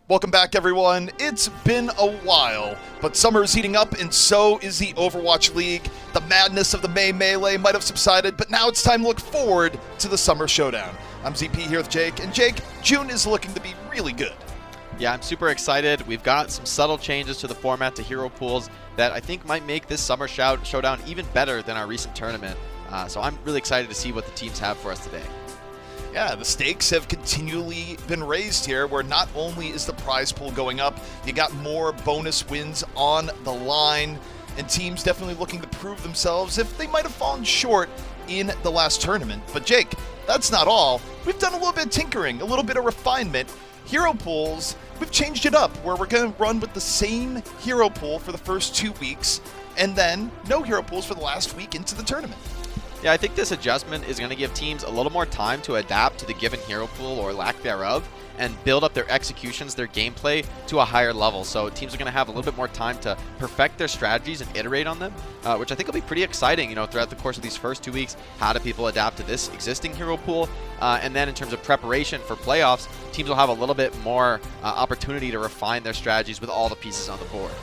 Welcome back, everyone. It's been a while, but summer is heating up, and so is the Overwatch League. The madness of the May Melee might have subsided, but now it's time to look forward to the Summer Showdown. I'm ZP here with Jake, and Jake, June is looking to be really good. Yeah, I'm super excited. We've got some subtle changes to the format to hero pools that I think might make this Summer Showdown even better than our recent tournament. So I'm really excited to see what the teams have for us today. Yeah, the stakes have continually been raised here, where not only is the prize pool going up, you got more bonus wins on the line, and teams definitely looking to prove themselves if they might have fallen short in the last tournament. But Jake, that's not all. We've done a little bit of tinkering, a little bit of refinement. Hero pools, we've changed it up, where we're going to run with the same hero pool for the first 2 weeks, and then no hero pools for the last week into the tournament. Yeah, I think this adjustment is going to give teams a little more time to adapt to the given hero pool or lack thereof and build up their executions, their gameplay to a higher level. So teams are going to have a little bit more time to perfect their strategies and iterate on them, which I think will be pretty exciting, throughout the course of these first 2 weeks. How do people adapt to this existing hero pool? And then in terms of preparation for playoffs, teams will have a little bit more opportunity to refine their strategies with all the pieces on the board.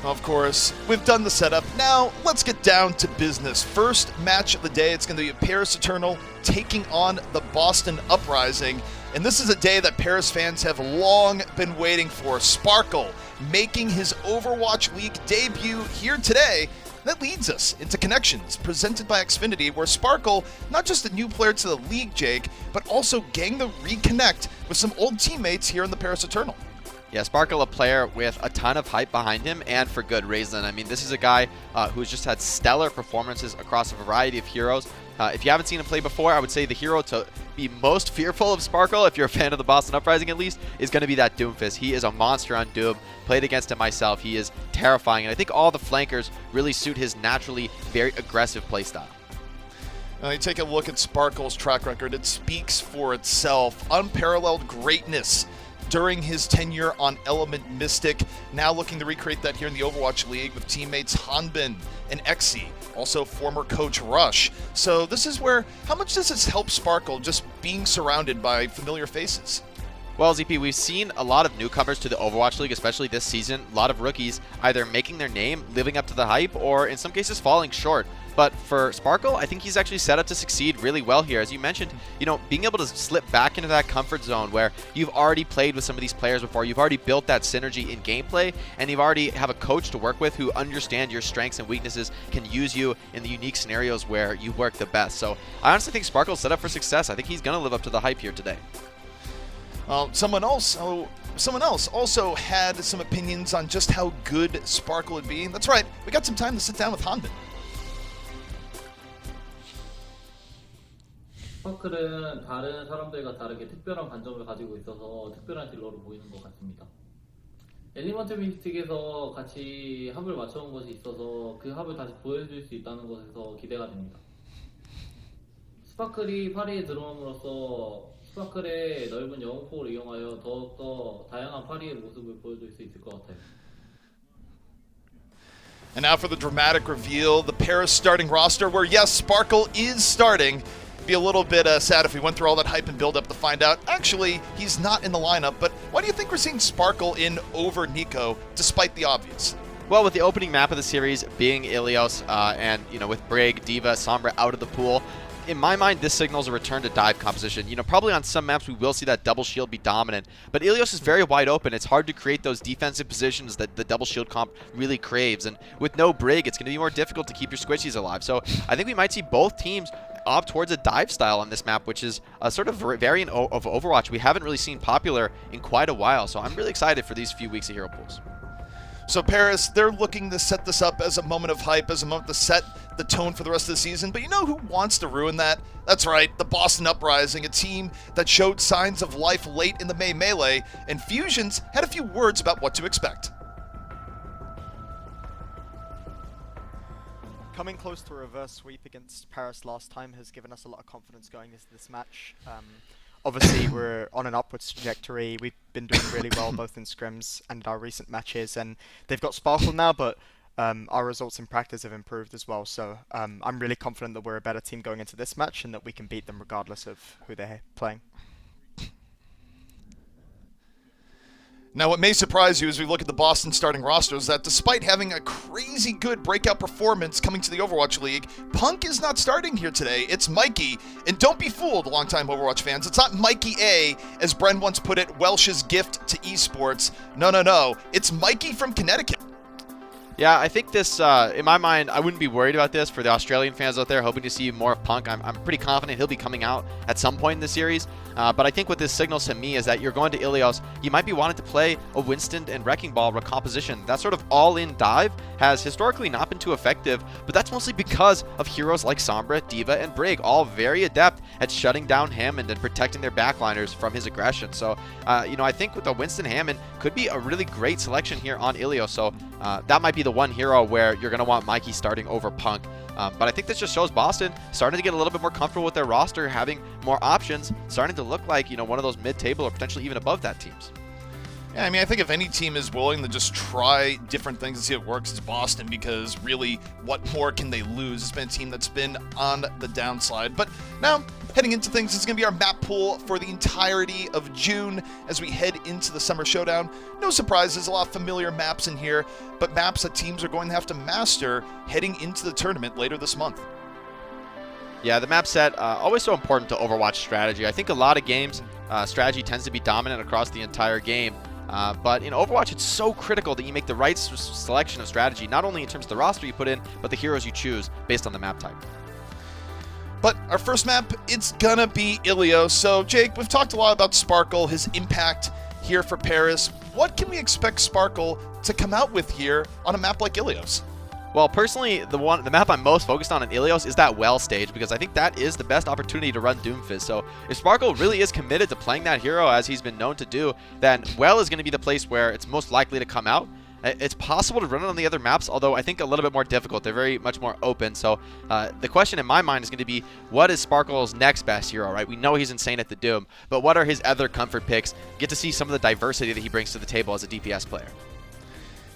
Of course, we've done the setup. Now, let's get down to business. First match of the day, it's going to be Paris Eternal taking on the Boston Uprising. And this is a day that Paris fans have long been waiting for. Sparkle making his Overwatch League debut here today. That leads us into Connections, presented by Xfinity, where Sparkle, not just a new player to the league, Jake, but also getting to reconnect with some old teammates here in the Paris Eternal. Yeah, Sparkle, a player with a ton of hype behind him, and for good reason. I mean, this is a guy who's just had stellar performances across a variety of heroes. If you haven't seen him play before, I would say the hero to be most fearful of Sparkle, if you're a fan of the Boston Uprising at least, is going to be that Doomfist. He is a monster on Doom. Played against him myself. He is terrifying, and I think all the flankers really suit his naturally very aggressive playstyle. Now, you take a look at Sparkle's track record. It speaks for itself. Unparalleled greatness during his tenure on Element Mystic, now looking to recreate that here in the Overwatch League with teammates Hanbin and Exi, also former coach Rush. So this is where, how much does this help Sparkle just being surrounded by familiar faces? Well, ZP, we've seen a lot of newcomers to the Overwatch League, especially this season. A lot of rookies either making their name, living up to the hype, or in some cases falling short. But for Sparkle, I think he's actually set up to succeed really well here. As you mentioned, being able to slip back into that comfort zone where you've already played with some of these players before, you've already built that synergy in gameplay, and you've already have a coach to work with who understands your strengths and weaknesses, can use you in the unique scenarios where you work the best. So I honestly think Sparkle's set up for success. I think he's going to live up to the hype here today. Someone else also had some opinions on just how good Sparkle would be. That's right, we got some time to sit down with Hanbin. 스파클은 다른 사람들과 다르게 특별한 관점을 가지고 있어서 특별한 딜러로 보이는 것 같습니다. 엘리먼트 미스틱에서 같이 합을 맞춰온 것이 있어서 그 합을 다시 보여줄 수 있다는 것에서 기대가 됩니다. 스파클이 파리에 들어옴으로써 스파클의 넓은 영웅폭을 이용하여 더욱더 다양한 파리의 모습을 보여줄 수 있을 것 같아요. And now for the dramatic reveal, the Paris starting roster, where yes, Sparkle is starting. Be a little bit sad if we went through all that hype and build-up to find out, actually, he's not in the lineup. But why do you think we're seeing Sparkle in over Nico, despite the obvious? Well, with the opening map of the series being Ilios, and with Brig, D.Va, Sombra out of the pool, in my mind, this signals a return to dive composition. Probably on some maps we will see that double shield be dominant, but Ilios is very wide open. It's hard to create those defensive positions that the double shield comp really craves, and with no Brig, it's going to be more difficult to keep your squishies alive. So I think we might see both teams opt towards a dive style on this map, which is a sort of variant of Overwatch we haven't really seen popular in quite a while. So I'm really excited for these few weeks of hero pools. So Paris, they're looking to set this up as a moment of hype, as a moment to set the tone for the rest of the season. But you know who wants to ruin that? That's right, the Boston Uprising, a team that showed signs of life late in the May Melee, and Fusions had a few words about what to expect. Coming close to a reverse sweep against Paris last time has given us a lot of confidence going into this match. Obviously, we're on an upwards trajectory. We've been doing really well both in scrims and our recent matches, and they've got Sparkle now, but our results in practice have improved as well. So I'm really confident that we're a better team going into this match and that we can beat them regardless of who they're playing. Now, what may surprise you as we look at the Boston starting roster is that despite having a crazy good breakout performance coming to the Overwatch League, Punk is not starting here today. It's Mikey. And don't be fooled, longtime Overwatch fans. It's not Mikey A, as Bren once put it, Welsh's gift to esports. No. It's Mikey from Connecticut. Yeah, I think this, in my mind, I wouldn't be worried about this for the Australian fans out there hoping to see more of Punk. I'm pretty confident he'll be coming out at some point in the series. But I think what this signals to me is that you're going to Ilios. You might be wanting to play a Winston and Wrecking Ball recomposition. That sort of all-in dive has historically not been too effective, but that's mostly because of heroes like Sombra, D.Va, and Brig, all very adept at shutting down Hammond and protecting their backliners from his aggression. So, I think with the Winston Hammond could be a really great selection here on Ilios. So that might be the one hero where you're going to want Mikey starting over Punk. But I think this just shows Boston starting to get a little bit more comfortable with their roster, having more options, starting to look like, one of those mid-table or potentially even above that teams. Yeah, I think if any team is willing to just try different things and see if it works, it's Boston, because really, what more can they lose? It's been a team that's been on the downside. But now, heading into things, it's going to be our map pool for the entirety of June as we head into the Summer Showdown. No surprises, a lot of familiar maps in here, but maps that teams are going to have to master heading into the tournament later this month. Yeah, the map set, always so important to Overwatch strategy. I think a lot of games, strategy tends to be dominant across the entire game. But in Overwatch, it's so critical that you make the right selection of strategy, not only in terms of the roster you put in, but the heroes you choose based on the map type. But our first map, it's gonna be Ilios. So, Jake, we've talked a lot about Sparkle, his impact here for Paris. What can we expect Sparkle to come out with here on a map like Ilios? Well, personally, the map I'm most focused on in Ilios is that Well stage, because I think that is the best opportunity to run Doomfist. So if Sparkle really is committed to playing that hero as he's been known to do, then Well is going to be the place where it's most likely to come out. It's possible to run it on the other maps, although I think a little bit more difficult. They're very much more open. So the question in my mind is going to be, what is Sparkle's next best hero, right? We know he's insane at the Doom, but what are his other comfort picks? Get to see some of the diversity that he brings to the table as a DPS player.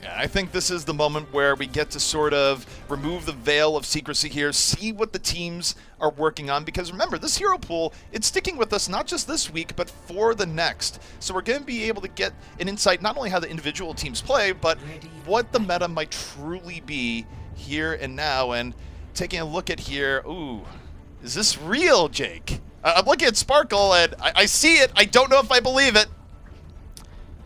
Yeah, I think this is the moment where we get to sort of remove the veil of secrecy here, see what the teams are working on, because remember, this hero pool, it's sticking with us not just this week, but for the next. So we're going to be able to get an insight not only how the individual teams play, but what the meta might truly be here and now. And taking a look at here, ooh, is this real, Jake? I'm looking at Sparkle, and I see it. I don't know if I believe it.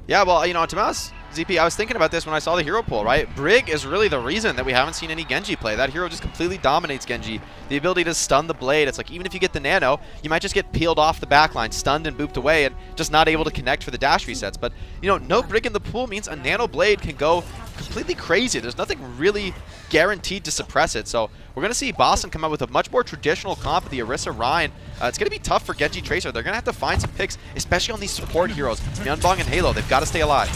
Yeah, well, to be honest, ZP, I was thinking about this when I saw the hero pool, right? Brig is really the reason that we haven't seen any Genji play. That hero just completely dominates Genji. The ability to stun the blade, it's like even if you get the nano, you might just get peeled off the backline, stunned and booped away, and just not able to connect for the dash resets. But, no Brig in the pool means a nano blade can go completely crazy. There's nothing really guaranteed to suppress it. So we're going to see Boston come out with a much more traditional comp, the Orisa Ryan. It's going to be tough for Genji Tracer. They're going to have to find some picks, especially on these support heroes. Myeonbong and Halo, they've got to stay alive.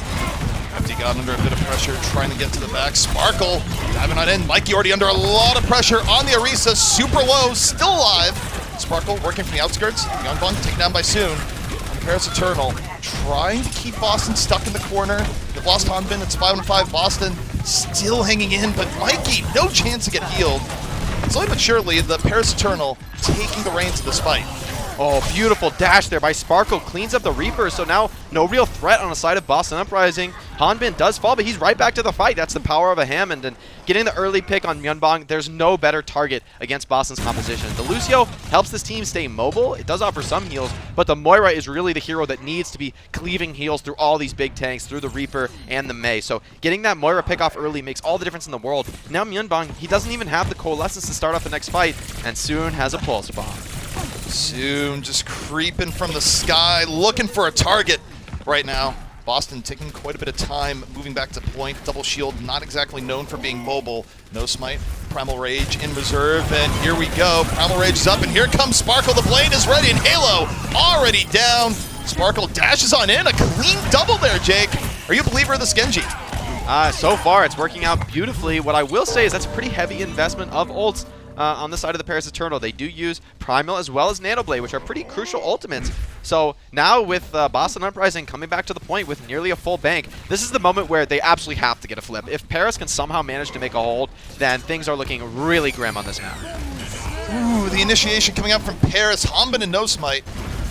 He got under a bit of pressure, trying to get to the back. Sparkle diving on in. Mikey already under a lot of pressure on the Orisa. Super low, still alive. Sparkle working from the outskirts. Myeonbong taken down by Soon. And Paris Eternal trying to keep Boston stuck in the corner. They've lost Hanbin. It's 5-5. Boston still hanging in, but Mikey, no chance to get healed. Slowly but surely, the Paris Eternal taking the reins of this fight. Oh, beautiful dash there by Sparkle. Cleans up the Reaper, so now no real threat on the side of Boston Uprising. Hanbin does fall, but he's right back to the fight. That's the power of a Hammond. And getting the early pick on Myeonbong, there's no better target against Boston's composition. The Lucio helps this team stay mobile. It does offer some heals, but the Moira is really the hero that needs to be cleaving heals through all these big tanks, through the Reaper and the Mei. So getting that Moira pick off early makes all the difference in the world. Now Myeonbong, he doesn't even have the Coalescence to start off the next fight, and Soon has a Pulse Bomb. Soon just creeping from the sky, looking for a target right now. Boston taking quite a bit of time moving back to point. Double shield, not exactly known for being mobile. No smite. Primal Rage in reserve, and here we go. Primal Rage is up, and here comes Sparkle. The blade is ready, and Halo already down. Sparkle dashes on in. A clean double there, Jake. Are you a believer of this Genji? So far, it's working out beautifully. What I will say is that's a pretty heavy investment of ults. On the side of the Paris Eternal. They do use Primal as well as Nanoblade, which are pretty crucial ultimates. So now with Boston Uprising coming back to the point with nearly a full bank, this is the moment where they absolutely have to get a flip. If Paris can somehow manage to make a hold, then things are looking really grim on this map. Ooh, the initiation coming up from Paris. Hanbin and No Smite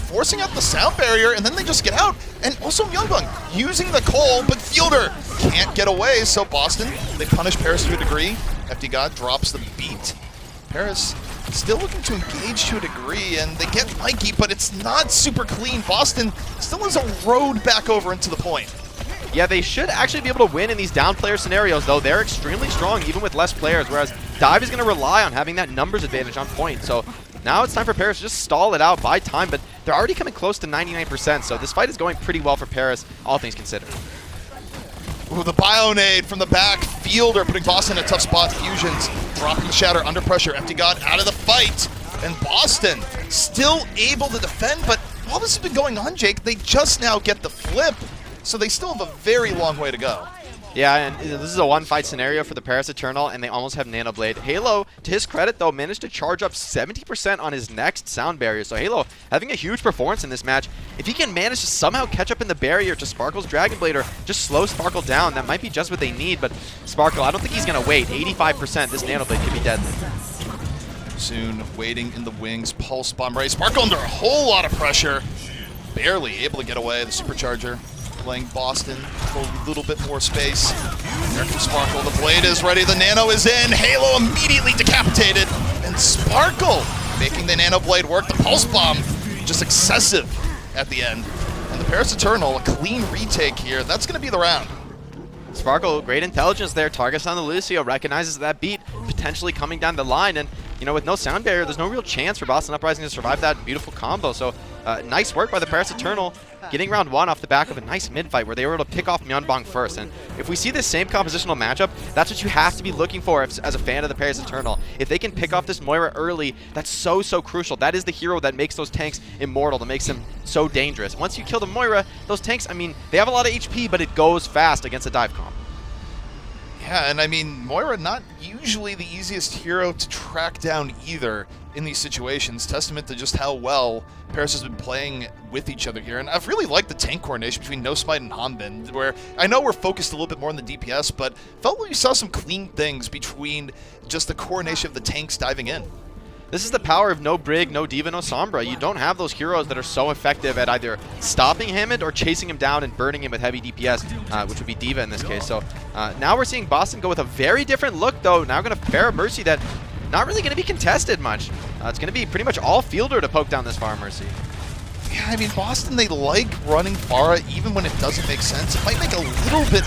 forcing out the sound barrier, and then they just get out. And also Myungbong using the coal, but Fielder can't get away, so Boston, they punish Paris to a degree. FD God drops the beat. Paris still looking to engage to a degree, and they get Mikey, but it's not super clean. Boston still has a road back over into the point. Yeah, they should actually be able to win in these down player scenarios, though. They're extremely strong, even with less players, whereas Dive is going to rely on having that numbers advantage on point. So now it's time for Paris to just stall it out, buy time, but they're already coming close to 99%, so this fight is going pretty well for Paris, all things considered. Ooh, the Bionade from the back. Fielder putting Boston in a tough spot. Fusions dropping the Shatter under pressure. Empty God out of the fight. And Boston still able to defend, but all this has been going on, Jake, they just now get the flip, so they still have a very long way to go. Yeah, and this is a one-fight scenario for the Paris Eternal, and they almost have Nano Blade. Halo, to his credit, though, managed to charge up 70% on his next sound barrier. So Halo having a huge performance in this match. If he can manage to somehow catch up in the barrier to Sparkle's Dragon Blade or just slow Sparkle down, that might be just what they need. But Sparkle, I don't think he's going to wait. 85%, this Nano Blade could be deadly. Soon, waiting in the wings, Pulse Bomb Ray. Sparkle under a whole lot of pressure. Barely able to get away. The Supercharger playing Boston for a little bit more space. There comes Sparkle. The blade is ready. The Nano is in. Halo immediately decapitated. And Sparkle making the Nano Blade work. The Pulse Bomb just excessive at the end. And the Paris Eternal, a clean retake here. That's going to be the round. Sparkle, great intelligence there. Targets on the Lucio, recognizes that beat potentially coming down the line. And, you know, with no sound barrier, there's no real chance for Boston Uprising to survive that beautiful combo. So, nice work by the Paris Eternal, getting round one off the back of a nice mid-fight where they were able to pick off Myunbong first. And if we see this same compositional matchup, that's what you have to be looking for as a fan of the Paris Eternal. If they can pick off this Moira early, that's so crucial. That is the hero that makes those tanks immortal, that makes them so dangerous. Once you kill the Moira, those tanks, I mean, they have a lot of HP, but it goes fast against a dive comp. Yeah, and I mean, Moira not usually the easiest hero to track down either in these situations. Testament to just how well Paris has been playing with each other here. And I've really liked the tank coordination between No Smite and Hanbin, where I know we're focused a little bit more on the DPS, but felt like we saw some clean things between just the coordination of the tanks diving in. This is the power of no Brig, no D.Va, no Sombra. You don't have those heroes that are so effective at either stopping Hammond or chasing him down and burning him with heavy DPS, which would be D.Va in this case. So now we're seeing Boston go with a very different look, though. Now going to Pharah Mercy that not really going to be contested much. It's going to be pretty much all Fielder to poke down this Pharah Mercy. Yeah, I mean, Boston, they like running Pharah even when it doesn't make sense. It might make a little bit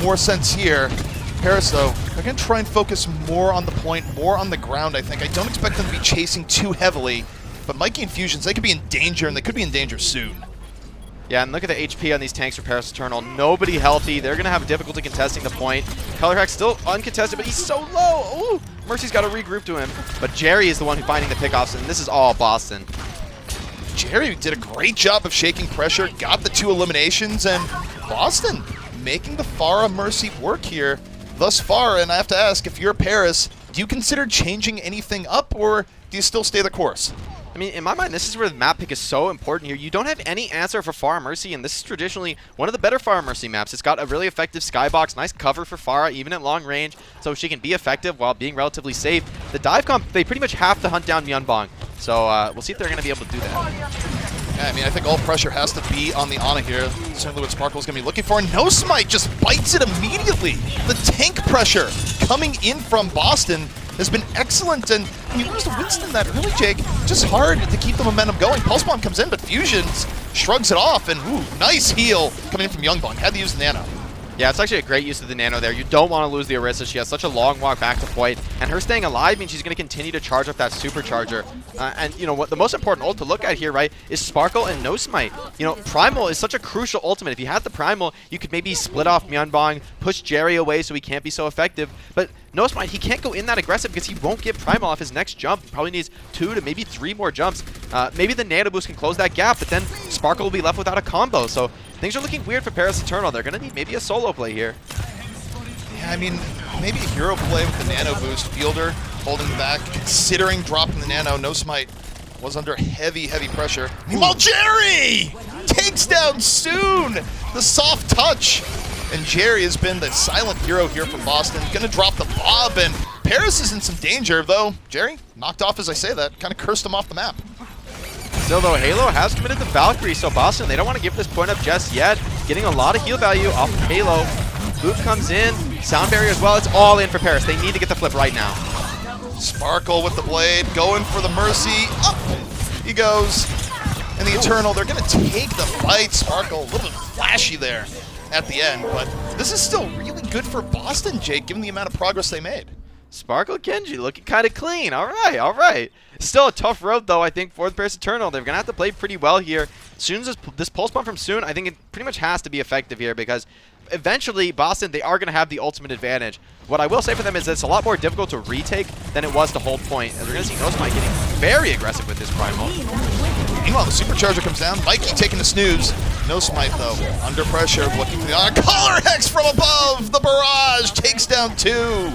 more sense here. Paris, though, they're going to try and focus more on the point, more on the ground, I think. I don't expect them to be chasing too heavily, but Mikey and Fusions, they could be in danger, and they could be in danger soon. Yeah, and look at the HP on these tanks for Paris Eternal. Nobody healthy. They're going to have difficulty contesting the point. Color Hack still uncontested, but he's so low. Ooh, Mercy's got to regroup to him. But Jerry is the one who's finding the pickoffs, and this is all Boston. Jerry did a great job of shaking pressure, got the 2 eliminations, and Boston making the Pharah Mercy work here thus far. And I have to ask, if you're Paris, do you consider changing anything up, or do you still stay the course? I mean, in my mind, this is where the map pick is so important here. You don't have any answer for Pharah Mercy, and this is traditionally one of the better Pharah Mercy maps. It's got a really effective skybox, nice cover for Pharah, even at long range, so she can be effective while being relatively safe. The dive comp, they pretty much have to hunt down Myunbong, so we'll see if they're going to be able to do that. Yeah, I mean, I think all pressure has to be on the Ana here. Certainly what Sparkle's going to be looking for. No Smite just bites it immediately. The tank pressure coming in from Boston has been excellent, and when you lose to Winston that early, Jake, just hard to keep the momentum going. Pulse Bomb comes in, but Fusions shrugs it off, and ooh, nice heal coming in from Youngbong. Had to use the Nano. Yeah, it's actually a great use of the Nano there. You don't want to lose the Orisa. She has such a long walk back to point, and her staying alive means she's going to continue to charge up that Supercharger. And, you know, what the most important ult to look at here, right, is Sparkle and No Smite. You know, Primal is such a crucial ultimate. If you had the Primal, you could maybe split off Myunbong, push Jerry away so he can't be so effective, but No Smite, he can't go in that aggressive because he won't get Primal off his next jump. He probably needs 2 to maybe 3 more jumps. Maybe the Nano Boost can close that gap, but then Sparkle will be left without a combo. So things are looking weird for Paris Eternal. They're going to need maybe a solo play here. Yeah, I mean, maybe a hero play with the Nano Boost. Fielder holding back, considering dropping the Nano. No Smite was under heavy pressure. Meanwhile, Jerry takes down Soon. The soft touch. And Jerry has been the silent hero here from Boston. Gonna drop the Bob, and Paris is in some danger, though. Jerry, knocked off as I say that, kind of cursed him off the map. Still though, Halo has committed the Valkyrie, so Boston, they don't want to give this point up just yet. Getting a lot of heal value off of Halo. Boop comes in, sound barrier as well. It's all in for Paris. They need to get the flip right now. Sparkle with the blade, going for the Mercy. Up he goes. And the Eternal, they're going to take the fight. Sparkle, a little bit flashy there at the end, but this is still really good for Boston, Jake, given the amount of progress they made. Sparkle Genji looking kind of clean. All right, all right. Still a tough road, though, I think, for the Paris Eternal. They're going to have to play pretty well here. As soon as this pulse bomb from Soon, I think it pretty much has to be effective here because eventually, Boston, they are going to have the ultimate advantage. What I will say for them is that it's a lot more difficult to retake than it was to hold point. As we're going to see No Smite getting very aggressive with this Primal. Meanwhile, the Supercharger comes down. Mikey taking the snooze. No Smite, though. Under pressure, looking for the Collar Hex from above. The Barrage takes down 2.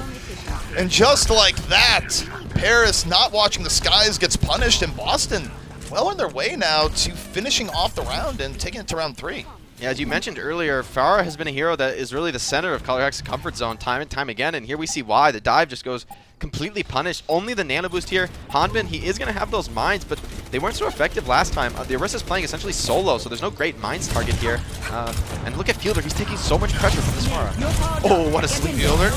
And just like that, Paris, not watching the skies, gets punished, and Boston well on their way now to finishing off the round and taking it to round 3. Yeah, as you mentioned earlier, Farah has been a hero that is really the center of Color Hex's comfort zone time and time again, and here we see why. The dive just goes completely punished. Only the nano boost here. Hanbin, he is going to have those mines, but they weren't so effective last time. The Orisa's playing essentially solo, so there's no great mines target here. And look at Fielder. He's taking so much pressure from this Mara. Oh, what a sleep Fielder.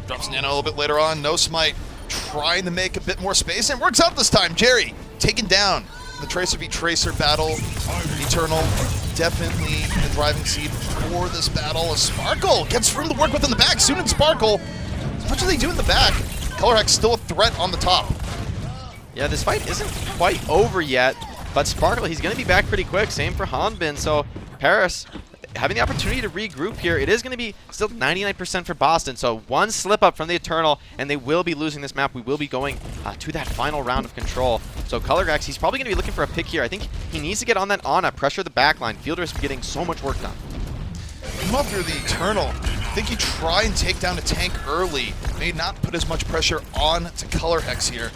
Drops Nano a little bit later on. No Smite trying to make a bit more space, and works out this time. Jerry taken down. The Tracer v Tracer battle. Eternal definitely the driving seat for this battle. Sparkle gets room to work with in the back. Soon and Sparkle, as much as they do in the back, Color Hex still a threat on the top. Yeah, this fight isn't quite over yet, but Sparkle, he's going to be back pretty quick. Same for Hanbin. So Paris having the opportunity to regroup here. It is going to be still 99% for Boston. So one slip up from the Eternal, and they will be losing this map. We will be going to that final round of control. So Color Hex, he's probably going to be looking for a pick here. I think he needs to get on that Ana, pressure the backline. Fielder is getting so much work done. Come up through the Eternal. I think you try and take down a tank early. May not put as much pressure on to Color Hex here.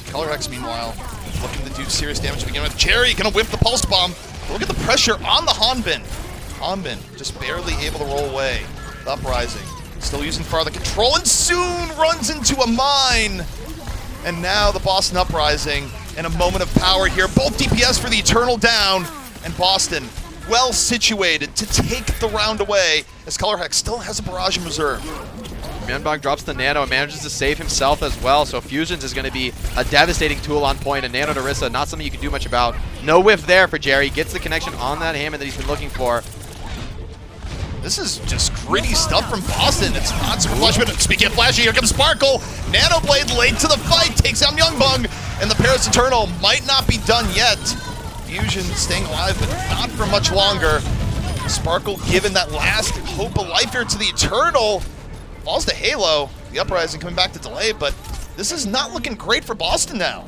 Color Hex, meanwhile, looking to do serious damage to begin with. Jerry gonna whip the pulse bomb. Look at the pressure on the Hanbin. Hanbin just barely able to roll away. The Uprising still using farther control, and soon runs into a mine. And now the Boston Uprising in a moment of power here. Both DPS for the Eternal down, and Boston well situated to take the round away as Color Hex still has a barrage in reserve. Myeonbong drops the Nano and manages to save himself as well, so Fusions is going to be a devastating tool on point, and Nano to Orisa, not something you can do much about. No whiff there for Jerry, gets the connection on that Hammond that he's been looking for. This is just gritty stuff from Boston. It's not super flashy, but speaking of flashy, here comes Sparkle. Nano Blade late to the fight, takes down Myeonbong, and the Paris Eternal might not be done yet. Fusion staying alive, but not for much longer. Sparkle given that last hope of life here to the Eternal. Falls to Halo. The Uprising coming back to delay, but this is not looking great for Boston now.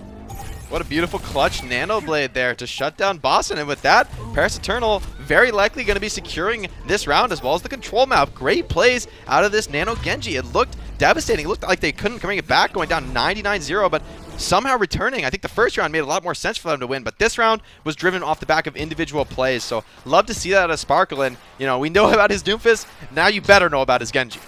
What a beautiful clutch Nano Blade there to shut down Boston, and with that, Paris Eternal very likely going to be securing this round as well as the control map. Great plays out of this Nano Genji. It looked devastating. It looked like they couldn't bring it back, going down 99-0, but somehow returning. I think the first round made a lot more sense for them to win, but this round was driven off the back of individual plays, so love to see that out of Sparkle, and you know, we know about his Doomfist, now you better know about his Genji.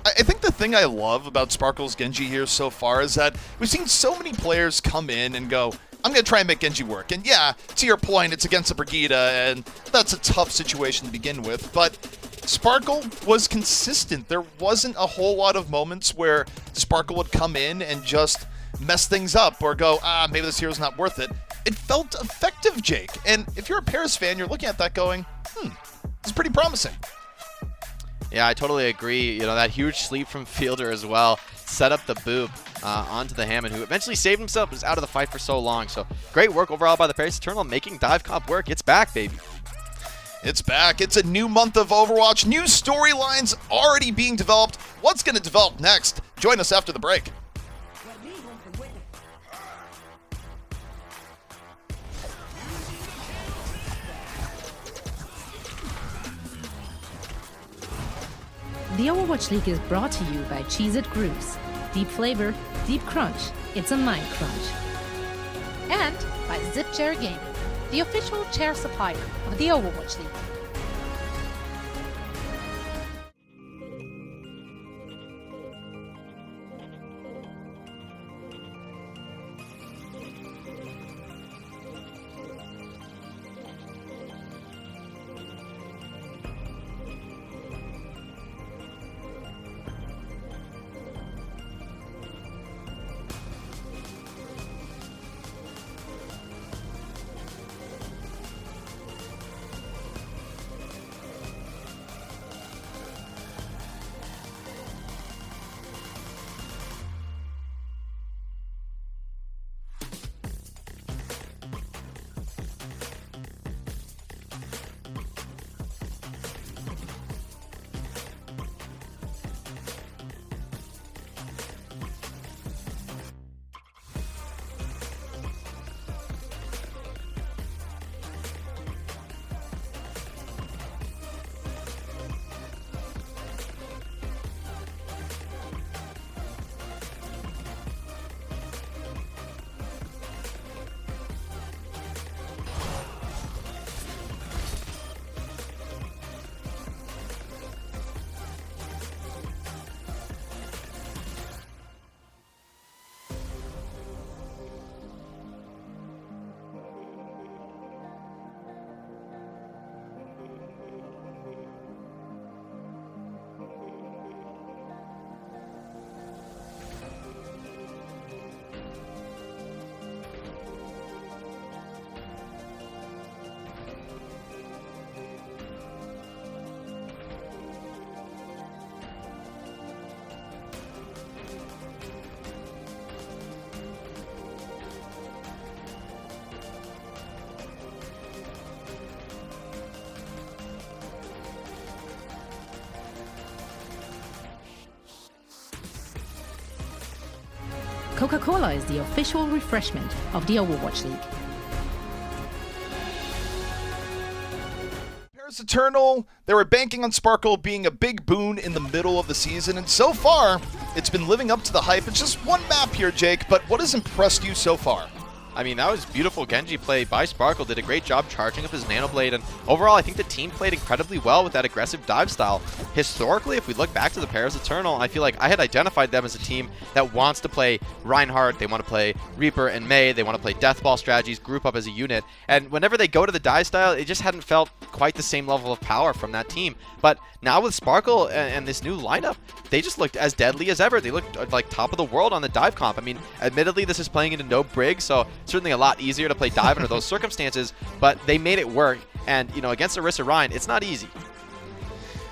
I think the thing I love about Sparkle's Genji here so far is that we've seen so many players come in and go, I'm going to try and make Genji work. And yeah, to your point, it's against a Brigida, and that's a tough situation to begin with. But Sparkle was consistent. There wasn't a whole lot of moments where Sparkle would come in and just mess things up or go, maybe this hero's not worth it. It felt effective, Jake. And if you're a Paris fan, you're looking at that going, this is pretty promising. Yeah, I totally agree. You know, that huge sleep from Fielder as well set up the boop onto the Hammond, who eventually saved himself, was out of the fight for so long. So great work overall by the Paris Eternal, making dive comp work. It's back, baby. It's back. It's a new month of Overwatch. New storylines already being developed. What's going to develop next? Join us after the break. The Overwatch League is brought to you by Cheez-It Grooves. Deep flavor, deep crunch. It's a mind crunch. And by Zip Chair Gaming, the official chair supplier of the Overwatch League. Coca-Cola is the official refreshment of the Overwatch League. Paris Eternal, they were banking on Sparkle being a big boon in the middle of the season, and so far, it's been living up to the hype. It's just one map here, Jake, but what has impressed you so far? I mean, that was beautiful Genji play by Sparkle. Did a great job charging up his Nano Blade, and overall, I think the team played incredibly well with that aggressive dive style. Historically, if we look back to the Paris Eternal, I feel like I had identified them as a team that wants to play Reinhardt, they want to play Reaper and Mei, they want to play Deathball strategies, group up as a unit, and whenever they go to the dive style, it just hadn't felt quite the same level of power from that team. But now with Sparkle and this new lineup, they just looked as deadly as ever. They looked like top of the world on the dive comp. I mean, admittedly, this is playing into no brig, so certainly a lot easier to play dive under those circumstances, but they made it work. And, you know, against Orisa Rein, it's not easy.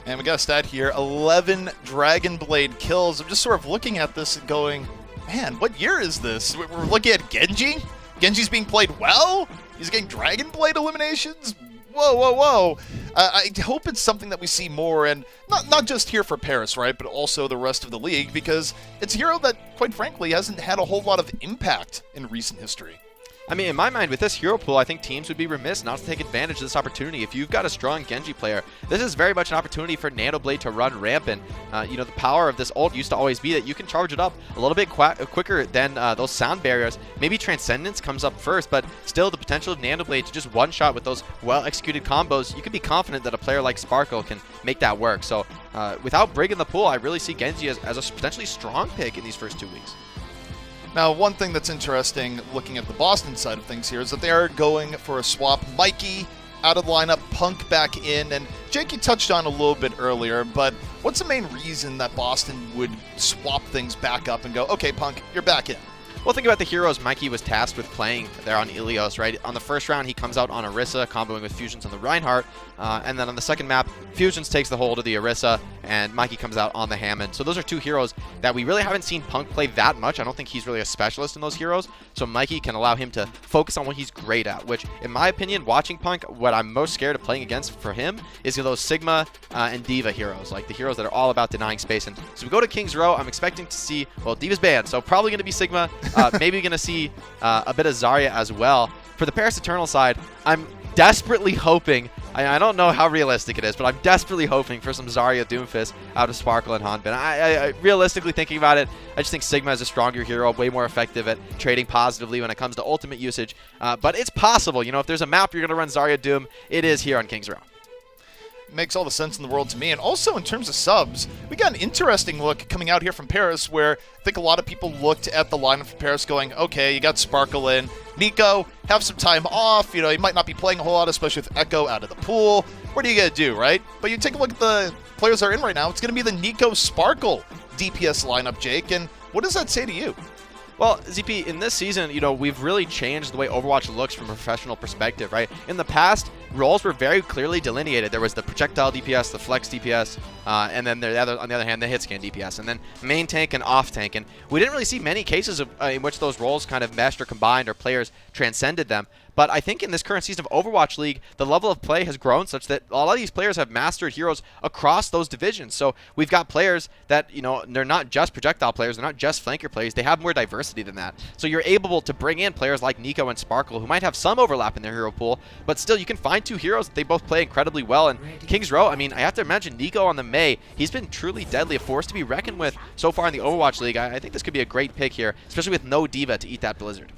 And we got a stat here, 11 Dragon Blade kills. I'm just sort of looking at this and going, man, what year is this? We're looking at Genji? Genji's being played well? He's getting Dragon Blade eliminations? Whoa, whoa, whoa. I hope it's something that we see more, and not just here for Paris, right, but also the rest of the league, because it's a hero that, quite frankly, hasn't had a whole lot of impact in recent history. I mean, in my mind, with this hero pool, I think teams would be remiss not to take advantage of this opportunity. If you've got a strong Genji player, this is very much an opportunity for Nano Blade to run rampant. You know, the power of this ult used to always be that you can charge it up a little bit quicker than those sound barriers. Maybe Transcendence comes up first, but still the potential of Nano Blade to just one-shot with those well-executed combos, you can be confident that a player like Sparkle can make that work. So without Brig in the pool, I really see Genji as a potentially strong pick in these first 2 weeks. Now, one thing that's interesting looking at the Boston side of things here is that they are going for a swap. Mikey out of the lineup, Punk back in, and Jake, you touched on a little bit earlier, but what's the main reason that Boston would swap things back up and go, okay, Punk, you're back in? Well, think about the heroes Mikey was tasked with playing there on Ilios, right? On the first round, he comes out on Orisa, comboing with Fusions on the Reinhardt, and then on the second map, Fusions takes the hold of the Orisa, and Mikey comes out on the Hammond. So those are two heroes that we really haven't seen Punk play that much. I don't think he's really a specialist in those heroes, so Mikey can allow him to focus on what he's great at, which, in my opinion, watching Punk, what I'm most scared of playing against for him is those Sigma and Diva heroes, like the heroes that are all about denying space. And so we go to King's Row, I'm expecting to see, well, Diva's banned, so probably going to be Sigma, maybe going to see a bit of Zarya as well. For the Paris Eternal side, I'm desperately hoping, I don't know how realistic it is, but I'm desperately hoping for some Zarya Doomfist out of Sparkle and Hanbin. I realistically thinking about it, I just think Sigma is a stronger hero, way more effective at trading positively when it comes to ultimate usage. But it's possible, you know, if there's a map you're going to run Zarya Doom, it is here on King's Row. Makes all the sense in the world to me. And also in terms of subs, we got an interesting look coming out here from Paris where I think a lot of people looked at the lineup for Paris going, okay, you got Sparkle in. Nico, have some time off. You know, he might not be playing a whole lot, especially with Echo out of the pool. What are you going to do, right? But you take a look at the players that are in right now, it's going to be the Nico Sparkle DPS lineup, Jake. And what does that say to you? Well, ZP, in this season, you know, we've really changed the way Overwatch looks from a professional perspective, right? In the past, roles were very clearly delineated. There was the projectile DPS, the flex DPS, and then on the other hand, the hit scan DPS, and then main tank and off tank. And we didn't really see many cases in which those roles kind of meshed or combined or players transcended them. But I think in this current season of Overwatch League, the level of play has grown such that a lot of these players have mastered heroes across those divisions. So we've got players that, you know, they're not just projectile players, they're not just flanker players, they have more diversity than that. So you're able to bring in players like Nico and Sparkle who might have some overlap in their hero pool, but still you can find two heroes that they both play incredibly well. And King's Row, I mean, I have to imagine Nico on the Mei, he's been truly deadly, a force to be reckoned with so far in the Overwatch League. I think this could be a great pick here, especially with no Diva to eat that Blizzard.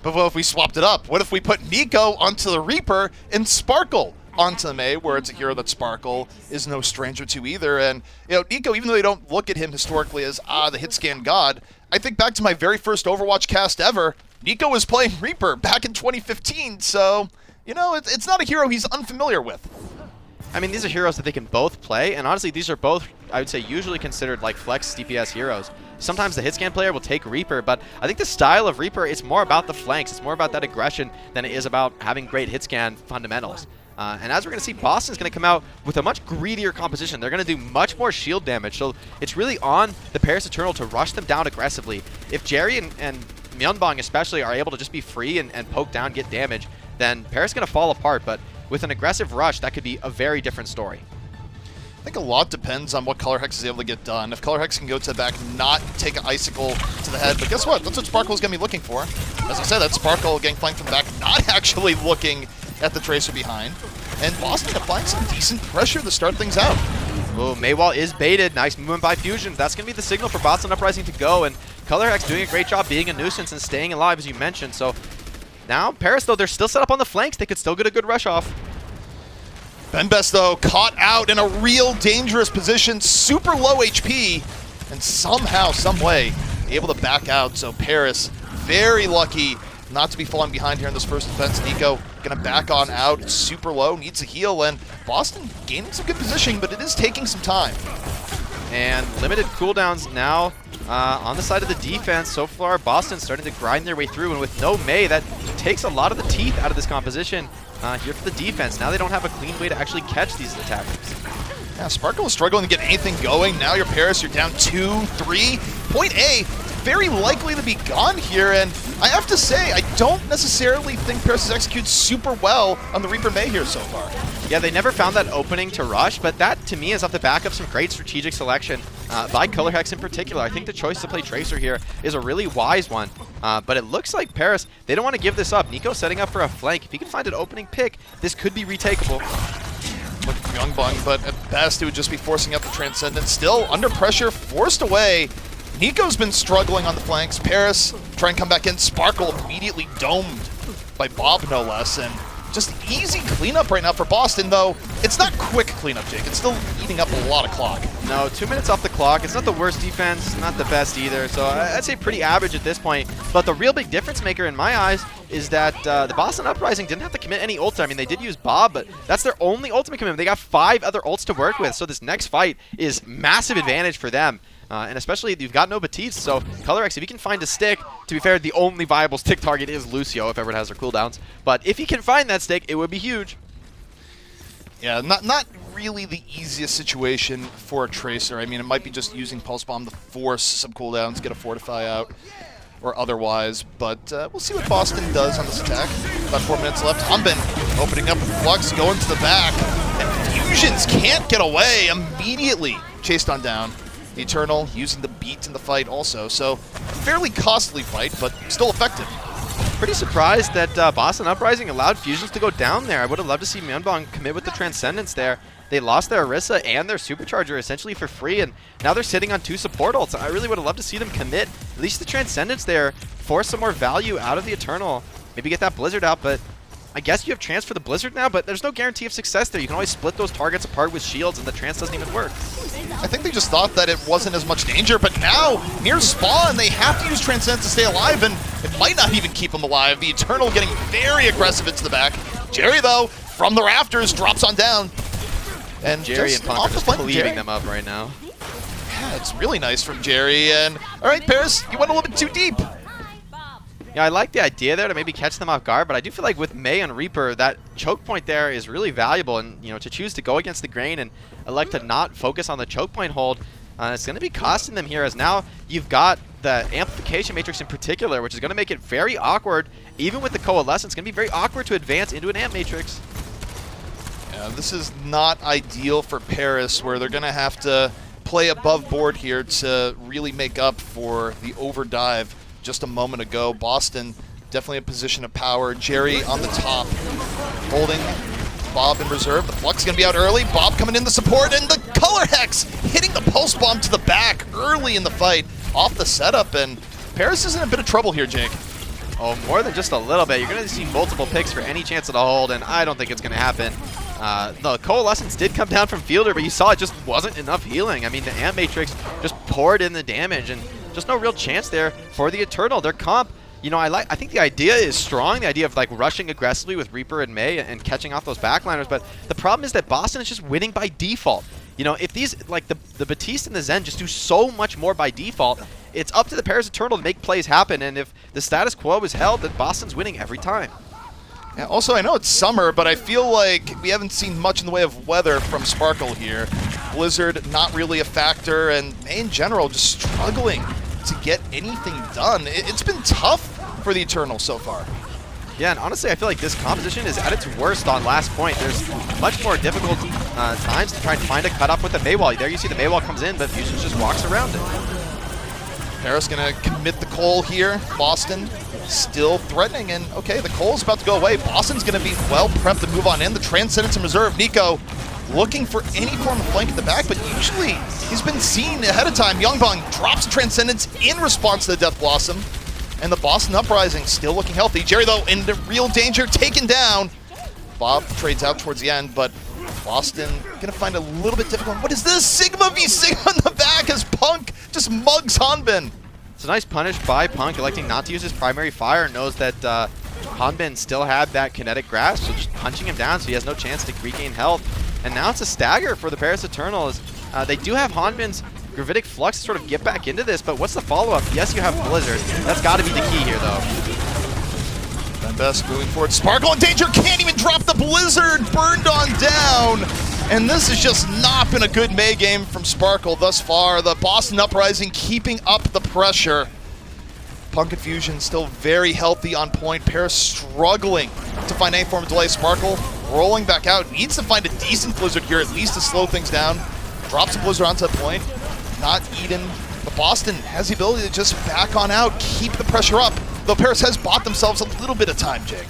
But what if we swapped it up? What if we put Nico onto the Reaper and Sparkle onto the Mei, where it's a hero that Sparkle is no stranger to either? And, you know, Nico, even though they don't look at him historically as, the hit scan god, I think back to my very first Overwatch cast ever, Nico was playing Reaper back in 2015, so, you know, it's not a hero he's unfamiliar with. I mean, these are heroes that they can both play, and honestly, these are both, I would say, usually considered like flex DPS heroes. Sometimes the hitscan player will take Reaper, but I think the style of Reaper is more about the flanks. It's more about that aggression than it is about having great hitscan fundamentals. And as we're going to see, Boston's going to come out with a much greedier composition. They're going to do much more shield damage, so it's really on the Paris Eternal to rush them down aggressively. If Jerry and Myeonbong especially are able to just be free and poke down, get damage, then Paris is going to fall apart, but with an aggressive rush, that could be a very different story. I think a lot depends on what Color Hex is able to get done. If Color Hex can go to the back, not take an Icicle to the head, but guess what? That's what Sparkle's going to be looking for. As I said, that's Sparkle getting flanked from the back, not actually looking at the Tracer behind. And Boston applying some decent pressure to start things out. Oh, Maywall is baited. Nice movement by Fusion. That's going to be the signal for Boston Uprising to go. And Color Hex doing a great job being a nuisance and staying alive, as you mentioned. So now, Paris, though, they're still set up on the flanks. They could still get a good rush off. Benbest, though, caught out in a real dangerous position. Super low HP. And somehow, some way, able to back out. So Paris, very lucky not to be falling behind here in this first defense. Nico going to back on out, super low, needs a heal, and Boston gaining some good positioning, but it is taking some time. And limited cooldowns now on the side of the defense. So far, Boston starting to grind their way through, and with no May, that takes a lot of the teeth out of this composition here for the defense. Now they don't have a clean way to actually catch these attackers. Yeah, Sparkle is struggling to get anything going. Now you're Paris, you're down 2-3. Point A, very likely to be gone here, and I have to say, I don't necessarily think Paris has executed super well on the Reaper May here so far. Yeah, they never found that opening to rush, but that, to me, is off the back of some great strategic selection by Color Hex in particular. I think the choice to play Tracer here is a really wise one, but it looks like Paris, they don't want to give this up. Nico setting up for a flank. If he can find an opening pick, this could be retakeable. Looking for Youngbung, but at best it would just be forcing up the Transcendent. Still under pressure, forced away. Nico's been struggling on the flanks. Paris trying to come back in. Sparkle immediately domed by Bob, no less. And just easy cleanup right now for Boston, though. It's not quick cleanup, Jake. It's still eating up a lot of clock. No, 2 minutes off the clock. It's not the worst defense, not the best either. So I'd say pretty average at this point. But the real big difference maker in my eyes is that the Boston Uprising didn't have to commit any ults. I mean, they did use Bob, but that's their only ultimate commitment. They got 5 other ults to work with. So this next fight is massive advantage for them. And especially, you've got no Batiste, so Color Hex, if he can find a stick, to be fair, the only viable stick target is Lucio, if everyone has their cooldowns. But if he can find that stick, it would be huge. Yeah, not really the easiest situation for a Tracer. I mean, it might be just using Pulse Bomb to force some cooldowns, get a Fortify out, or otherwise. But we'll see what Boston does on this attack. About 4 minutes left. Humbin opening up with Flux, going to the back. And Fusions can't get away. Immediately chased on down. The Eternal using the beat in the fight also, so fairly costly fight, but still effective. Pretty surprised that Boston Uprising allowed Fusions to go down there. I would have loved to see Myeonbong commit with the Transcendence there. They lost their Orisa and their Supercharger essentially for free, and now they're sitting on 2 support ults. I really would have loved to see them commit at least the Transcendence there, force some more value out of the Eternal, maybe get that Blizzard out, but I guess you have Trance for the Blizzard now, but there's no guarantee of success there. You can always split those targets apart with shields, and the Trance doesn't even work. I think they just thought that it wasn't as much danger, but now, near spawn, they have to use Transcendence to stay alive, and it might not even keep them alive. The Eternal getting very aggressive into the back. Jerry, though, from the rafters, drops on down. And Jerry just and Punk off are the just flank, cleaving Jerry. them up right now. Yeah, it's really nice from Jerry, and all right, Paris, you went a little bit too deep. Yeah, I like the idea there to maybe catch them off guard, but I do feel like with May and Reaper, that choke point there is really valuable, and to choose to go against the grain and elect to not focus on the choke point hold, it's going to be costing them here, as now you've got the amplification matrix in particular, which is going to make it very awkward, even with the coalescence. It's going to be very awkward to advance into an amp matrix. Yeah, this is not ideal for Paris, where they're going to have to play above board here to really make up for the overdive just a moment ago. Boston definitely a position of power. Jerry on the top, holding Bob in reserve. The Flux going to be out early. Bob coming in the support, and the Color Hex hitting the Pulse Bomb to the back early in the fight off the setup, and Paris is in a bit of trouble here, Jake. Oh, more than just a little bit. You're going to see multiple picks for any chance at a hold, and I don't think it's going to happen. The Coalescence did come down from Fielder, but you saw it just wasn't enough healing. I mean, the Amp Matrix just poured in the damage, and just no real chance there for the Eternal. Their comp, I think the idea is strong, the idea of like rushing aggressively with Reaper and May and catching off those backliners, but the problem is that Boston is just winning by default. If these, like the Batiste and the Zen just do so much more by default, it's up to the Paris Eternal to make plays happen, and if the status quo is held, then Boston's winning every time. Yeah, also, I know it's summer, but I feel like we haven't seen much in the way of weather from Sparkle here. Blizzard, not really a factor, and in general, just struggling to get anything done. It's been tough for the Eternal so far. Yeah, and honestly, I feel like this composition is at its worst on last point. There's much more difficult times to try and find a cutoff with the Maywall. There you see the Maywall comes in, but Fusions just walks around it. Paris gonna commit the Cole here. Boston still threatening, and okay, the Cole's about to go away. Boston's gonna be well prepped to move on in. The Transcendence in reserve. Nico looking for any form of flank at the back, but usually he's been seen ahead of time. Yongbang drops the Transcendence in response to the Death Blossom. And the Boston Uprising still looking healthy. Jerry, though, in real danger, taken down. Bob trades out towards the end, but Boston gonna find a little bit difficult. What is this? Sigma v Sigma in the back as Punk just mugs Hanbin. It's a nice punish by Punk, electing not to use his primary fire. Knows that Hanbin still had that kinetic grasp, so just punching him down so he has no chance to regain health. And now it's a stagger for the Paris Eternals. They do have Hanbin's Gravitic Flux to sort of get back into this, but what's the follow-up? Yes, you have Blizzard. That's got to be the key here, though. Best moving forward. Sparkle in danger, can't even drop the Blizzard, burned on down. And this has just not been a good May game from Sparkle thus far. The Boston Uprising keeping up the pressure. Punk and Fusion still very healthy on point. Paris struggling to find any form of delay. Sparkle rolling back out. Needs to find a decent Blizzard here, at least to slow things down. Drops a Blizzard onto the point. Not Eden, but Boston has the ability to just back on out, keep the pressure up. Though Paris has bought themselves a little bit of time, Jake.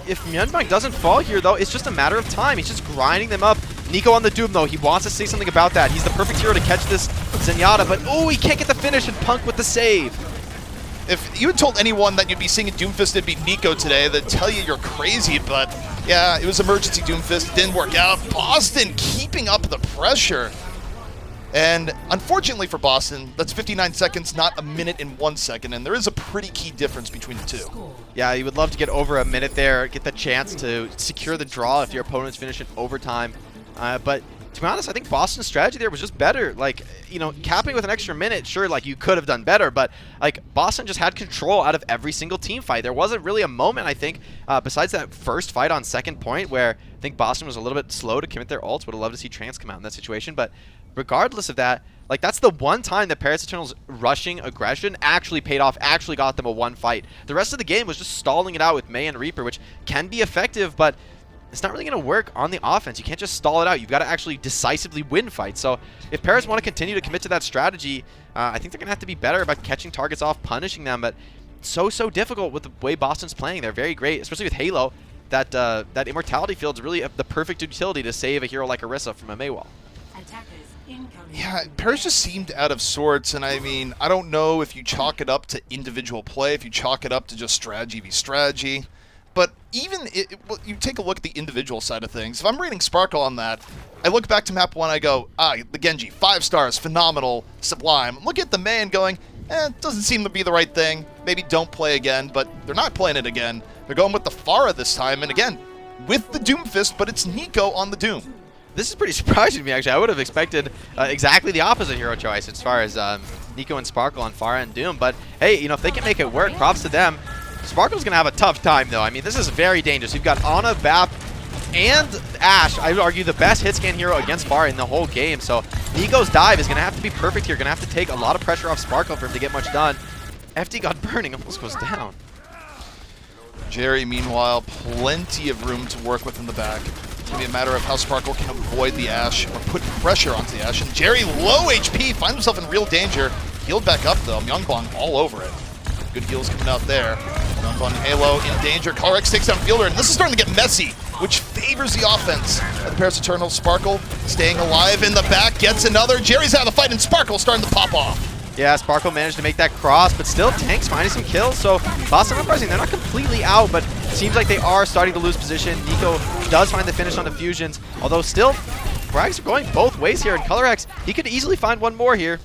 If Myeonbang doesn't fall here, though, it's just a matter of time. He's just grinding them up. Nico on the Doom, though, he wants to say something about that. He's the perfect hero to catch this Zenyatta, but oh, he can't get the finish, and Punk with the save. If you had told anyone that you'd be seeing a Doomfist, it'd be Nico today, they'd tell you you're crazy, but yeah, it was emergency Doomfist, it didn't work out. Boston keeping up the pressure. And unfortunately for Boston, that's 59 seconds, not a minute and 1 second, and there is a pretty key difference between the two. Yeah, you would love to get over a minute there, get the chance to secure the draw if your opponent's finish in overtime. But to be honest, I think Boston's strategy there was just better. Like, you know, capping with an extra minute, sure, like you could have done better, but like Boston just had control out of every single team fight. There wasn't really a moment, I think, besides that first fight on second point where I think Boston was a little bit slow to commit their ults. Would have loved to see Trance come out in that situation, but regardless of that, like that's the one time that Paris Eternals rushing aggression actually paid off, actually got them a one fight. The rest of the game was just stalling it out with May and Reaper, which can be effective, but it's not really going to work on the offense. You can't just stall it out. You've got to actually decisively win fights. So if Paris want to continue to commit to that strategy, I think they're going to have to be better about catching targets off, punishing them, but so difficult with the way Boston's playing. They're very great, especially with Halo. That Immortality Field is really the perfect utility to save a hero like Orisa from a Maywall. Yeah, Paris just seemed out of sorts, and I mean, I don't know if you chalk it up to individual play, if you chalk it up to just strategy v strategy, but even you take a look at the individual side of things. If I'm reading Sparkle on that, I look back to map 1, I go, the Genji, 5 stars, phenomenal, sublime. Look at the May and going, it doesn't seem to be the right thing. Maybe don't play again, but they're not playing it again. They're going with the Pharah this time, and again, with the Doomfist, but it's Nico on the Doom. This is pretty surprising to me, actually. I would have expected exactly the opposite hero choice as far as Nico and Sparkle on Pharah and Doom. But hey, you know, if they can make it work, props to them. Sparkle's going to have a tough time, though. I mean, this is very dangerous. You've got Ana, Bap, and Ashe, I would argue the best hit scan hero against Pharah in the whole game. So Nico's dive is going to have to be perfect here. Going to have to take a lot of pressure off Sparkle for him to get much done. FD got burning, almost goes down. Jerry, meanwhile, plenty of room to work with in the back. It's going to be a matter of how Sparkle can avoid the Ashe or put pressure onto the Ashe. And Jerry, low HP, finds himself in real danger. Healed back up, though. Myungbong all over it. Good heals coming out there. Myungbong Halo in danger. Colrex takes down Fielder, and this is starting to get messy, which favors the offense of the Paris Eternals. Sparkle staying alive in the back, gets another. Jerry's out of the fight, and Sparkle starting to pop off. Yeah, Sparkle managed to make that cross, but still Tank's finding some kills. So Boston Uprising, they're not completely out, but seems like they are starting to lose position. Nico does find the finish on the Fusions, although still, frags are going both ways here. And Colrex, he could easily find one more here.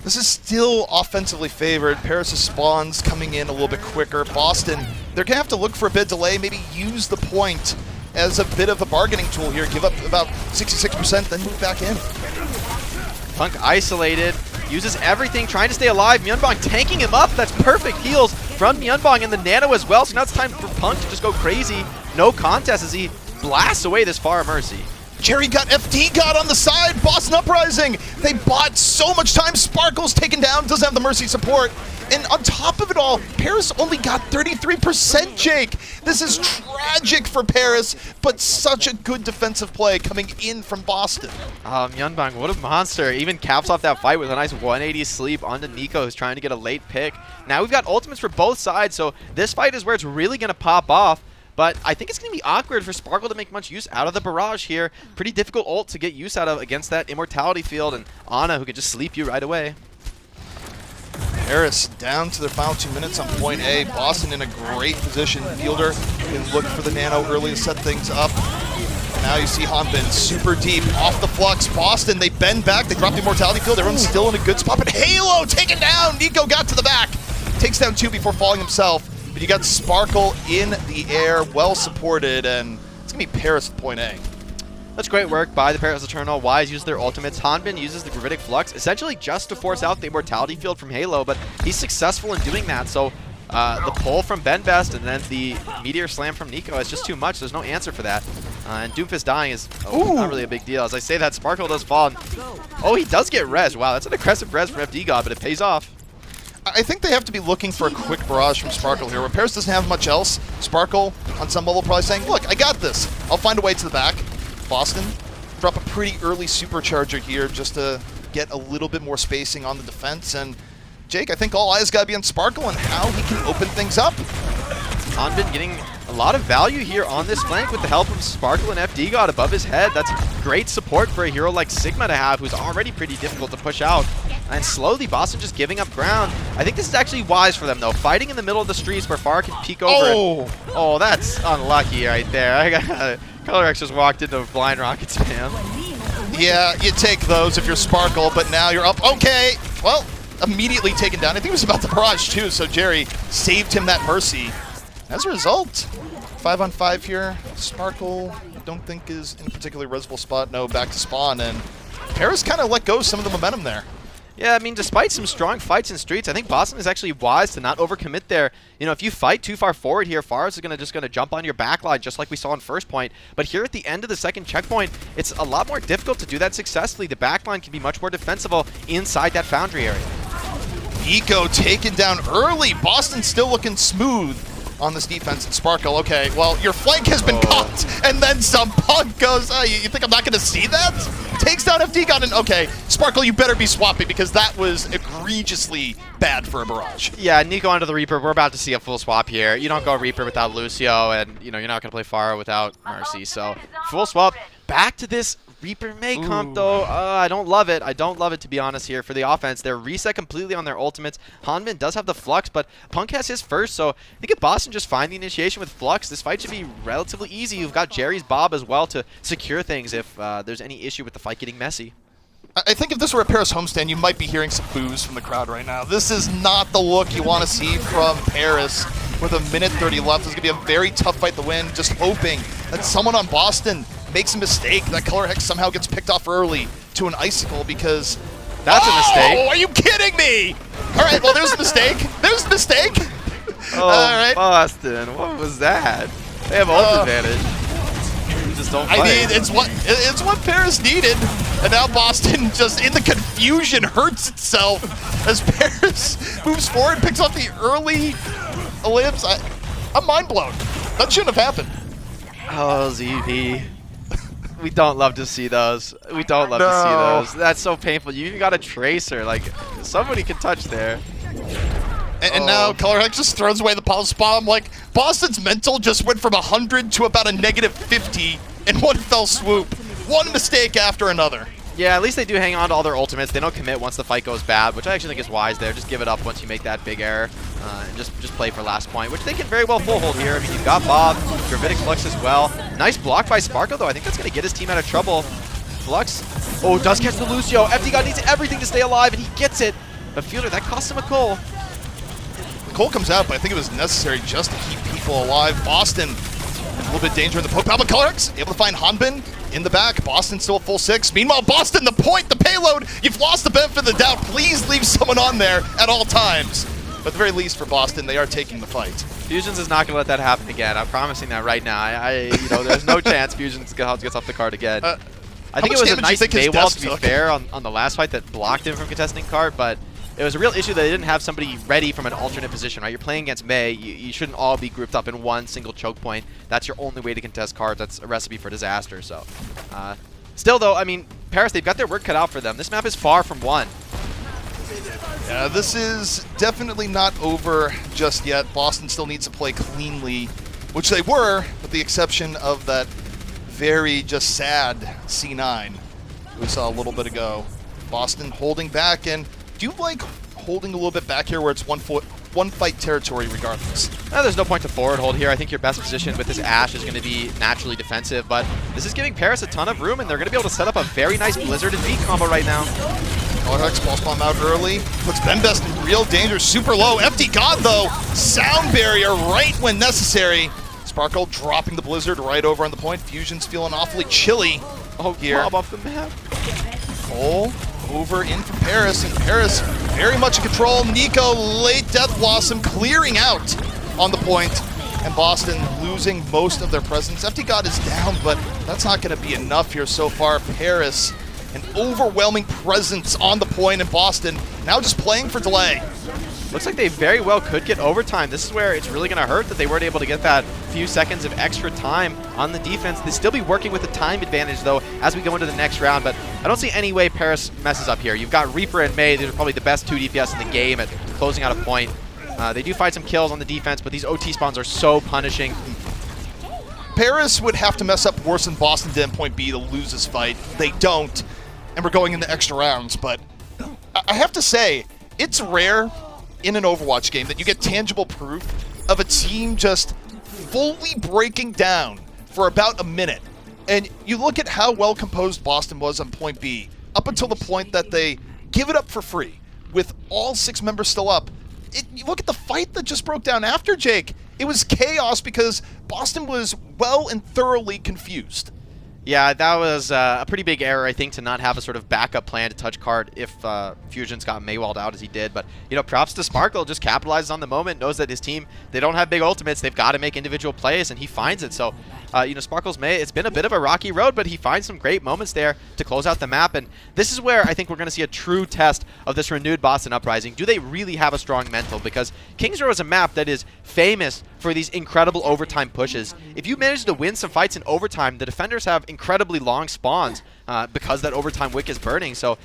This is still offensively favored. Paris' spawns coming in a little bit quicker. Boston, they're going to have to look for a bit of delay, maybe use the point as a bit of a bargaining tool here. Give up about 66%, then move back in. Punk isolated, uses everything, trying to stay alive. Myunbong tanking him up. That's perfect heals from Myunbong and the Nano as well. So now it's time for Punk to just go crazy. No contest as he blasts away this Pharah Mercy. Jerry got FD got on the side. Boston Uprising. They bought so much time. Sparkle's taken down. Doesn't have the Mercy support. And on top of it all, Paris only got 33%, Jake. This is tragic for Paris, but such a good defensive play coming in from Boston. Myunbang, what a monster. Even caps off that fight with a nice 180 sleep onto Nico, who's trying to get a late pick. Now we've got ultimates for both sides, so this fight is where it's really going to pop off. But I think it's going to be awkward for Sparkle to make much use out of the barrage here. Pretty difficult ult to get use out of against that immortality field, and Ana, who could just sleep you right away. Paris down to their final 2 minutes on point A. Boston in a great position. Fielder can look for the nano early to set things up. And now you see Hanbin super deep off the flux. Boston, they bend back. They drop the immortality field. Everyone's still in a good spot. But Halo taken down. Nico got to the back. Takes down 2 before falling himself. But you got Sparkle in the air, well supported. And it's going to be Paris with point A. That's great work by the Paris Eternal. Wise uses their ultimates. Hanbin uses the Gravitic Flux, essentially just to force out the Immortality Field from Halo, but he's successful in doing that. So the pull from Ben Best and then the Meteor Slam from Nico is just too much. There's no answer for that. And Doomfist dying is not really a big deal. As I say that, Sparkle does fall. Oh, he does get res. Wow, that's an aggressive res from FD God, but it pays off. I think they have to be looking for a quick barrage from Sparkle here. Where Paris doesn't have much else, Sparkle, on some level, probably saying, look, I got this. I'll find a way to the back. Boston, drop a pretty early supercharger here just to get a little bit more spacing on the defense. And Jake, I think all eyes got to be on Sparkle and how he can open things up. Hanbin getting a lot of value here on this flank with the help of Sparkle and FD God above his head. That's great support for a hero like Sigma to have, who's already pretty difficult to push out. And slowly, Boston just giving up ground. I think this is actually wise for them, though. Fighting in the middle of the streets where Farah can peek over. Oh, that's unlucky right there. Colorex just walked into blind rocket spam. Yeah, you take those if you're Sparkle, but now you're up. Okay, well, immediately taken down. I think he was about the barrage too, so Jerry saved him that mercy. As a result, 5 on 5 here. Sparkle, I don't think is in a particularly resable spot. No, back to spawn, and Paris kind of let go of some of the momentum there. Yeah, I mean, despite some strong fights in streets, I think Boston is actually wise to not overcommit there. You know, if you fight too far forward here, Faris is just going to jump on your backline, just like we saw in first point. But here at the end of the second checkpoint, it's a lot more difficult to do that successfully. The backline can be much more defensible inside that foundry area. Nico taken down early. Boston still looking smooth on this defense. And Sparkle, okay, well, your flank has been caught, and then some punk goes, you think I'm not going to see that? Takes down FD God, and okay, Sparkle, you better be swapping because that was egregiously bad for a barrage. Yeah, Nico onto the Reaper. We're about to see a full swap here. You don't go Reaper without Lucio, and you know you're not going to play Pharah without Mercy. So full swap. Back to this Reaper May comp, though. I don't love it. I don't love it, to be honest, here for the offense. They're reset completely on their ultimates. Hanbin does have the Flux, but Punk has his first, so I think if Boston just find the initiation with Flux, this fight should be relatively easy. You've got Jerry's Bob as well to secure things if there's any issue with the fight getting messy. I think if this were a Paris homestand, you might be hearing some boos from the crowd right now. This is not the look you want to see from Paris. With a minute 30 left, it's going to be a very tough fight to win. Just hoping that someone on Boston makes a mistake, that Color Hex somehow gets picked off early to an Icicle, because that's a mistake. Oh, are you kidding me? All right, well, there's a mistake. There's a mistake. Oh, all right. Boston, what was that? They have ult advantage. You just don't fight. I mean, it's what Paris needed, and now Boston just in the confusion hurts itself as Paris moves forward, picks up the early limbs. I'm mind blown. That shouldn't have happened. Oh, ZP. We don't love to see those. We don't love to see those. That's so painful. You even got a Tracer. Like, somebody can touch there. And now Color Hex just throws away the pulse bomb. Like, Boston's mental just went from 100 to about a -50 in one fell swoop. One mistake after another. Yeah, at least they do hang on to all their ultimates. They don't commit once the fight goes bad, which I actually think is wise there. Just give it up once you make that big error. And just play for last point, which they can very well full hold here. I mean, you've got Bob, Gravitic Flux as well. Nice block by Sparkle, though. I think that's going to get his team out of trouble. Flux, does catch the Lucio. FD God needs everything to stay alive, and he gets it. But Fielder, that costs him a Cole. The Cole comes out, but I think it was necessary just to keep people alive. Boston, a little bit danger in the poke. But Color Hex able to find Hanbin in the back. Boston still a full 6. Meanwhile, Boston, the point, the payload. You've lost the benefit of the doubt. Please leave someone on there at all times. But at the very least for Boston, they are taking the fight. Fusions is not going to let that happen again. I'm promising that right now. You know, there's no chance Fusions gets off the card again. I think it was a nice Maywall, to be fair, on the last fight that blocked him from contesting card, but it was a real issue that they didn't have somebody ready from an alternate position, right? You're playing against May. You shouldn't all be grouped up in one single choke point. That's your only way to contest cards. That's a recipe for disaster. So, still though, I mean, Paris, they've got their work cut out for them. This map is far from won. Yeah, this is definitely not over just yet. Boston still needs to play cleanly, which they were, with the exception of that very just sad C9 we saw a little bit ago. Boston holding back, and do you like holding a little bit back here where it's one fight territory regardless? There's no point to forward hold here. I think your best position with this Ashe is going to be naturally defensive, but this is giving Paris a ton of room, and they're going to be able to set up a very nice Blizzard and V combo right now. Colorhex Pulse Bomb out early, puts BenBest in real danger, super low. FD God though, sound barrier right when necessary. Sparkle dropping the Blizzard right over on the point. Fusion's feeling awfully chilly here. Bob off the map. Cole over in for Paris, and Paris very much in control. Nico, late Death Blossom clearing out on the point, and Boston losing most of their presence. FD God is down, but that's not going to be enough here so far. Paris, an overwhelming presence on the point, and Boston now just playing for delay. Looks like they very well could get overtime. This is where it's really going to hurt that they weren't able to get that few seconds of extra time on the defense. They still be working with the time advantage, though, as we go into the next round. But I don't see any way Paris messes up here. You've got Reaper and May. These are probably the best 2 DPS in the game at closing out a point. They do find some kills on the defense, but these OT spawns are so punishing. Paris would have to mess up worse than Boston did in point B to lose this fight. They don't, and we're going into extra rounds. But I have to say, it's rare in an Overwatch game that you get tangible proof of a team just fully breaking down for about a minute. And you look at how well composed Boston was on point B, up until the point that they give it up for free, with all 6 members still up. You look at the fight that just broke down after, Jake. It was chaos because Boston was well and thoroughly confused. Yeah, that was a pretty big error, I think, to not have a sort of backup plan to touch card if Fusion's got Maywalled out as he did. But, you know, props to Sparkle, just capitalizes on the moment, knows that his team, they don't have big ultimates. They've got to make individual plays, and he finds it. So, you know, Sparkle's May, it's been a bit of a rocky road, but he finds some great moments there to close out the map. And this is where I think we're going to see a true test of this renewed Boston Uprising. Do they really have a strong mental? Because Kings Row is a map that is famous for these incredible overtime pushes. If you manage to win some fights in overtime, the defenders have incredibly long spawns because that overtime wick is burning. So,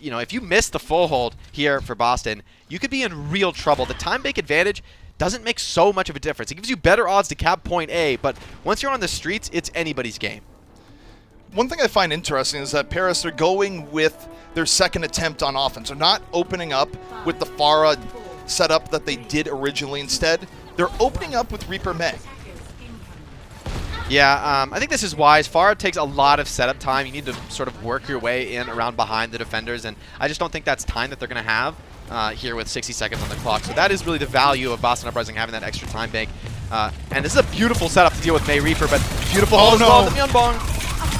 you know, if you miss the full hold here for Boston, you could be in real trouble. The time bank advantage doesn't make so much of a difference. It gives you better odds to cap point A, but once you're on the streets, it's anybody's game. One thing I find interesting is that Paris are going with their second attempt on offense. They're not opening up with the Pharah setup that they did originally. Instead, they're opening up with Reaper May. Yeah, I think this is wise. Pharah takes a lot of setup time. You need to sort of work your way in around behind the defenders, and I just don't think that's time that they're going to have here with 60 seconds on the clock. So that is really the value of Boston Uprising, having that extra time bank. And this is a beautiful setup to deal with May Reaper, but beautiful hold as well to Myungbong.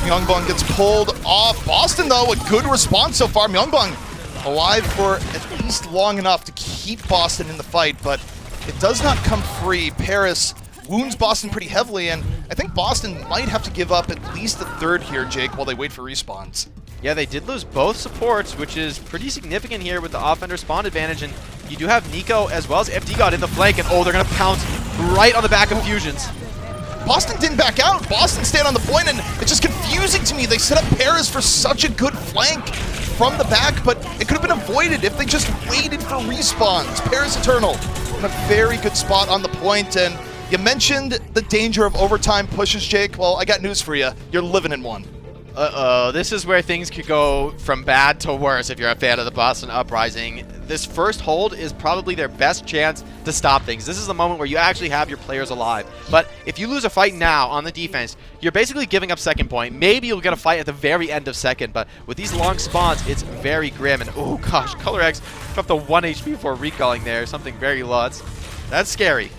Myungbong gets pulled off. Boston, though, a good response so far. Myungbong alive for at least long enough to keep Boston in the fight, but it does not come free. Paris wounds Boston pretty heavily, and I think Boston might have to give up at least the third here, Jake, while they wait for respawns. Yeah, they did lose both supports, which is pretty significant here with the offender spawn advantage, and you do have Nico as well as FD God in the flank, and oh, they're going to pounce right on the back of Fusions. Boston didn't back out. Boston stayed on the point, and it's just confusing to me. They set up Paris for such a good flank from the back, but it could have been avoided if they just waited for respawns. Paris Eternal in a very good spot on the point, and you mentioned the danger of overtime pushes, Jake. Well, I got news for you. You're living in one. Uh-oh, this is where things could go from bad to worse if you're a fan of the Boston Uprising. This first hold is probably their best chance to stop things. This is the moment where you actually have your players alive. But if you lose a fight now on the defense, you're basically giving up second point. Maybe you'll get a fight at the very end of second, but with these long spawns, it's very grim. And oh gosh, ColorX dropped the 1 HP before recalling there. Something very low. That's scary.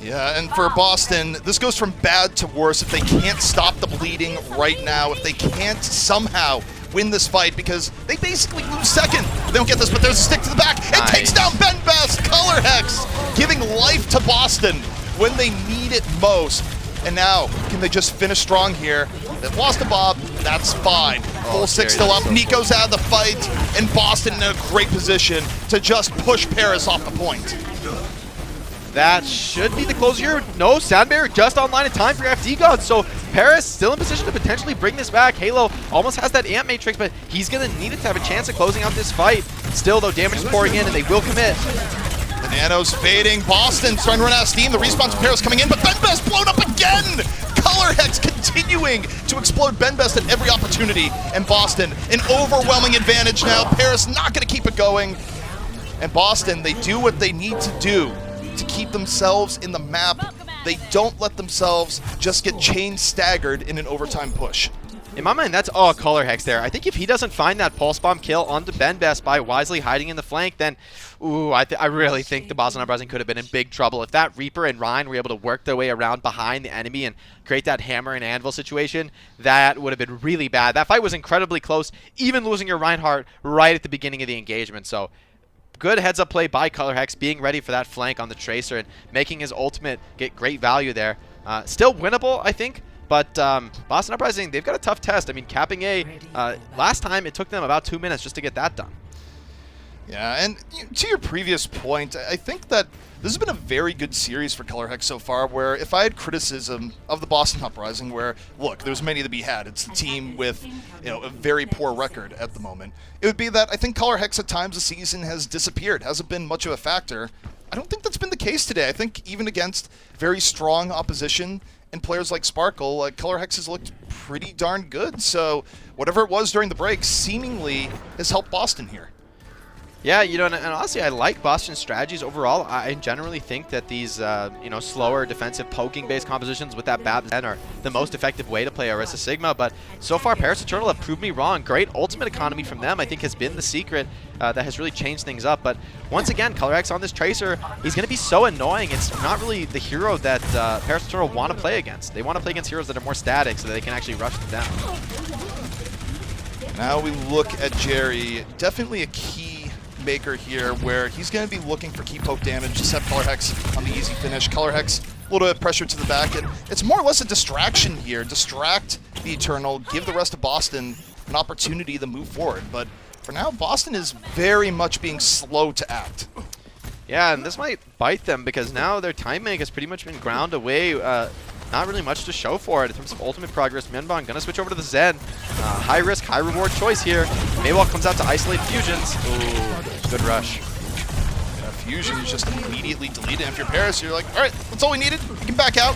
Yeah, and for Boston, this goes from bad to worse if they can't stop the bleeding right now, if they can't somehow win this fight, because they basically lose second. They don't get this, but there's a stick to the back. It takes down BenBest. Colorhex giving life to Boston when they need it most. And now, can Can they just finish strong here? They've lost to Bob. That's fine. Full 6 still up. Nico's out of the fight. And Boston in a great position to just push Paris off the point. That should be the closer. No, Sound Barrier just online in time for FD God. So Paris still in position to potentially bring this back. Halo almost has that Amp Matrix, but he's going to need it to have a chance of closing out this fight. Still, though, damage is pouring in, and they will commit. The Nano's fading. Boston starting to run out of steam. The respawn from Paris coming in, but Benbest blown up again! Color Hex continuing to explode Benbest at every opportunity. And Boston, an overwhelming advantage now. Paris not going to keep it going. And Boston, they do what they need to do to keep themselves in the map. They don't let themselves just get chain staggered in an overtime push. In my mind, that's all Color Hex there. I think if he doesn't find that Pulse Bomb kill onto Benbest by wisely hiding in the flank, then, ooh, I really think the Boston Uprising could have been in big trouble. If that Reaper and Ryan were able to work their way around behind the enemy and create that hammer and anvil situation, that would have been really bad. That fight was incredibly close, even losing your Reinhardt right at the beginning of the engagement. So good heads-up play by Color Hex, being ready for that flank on the Tracer and making his ultimate get great value there. Still winnable, I think, but Boston Uprising, they've got a tough test. I mean, capping A, last time it took them about 2 minutes just to get that done. Yeah, and to your previous point, I think that this has been a very good series for Color Hex so far, where if I had criticism of the Boston Uprising, where, look, there's many to be had. It's the team with, a very poor record at the moment. It would be that I think Color Hex at times this season has disappeared, hasn't been much of a factor. I don't think that's been the case today. I think even against very strong opposition and players like Sparkle, Color Hex has looked pretty darn good. So whatever it was during the break seemingly has helped Boston here. Yeah, and honestly, I like Boston's strategies overall. I generally think that these, slower defensive poking-based compositions with that BAB Zen are the most effective way to play Orisa Sigma. But so far, Paris Eternal have proved me wrong. Great ultimate economy from them, I think, has been the secret that has really changed things up. But once again, Color X on this Tracer, he's going to be so annoying. It's not really the hero that Paris Eternal want to play against. They want to play against heroes that are more static so that they can actually rush them down. Now we look at Jerry, definitely a key maker here, where he's going to be looking for key poke damage to set Color Hex on the easy finish. Color Hex, a little bit of pressure to the back, and it's more or less a distraction here. Distract the Eternal, give the rest of Boston an opportunity to move forward. But for now, Boston is very much being slow to act. Yeah, and this might bite them because now their timing has pretty much been ground away. Not really much to show for it in terms of ultimate progress. Myeonbong gonna switch over to the Zen. High risk, high reward choice here. Maywalk comes out to isolate Fusions. Ooh, good rush. Yeah, Fusions just immediately deleted. If you're Paris, you're like, all right, that's all we needed. We can back out.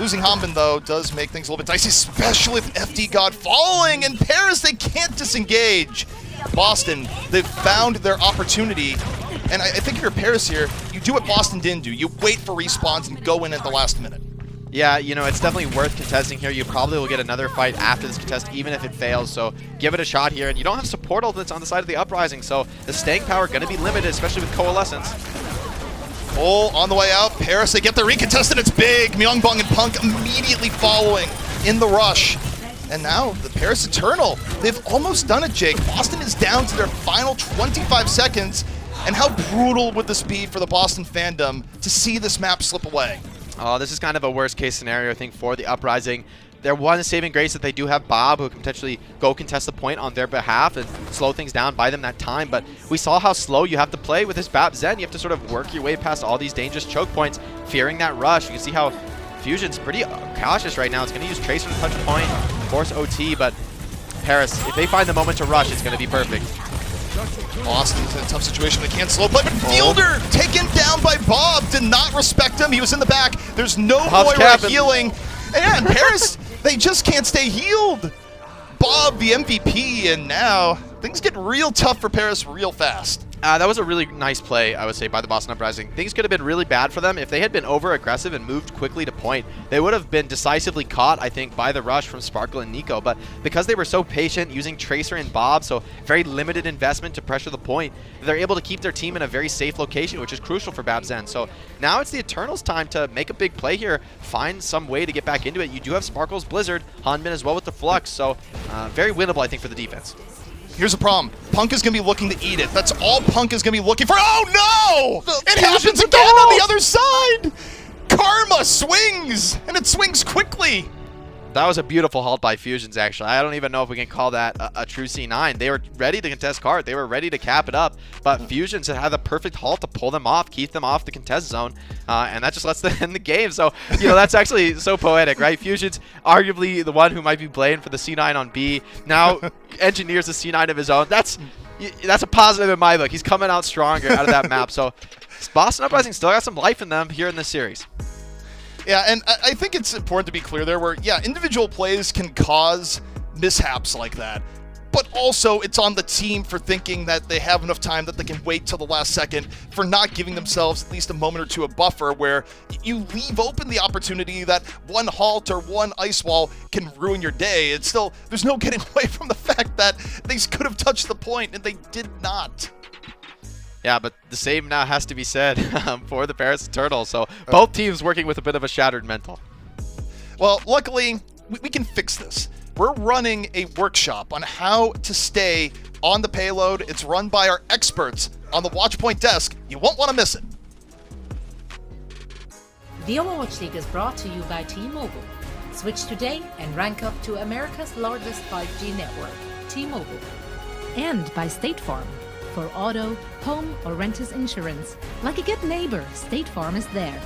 Losing Hanbin, though, does make things a little bit dicey, especially with FD God falling. And Paris, they can't disengage. Boston, they've found their opportunity. And I think if you're Paris here, you do what Boston didn't do. You wait for respawns and go in at the last minute. Yeah, it's definitely worth contesting here. You probably will get another fight after this contest, even if it fails. So give it a shot here. And you don't have support ultimates on the side of the Uprising, so the staying power going to be limited, especially with Coalescence. Cole on the way out. Paris, they get the recontested. It's big. Myeongbong and Punk immediately following in the rush. And now the Paris Eternal. They've almost done it, Jake. Boston is down to their final 25 seconds. And how brutal would this be for the Boston fandom to see this map slip away? Oh, this is kind of a worst-case scenario, I think, for the Uprising. Their one saving grace that they do have Bob, who can potentially go contest the point on their behalf and slow things down, buy them that time. But we saw how slow you have to play with this BAB Zen. You have to sort of work your way past all these dangerous choke points, fearing that rush. You can see how Fusion's pretty cautious right now. It's going to use Tracer to touch point, force OT, but Paris, if they find the moment to rush, it's going to be perfect. Boston's in a tough situation. They can't slow play, but Fielder taken down by Bob. Did not respect him. He was in the back. There's no Moira healing. And Paris, they just can't stay healed. Bob, the MVP, and now things get real tough for Paris real fast. That was a really nice play, I would say, by the Boston Uprising. Things could have been really bad for them. If they had been over-aggressive and moved quickly to point, they would have been decisively caught, I think, by the rush from Sparkle and Nico. But because they were so patient, using Tracer and Bob, so very limited investment to pressure the point, they're able to keep their team in a very safe location, which is crucial for Bab Zen. So now it's the Eternals' time to make a big play here, find some way to get back into it. You do have Sparkle's Blizzard, Hanbin as well with the Flux, so very winnable, I think, for the defense. Here's the problem. Punk is going to be looking to eat it. That's all Punk is going to be looking for. Oh, no! It happens again on the other side! Karma swings, and it swings quickly. That was a beautiful halt by Fusions, actually. I don't even know if we can call that a true C9. They were ready to contest card. They were ready to cap it up, but Fusions had the perfect halt to pull them off, keep them off the contest zone, and that just lets them end the game. So, that's actually so poetic, right? Fusions, arguably the one who might be playing for the C9 on B, now engineers a C9 of his own. That's a positive in my book. He's coming out stronger out of that map. So, Boston Uprising still got some life in them here in this series. Yeah, and I think it's important to be clear there where, individual plays can cause mishaps like that. But also, it's on the team for thinking that they have enough time that they can wait till the last second, for not giving themselves at least a moment or two of buffer where you leave open the opportunity that one halt or one ice wall can ruin your day. It's still, there's no getting away from the fact that they could have touched the point and they did not. Yeah, but the same now has to be said for the Paris Eternals. So both teams working with a bit of a shattered mental. Well, luckily, we can fix this. We're running a workshop on how to stay on the payload. It's run by our experts on the Watchpoint desk. You won't want to miss it. The Overwatch League is brought to you by T-Mobile. Switch today and rank up to America's largest 5G network, T-Mobile. And by State Farm. For auto, home, or renters insurance. Like a good neighbor, State Farm is there.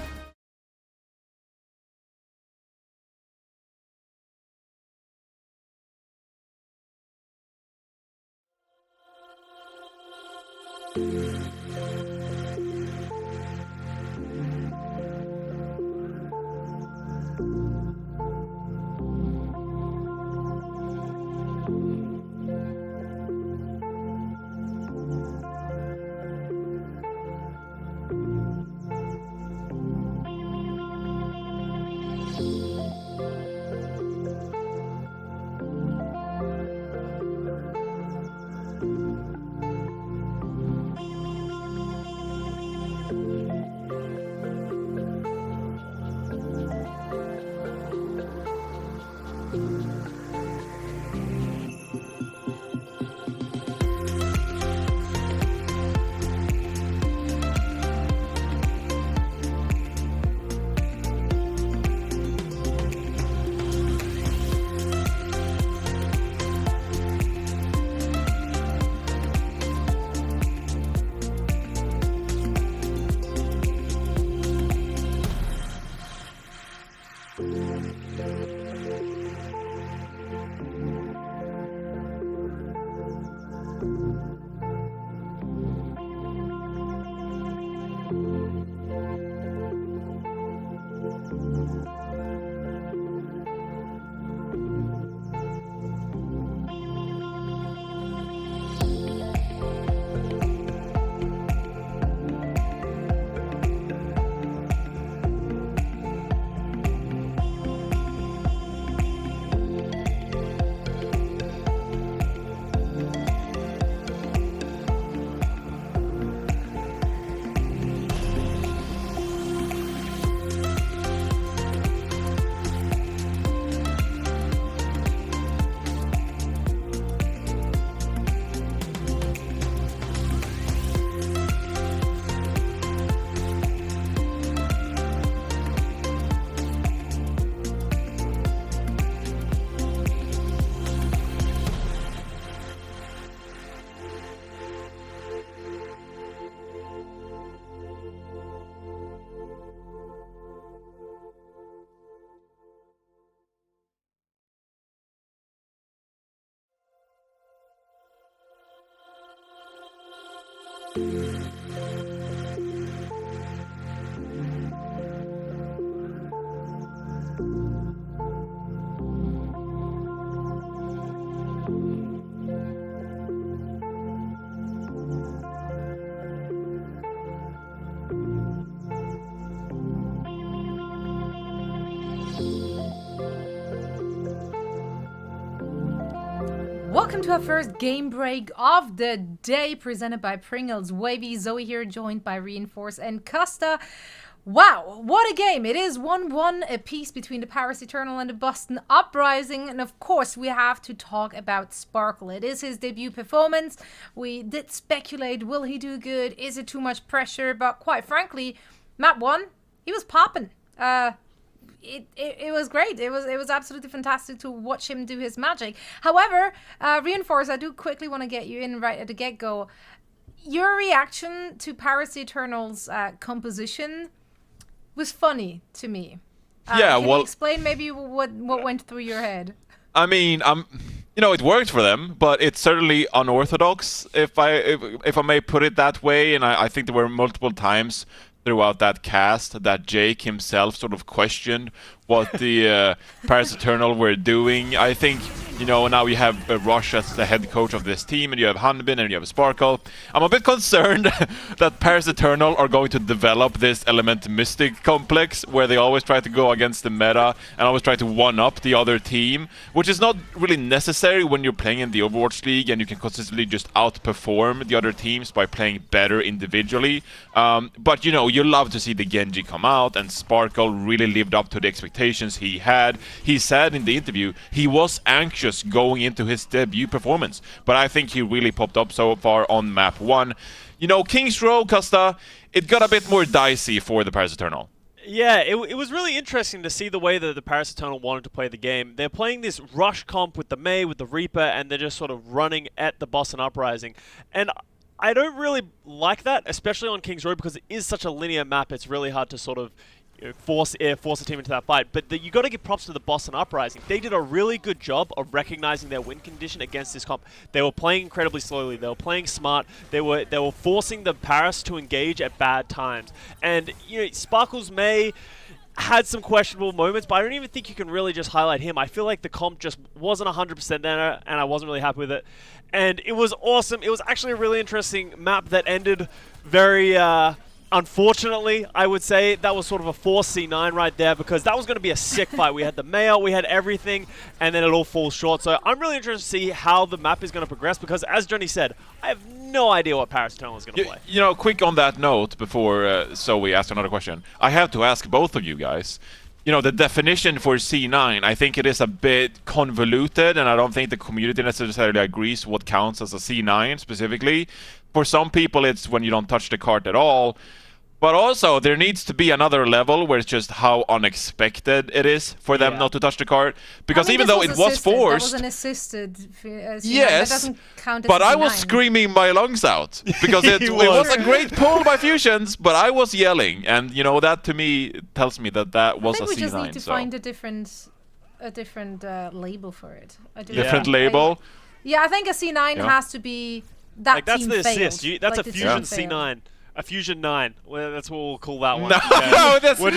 Welcome to our first game break of the day, presented by Pringles. Wavy, Zoe here, joined by Reinforce and Costa. Wow, what a game. It is 1-1 apiece between the Paris Eternal and the Boston Uprising. And of course, we have to talk about Sparkle. It is his debut performance. We did speculate, will he do good? Is it too much pressure? But quite frankly, map 1, he was popping. it was great. It was absolutely fantastic to watch him do his magic. However, Reinforce, I do quickly want to get you in right at the get-go. Your reaction to Paris the Eternal's composition was funny to me. Yeah, can well, you explain maybe what went through your head? I mean, it worked for them, but it's certainly unorthodox, if I may put it that way. And I think there were multiple times throughout that cast that Jake himself sort of questioned what the Paris Eternal were doing. I think, now you have Rush as the head coach of this team, and you have Hanbin, and you have Sparkle. I'm a bit concerned that Paris Eternal are going to develop this Element Mystic complex where they always try to go against the meta and always try to one-up the other team, which is not really necessary when you're playing in the Overwatch League and you can consistently just outperform the other teams by playing better individually. But, you love to see the Genji come out, and Sparkle really lived up to the expectations he had. He said in the interview he was anxious going into his debut performance, but I think he really popped up so far on map 1. King's Row, Costa, it got a bit more dicey for the Paris Eternal. Yeah, it was really interesting to see the way that the Paris Eternal wanted to play the game. They're playing this rush comp with the Mei, with the Reaper, and they're just sort of running at the Boston Uprising. And I don't really like that, especially on King's Row, because it is such a linear map. It's really hard to sort of force a team into that fight. But you got to give props to the Boston Uprising. They did a really good job of recognizing their win condition against this comp. They were playing incredibly slowly. They were playing smart. They were forcing the Paris to engage at bad times. And Sparkle's Mei had some questionable moments, but I don't even think you can really just highlight him. I feel like the comp just wasn't 100% there, and I wasn't really happy with it. And it was awesome. It was actually a really interesting map that ended very unfortunately, I would say. That was sort of a 4C9 right there, because that was going to be a sick fight. We had the Mayo, we had everything, and then it all falls short. So I'm really interested to see how the map is going to progress, because as Johnny said, I have no idea what Paris Eternal is going to play. Quick on that note before Zoe asks another question. I have to ask both of you guys. The definition for C9, I think it is a bit convoluted, and I don't think the community necessarily agrees what counts as a C9 specifically. For some people, it's when you don't touch the cart at all. But also, there needs to be another level where it's just how unexpected it is for them not to touch the cart. Because even though it was forced... That was an assisted C9. Yes, that doesn't count as but C9. I was screaming my lungs out. Because it was a great pull by Fusions, but I was yelling. And, that to me tells me that was a C9. I think we just need to find a different label for it. Different label? I think a C9 has to be that that's team the failed. assist. That's a Fusion C9. A Fusion 9. Well, that's what we'll call that one. No, okay. We're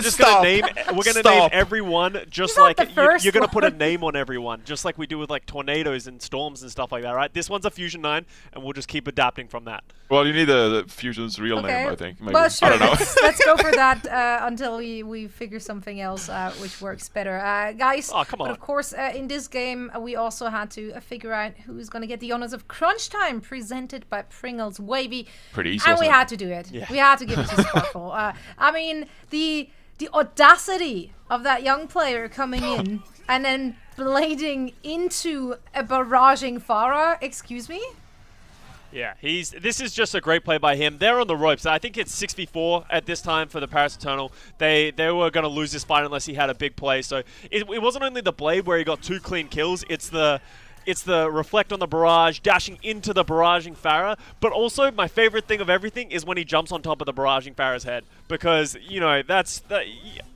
just gonna name everyone just like you're gonna put a name on everyone, just like we do with like tornadoes and storms and stuff like that, right? This one's a Fusion 9, and we'll just keep adapting from that. Well, you need the Fusion's real name, I think. Maybe. Well, sure. I don't know. Let's go for that until we figure something else which works better, guys. Oh, come on. But of course, in this game, we also had to figure out who's going to get the honors of Crunch Time, presented by Pringles Wavy. Pretty easy. And we had to do it. Yeah. We had to give it to Sparkle. I mean, the audacity of that young player coming in and then blading into a barraging Pharah. Excuse me? Yeah, this is just a great play by him. They're on the ropes. I think it's 6v4 at this time for the Paris Eternal. They were going to lose this fight unless he had a big play. So it wasn't only the blade where he got 2 clean kills. It's the reflect on the barrage, dashing into the barraging Pharah, but also my favorite thing of everything is when he jumps on top of the barraging Pharah's head, because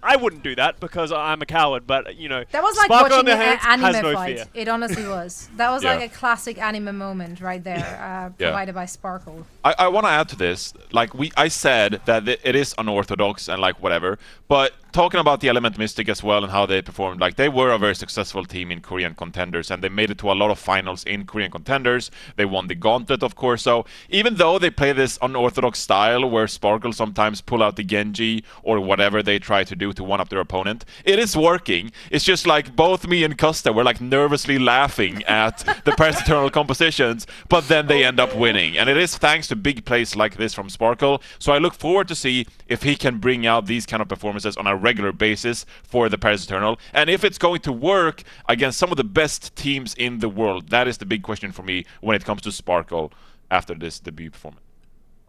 I wouldn't do that because I'm a coward, but that was like Sparkle watching an anime no fight. Fear. It honestly was. That was like a classic anime moment right there, provided by Sparkle. I want to add to this. I said that it is unorthodox and whatever, but talking about the Element Mystic as well and how they performed, they were a very successful team in Korean Contenders, and they made it to a lot of finals in Korean Contenders. They won the Gauntlet, of course. So even though they play this unorthodox style where Sparkle sometimes pull out the Genji or whatever they try to do to one-up their opponent, it is working. It's just both me and Costa were nervously laughing at the Paris Eternal compositions, but then they end up winning. And it is thanks to big plays like this from Sparkle. So I look forward to see if he can bring out these kind of performances on a regular basis for the Paris Eternal, and if it's going to work against some of the best teams in the world. That is the big question for me when it comes to Sparkle after this debut performance.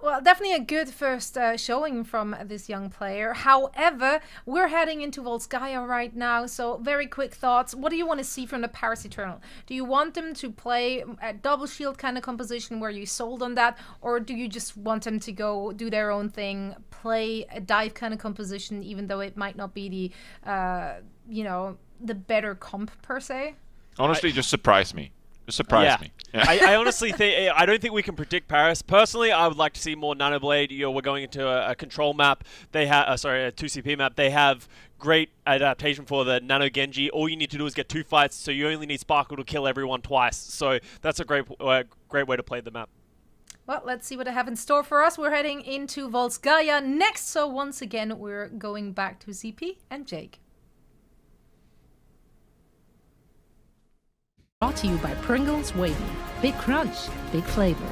Well, definitely a good first showing from this young player. However, we're heading into Volskaya right now, so very quick thoughts. What do you want to see from the Paris Eternal? Do you want them to play a double shield kind of composition where you sold on that, or do you just want them to go do their own thing, play a dive kind of composition, even though it might not be the, the better comp per se? Honestly, just surprise me. Just surprise me. Yeah. I honestly think I don't think we can predict Paris. Personally, I would like to see more Nanoblade. We're going into a control map. They have a 2CP map. They have great adaptation for the Nano Genji. All you need to do is get 2 fights, so you only need Sparkle to kill everyone twice. So that's a great way to play the map. Well, let's see what they have in store for us. We're heading into Volskaya next, so once again, we're going back to CP and Jake. Brought to you by Pringles Wavy. Big crunch, big flavor.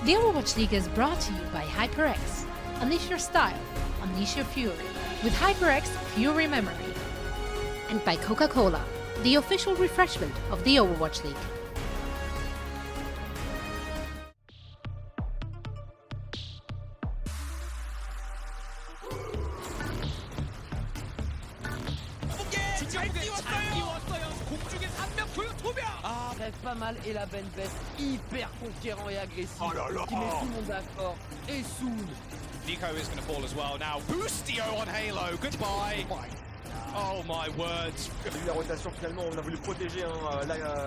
The Overwatch League is brought to you by HyperX. Unleash your style, unleash your fury with HyperX Fury Memory. And by Coca-Cola, the official refreshment of the Overwatch League. Ah, rêve pas mal et la Ben Best hyper conquérant et agressif qui met tout le monde d'accord. Et soon. Nico is going to fall as well now. Boostio on Halo, goodbye. Oh my words. La rotation finalement, on a voulu protéger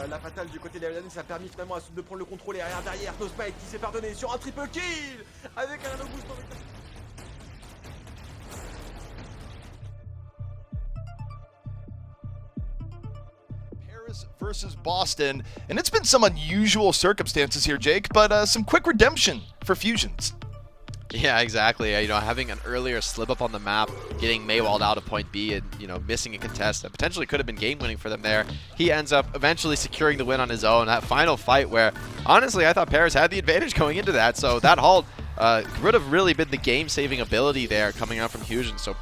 la fatale du côté des Valiant, ça a permis finalement à Soud de prendre le contrôle et derrière Nosmite qui s'est pardonné sur un triple kill avec un Halo boost en return. Paris versus Boston, and it's been some unusual circumstances here, Jake, but some quick redemption for Fusions. Yeah, exactly. You know, having an earlier slip up on the map, getting Maywalled out of point B, and you know, missing a contest that potentially could have been game winning for them there. He ends up eventually securing the win on his own. That final fight where, honestly, I thought Paris had the advantage going into that. So that halt would have really been the game-saving ability there coming out from Fusions. So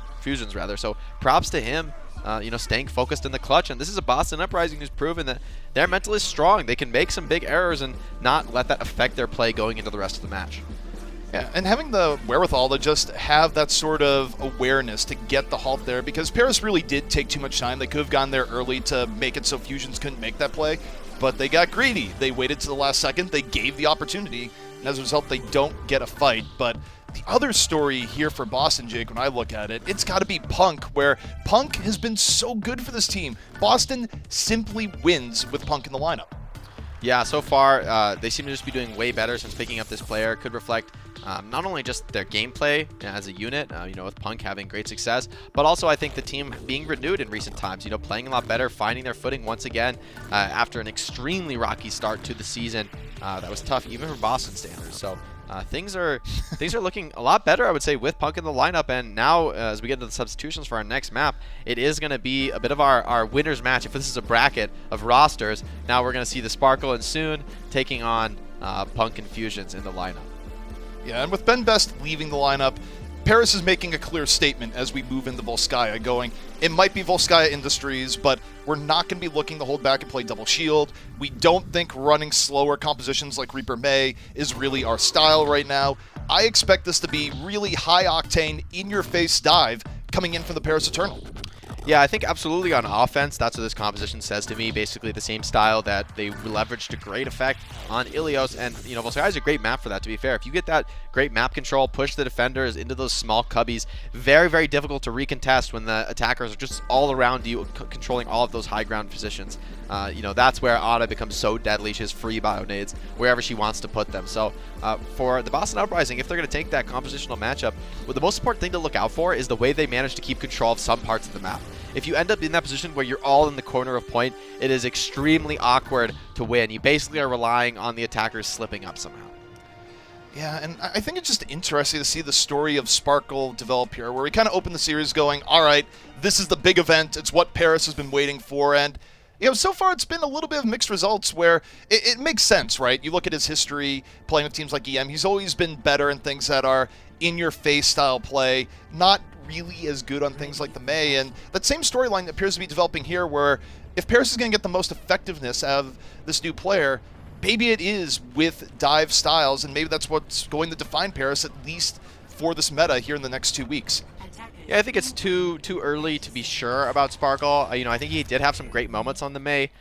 props to him. You know, staying focused in the clutch, and this is a Boston Uprising who's proven that their mental is strong. They can make some big errors and not let that affect their play going into the rest of the match. Yeah, and having the wherewithal to just have that sort of awareness to get the halt there, because Paris really did take too much time. They could have gone there early to make it so Fusions couldn't make that play, but they got greedy. They waited to the last second. They gave the opportunity, and as a result, they don't get a fight. But the other story here for Boston, Jake, when I look at it, it's got to be Punk, where Punk has been so good for this team. Boston simply wins with Punk in the lineup. Yeah, so far, they seem to just be doing way better since picking up this player. Could reflect not only just their gameplay as a unit, you know, with Punk having great success, but also I think the team being renewed in recent times, you know, playing a lot better, finding their footing once again after an extremely rocky start to the season. That was tough even for Boston standards. So things are looking a lot better, I would say, with Punk in the lineup. And now, as we get into the substitutions for our next map, it is going to be a bit of our winners match. If this is a bracket of rosters, now we're going to see the Sparkle and Soon taking on Punk and Fusions in the lineup. Yeah, and with Ben Best leaving the lineup, Paris is making a clear statement as we move into Volskaya, going, it might be Volskaya Industries, but we're not going to be looking to hold back and play double shield. We don't think running slower compositions like Reaper May is really our style right now. I expect this to be really high-octane, in-your-face dive coming in from the Paris Eternal. Yeah, I think absolutely on offense, that's what this composition says to me. Basically the same style that they leveraged to great effect on Ilios. And, you know, Volskaya is a great map for that, to be fair. If you get that great map control, push the defenders into those small cubbies, very, very difficult to recontest when the attackers are just all around you, controlling all of those high ground positions. You know, that's where Ana becomes so deadly. She has free bio nades wherever she wants to put them. So for the Boston Uprising, if they're going to take that compositional matchup, well, the most important thing to look out for is the way they manage to keep control of some parts of the map. If you end up in that position where you're all in the corner of point, it is extremely awkward to win. You basically are relying on the attackers slipping up somehow. Yeah, and I think it's just interesting to see the story of Sparkle develop here, where we kind of open the series going, all right, this is the big event. It's what Paris has been waiting for, and you know, so far it's been a little bit of mixed results where it makes sense, right? You look at his history playing with teams like EM, he's always been better in things that are in-your-face style play, not really as good on things like the May, and that same storyline appears to be developing here where if Paris is going to get the most effectiveness out of this new player, maybe it is with dive styles, and maybe that's what's going to define Paris, at least for this meta here in the next 2 weeks. Yeah, I think it's too early to be sure about Sparkle. You know, I think he did have some great moments on the May.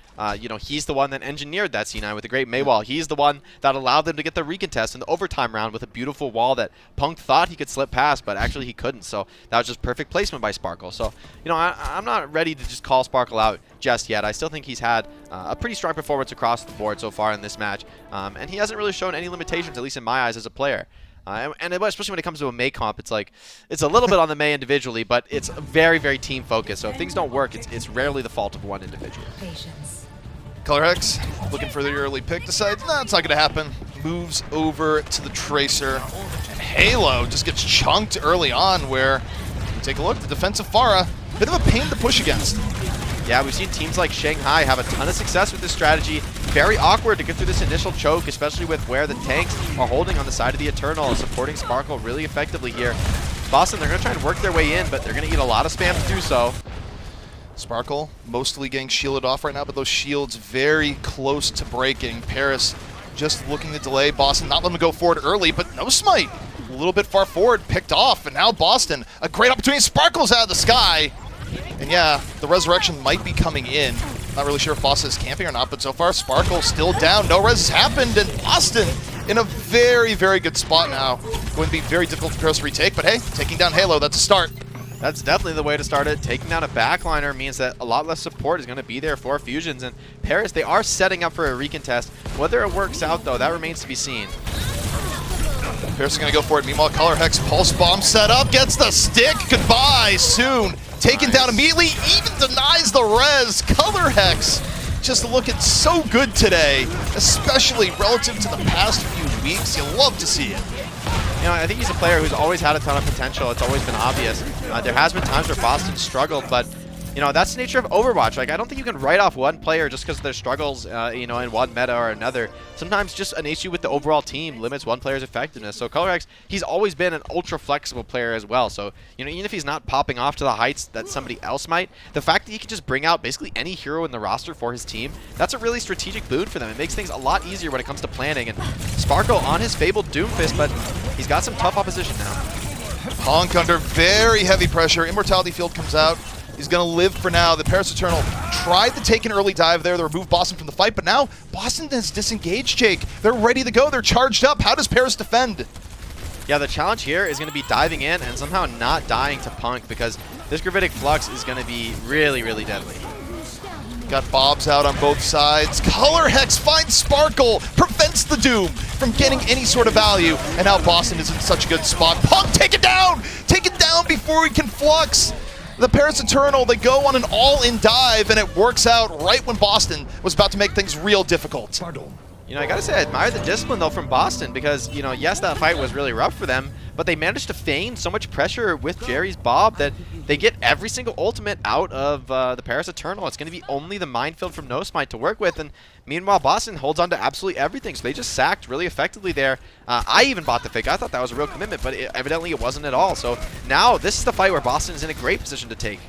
You know, he's the one that engineered that C9 with a great May wall. He's the one that allowed them to get the recontest in the overtime round with a beautiful wall that Punk thought he could slip past, but actually he couldn't. So that was just perfect placement by Sparkle. So, you know, I'm not ready to just call Sparkle out just yet. I still think he's had a pretty strong performance across the board so far in this match, and he hasn't really shown any limitations, at least in my eyes, as a player. And especially when it comes to a May comp, it's like, it's a little bit on the May individually, but it's very, very team focused. So if things don't work, it's rarely the fault of one individual. Patience. Colorhex, looking for the early pick, decides, no, it's not going to happen. Moves over to the Tracer. And Halo just gets chunked early on where, take a look, the defensive Pharah, bit of a pain to push against. Yeah, we've seen teams like Shanghai have a ton of success with this strategy. Very awkward to get through this initial choke, especially with where the tanks are holding on the side of the Eternal, supporting Sparkle really effectively here. Boston, they're going to try and work their way in, but they're going to eat a lot of spam to do so. Sparkle mostly getting shielded off right now, but those shields very close to breaking. Paris just looking to delay. Boston not letting him go forward early, but no smite. A little bit far forward, picked off, and now Boston, a great opportunity. Sparkle's out of the sky. And yeah, the resurrection might be coming in. Not really sure if Boston is camping or not, but so far Sparkle still down. No res has happened, and Boston in a very, very good spot now. Going to be very difficult for Paris to retake, but hey, taking down Halo, that's a start. That's definitely the way to start it. Taking down a backliner means that a lot less support is going to be there for Fusions. And Paris, they are setting up for a recontest. Whether it works out, though, that remains to be seen. Paris is going to go for it. Meanwhile, Color Hex Pulse Bomb set up, gets the stick. Goodbye, soon. Taken down immediately, even denies the res. Color Hex just looking so good today, especially relative to the past few weeks. You love to see it. You know, I think he's a player who's always had a ton of potential. It's always been obvious. There has been times where Boston struggled, but you know, that's the nature of Overwatch. Like, I don't think you can write off one player just because of their struggles, you know, in one meta or another. Sometimes just an issue with the overall team limits one player's effectiveness. So ColorX, he's always been an ultra flexible player as well. So, you know, even if he's not popping off to the heights that somebody else might, the fact that he can just bring out basically any hero in the roster for his team, that's a really strategic boon for them. It makes things a lot easier when it comes to planning. And Sparkle on his fabled Doomfist, but he's got some tough opposition now. Punk under very heavy pressure. Immortality Field comes out. He's going to live for now. The Paris Eternal tried to take an early dive there to remove Boston from the fight, but now Boston has disengaged, Jake. They're ready to go. They're charged up. How does Paris defend? Yeah, the challenge here is going to be diving in and somehow not dying to Punk, because this Gravitic Flux is going to be really, really deadly. Got Bobs out on both sides. Color Hex finds Sparkle, prevents the Doom from getting any sort of value, and now Boston is in such a good spot. Punk, take it down! Take it down before he can Flux! The Paris Eternal, they go on an all-in dive, and it works out right when Boston was about to make things real difficult. You know, I gotta say, I admire the discipline, though, from Boston, because, you know, yes, that fight was really rough for them, but they managed to feign so much pressure with Jerry's Bob that they get every single ultimate out of the Paris Eternal. It's going to be only the minefield from No Smite to work with, and meanwhile, Boston holds on to absolutely everything, so they just sacked really effectively there. I even bought the fake. I thought that was a real commitment, but evidently it wasn't at all. So now this is the fight where Boston is in a great position to take.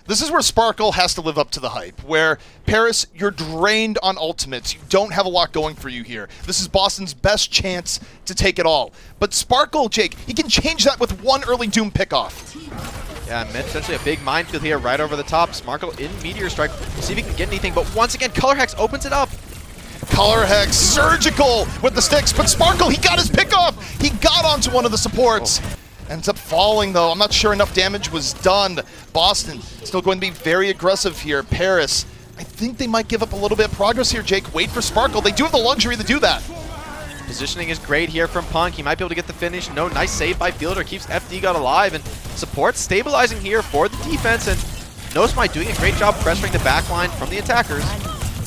This is where Sparkle has to live up to the hype, where Paris, you're drained on ultimates. You don't have a lot going for you here. This is Boston's best chance to take it all. But Sparkle, Jake, he can change that with one early Doom pickoff. Yeah, essentially a big minefield here right over the top. Sparkle in Meteor Strike. We'll see if he can get anything, but once again, Color Hex opens it up. Color Hex, surgical with the sticks, but Sparkle, he got his pickoff. He got onto one of the supports. Ends up falling, though. I'm not sure enough damage was done. Boston still going to be very aggressive here. Paris, I think they might give up a little bit of progress here, Jake. Wait for Sparkle. They do have the luxury to do that. Positioning is great here from Punk. He might be able to get the finish. No, nice save by Fielder. Keeps FD God alive. And support stabilizing here for the defense. And No Smite doing a great job pressuring the backline from the attackers.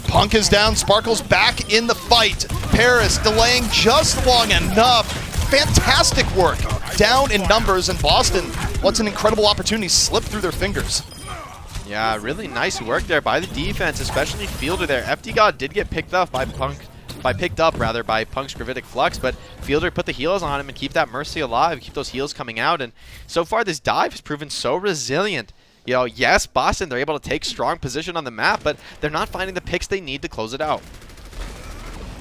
Punk is down. Sparkle's back in the fight. Paris delaying just long enough. Fantastic work. Down in numbers, and Boston, what's an incredible opportunity, slipped through their fingers. Yeah, really nice work there by the defense, especially Fielder there. FD God did get picked up by Punk. Picked up by Punk's Gravitic Flux, but Fielder put the heals on him and keep that Mercy alive, keep those heals coming out, and so far this dive has proven so resilient. You know, yes, Boston, they're able to take strong position on the map, but they're not finding the picks they need to close it out.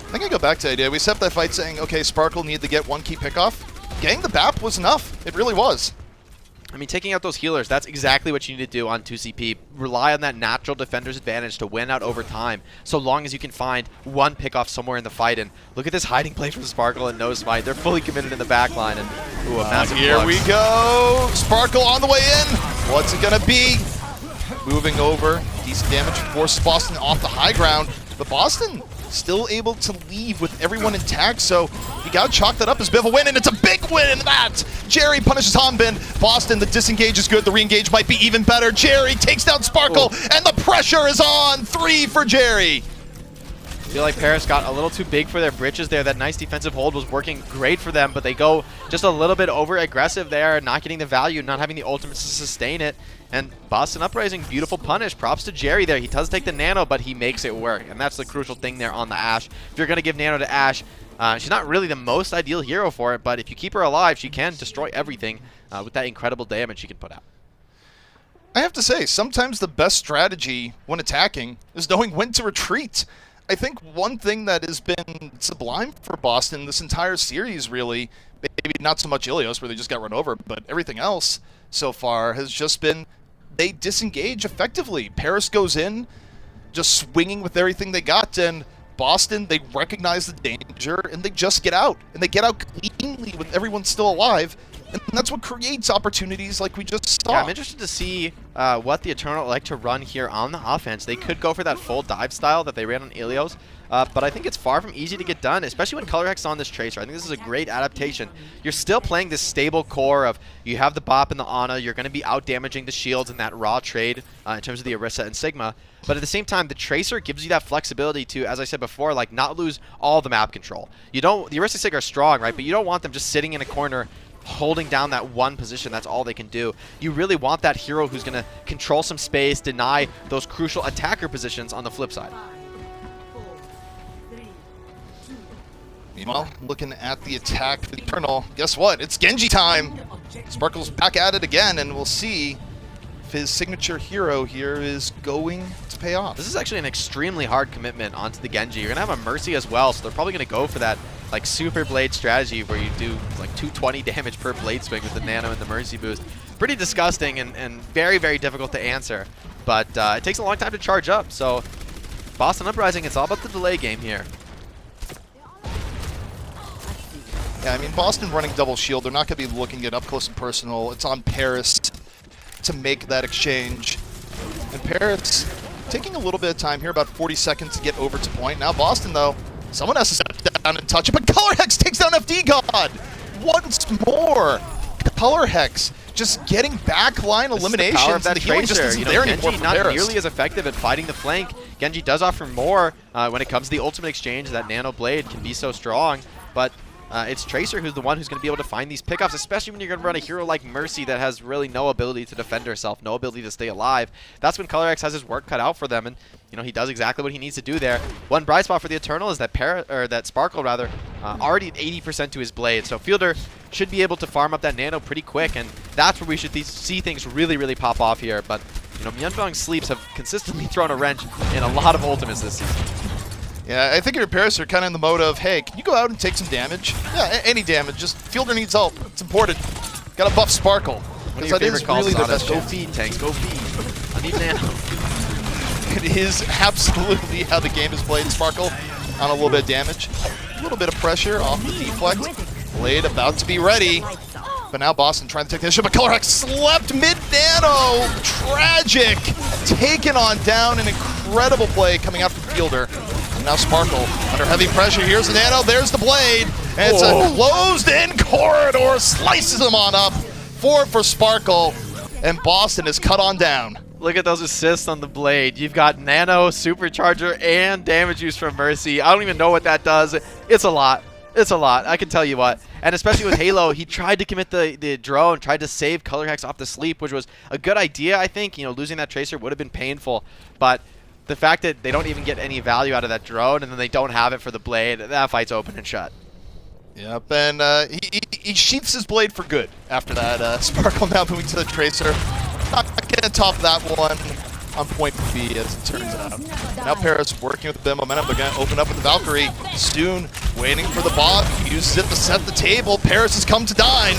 I think I go back to the idea. We set up that fight saying, okay, Sparkle needed to get one key pickoff. Getting the BAP was enough. It really was. I mean, taking out those healers, that's exactly what you need to do on 2CP. Rely on that natural defender's advantage to win out over time, so long as you can find one pickoff somewhere in the fight. And look at this hiding play from Sparkle and No Smite. They're fully committed in the back line. And ooh, a massive here flux. We go. Sparkle on the way in. What's it going to be? Moving over. Decent damage forces Boston off the high ground. But Boston still able to leave with everyone intact, so you got to chalk that up as a bit of a win, and it's a big win in that. Jerry punishes Hanbin. Boston, the disengage is good. The re-engage might be even better. Jerry takes down Sparkle, and the pressure is on. 3 for Jerry. I feel like Paris got a little too big for their britches there. That nice defensive hold was working great for them, but they go just a little bit over-aggressive there, not getting the value, not having the ultimates to sustain it. And Boston Uprising, beautiful punish. Props to Jerry there. He does take the Nano, but he makes it work. And that's the crucial thing there on the Ashe. If you're going to give Nano to Ashe, she's not really the most ideal hero for it, but if you keep her alive, she can destroy everything with that incredible damage she can put out. I have to say, sometimes the best strategy when attacking is knowing when to retreat. I think one thing that has been sublime for Boston this entire series, really, maybe not so much Ilios, where they just got run over, but everything else so far has just been they disengage effectively. Paris goes in, just swinging with everything they got, and Boston, they recognize the danger, and they just get out. And they get out cleanly with everyone still alive, and that's what creates opportunities like we just saw. Yeah, I'm interested to see what the Eternal like to run here on the offense. They could go for that full dive style that they ran on Ilios, but I think it's far from easy to get done, especially when Color Hex on this Tracer. I think this is a great adaptation. You're still playing this stable core of you have the Bop and the Ana, you're going to be out-damaging the shields in that raw trade in terms of the Orisa and Sigma, but at the same time, the Tracer gives you that flexibility to, as I said before, like not lose all the map control. You don't, the Orisa Sig are strong, right, but you don't want them just sitting in a corner holding down that one position. That's all they can do. You really want that hero who's going to control some space, deny those crucial attacker positions on the flip side. Meanwhile, looking at the attack for the Eternal, guess what? It's Genji time! Sparkle's back at it again, and we'll see if his signature hero here is going to pay off. This is actually an extremely hard commitment onto the Genji. You're going to have a Mercy as well, so they're probably going to go for that like super blade strategy where you do like 220 damage per blade swing with the Nano and the Mercy boost. Pretty disgusting and very, very difficult to answer, but it takes a long time to charge up, so Boston Uprising, it's all about the delay game here. Yeah, I mean, Boston running double shield, they're not going to be looking at up close and personal. It's on Paris to make that exchange. And Paris taking a little bit of time here, about 40 seconds to get over to point. Now Boston, though, someone has to step down and touch it, but Color Hex takes down FD God once more. Color Hex just getting backline eliminations. The power of that healing Tracer. just isn't You know, there anymore Genji for not Paris. nearly as effective at fighting the flank. Genji does offer more when it comes to the ultimate exchange. That Nano Blade can be so strong, but it's Tracer who's the one who's going to be able to find these pickoffs, especially when you're going to run a hero like Mercy that has really no ability to defend herself, no ability to stay alive. That's when Color X has his work cut out for them, and you know he does exactly what he needs to do there. One bright spot for the Eternal is that Sparkle already at 80% to his blade, so Fielder should be able to farm up that Nano pretty quick, and that's where we should see things really, really pop off here. But you know, Myeonbong's sleeps have consistently thrown a wrench in a lot of ultimates this season. Yeah, I think your Paris are kind of in the mode of, hey, can you go out and take some damage? Yeah, any damage. Just Fielder needs help. It's important. Got to buff Sparkle. One of your favorite calls really on the us. best Go chance. feed, tanks. Go feed. I need Nano. It is absolutely how the game is played. Sparkle on a little bit of damage. A little bit of pressure off the deflect. Blade about to be ready. But now Boston trying to take this shot, but Color Hex slept mid-nano. Tragic. Taken on down. An incredible play coming out from Fielder. And now Sparkle under heavy pressure. Here's the Nano. There's the blade. And it's a closed-in corridor. Slices him on up. Forward for Sparkle. And Boston is cut on down. Look at those assists on the blade. You've got Nano, Supercharger, and damage use from Mercy. I don't even know what that does. It's a lot. It's a lot. I can tell you what. And especially with Halo, he tried to commit the drone, tried to save Color Hex off the sleep, which was a good idea, I think. You know, losing that Tracer would have been painful. But the fact that they don't even get any value out of that drone and then they don't have it for the blade, that fight's open and shut. Yep, and he sheaths his blade for good after that. Sparkle now moving to the Tracer. Not going to top that one on point B, as it turns out. Now Paris working with the momentum. They're going to open up with the Valkyrie. Soon, waiting for the Bob. Uses it to set the table. Paris has come to dine.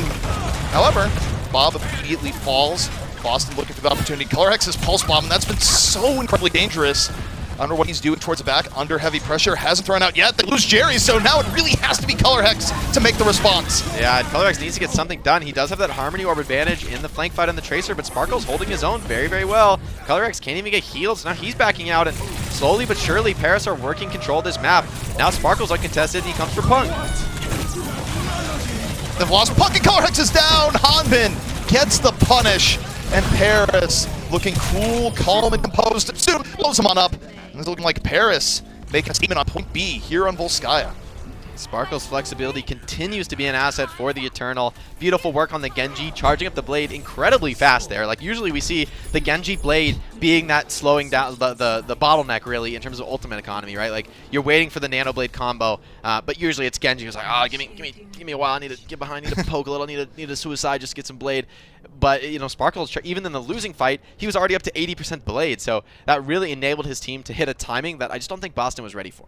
However, Bob immediately falls. Boston looking for the opportunity. Color Hex's Pulse Bomb, and that's been so incredibly dangerous. I don't know what he's doing towards the back, under heavy pressure, hasn't thrown out yet. They lose Jerry, so now it really has to be Color Hex to make the response. Yeah, Color Hex needs to get something done. He does have that Harmony Orb advantage in the flank fight on the Tracer, but Sparkle's holding his own very, very well. Color Hex can't even get healed, so now he's backing out, and slowly but surely, Paris are working control of this map. Now Sparkle's uncontested, and he comes for Punk. They've lost Punk, and Color Hex is down. Hanbin gets the punish, and Paris looking cool, calm, and composed. Soon blows him on up. And it's looking like Paris making a statement on point B here on Volskaya. Sparkle's flexibility continues to be an asset for the Eternal. Beautiful work on the Genji, charging up the blade incredibly fast there. Like usually we see the Genji blade being that slowing down the bottleneck really in terms of ultimate economy, right? Like you're waiting for the Nano Blade combo, but usually it's Genji who's like, oh, give me a while. I need to get behind, need to poke a little, need a suicide just to get some blade. But you know, Sparkle's even in the losing fight, he was already up to 80% blade, so that really enabled his team to hit a timing that I just don't think Boston was ready for.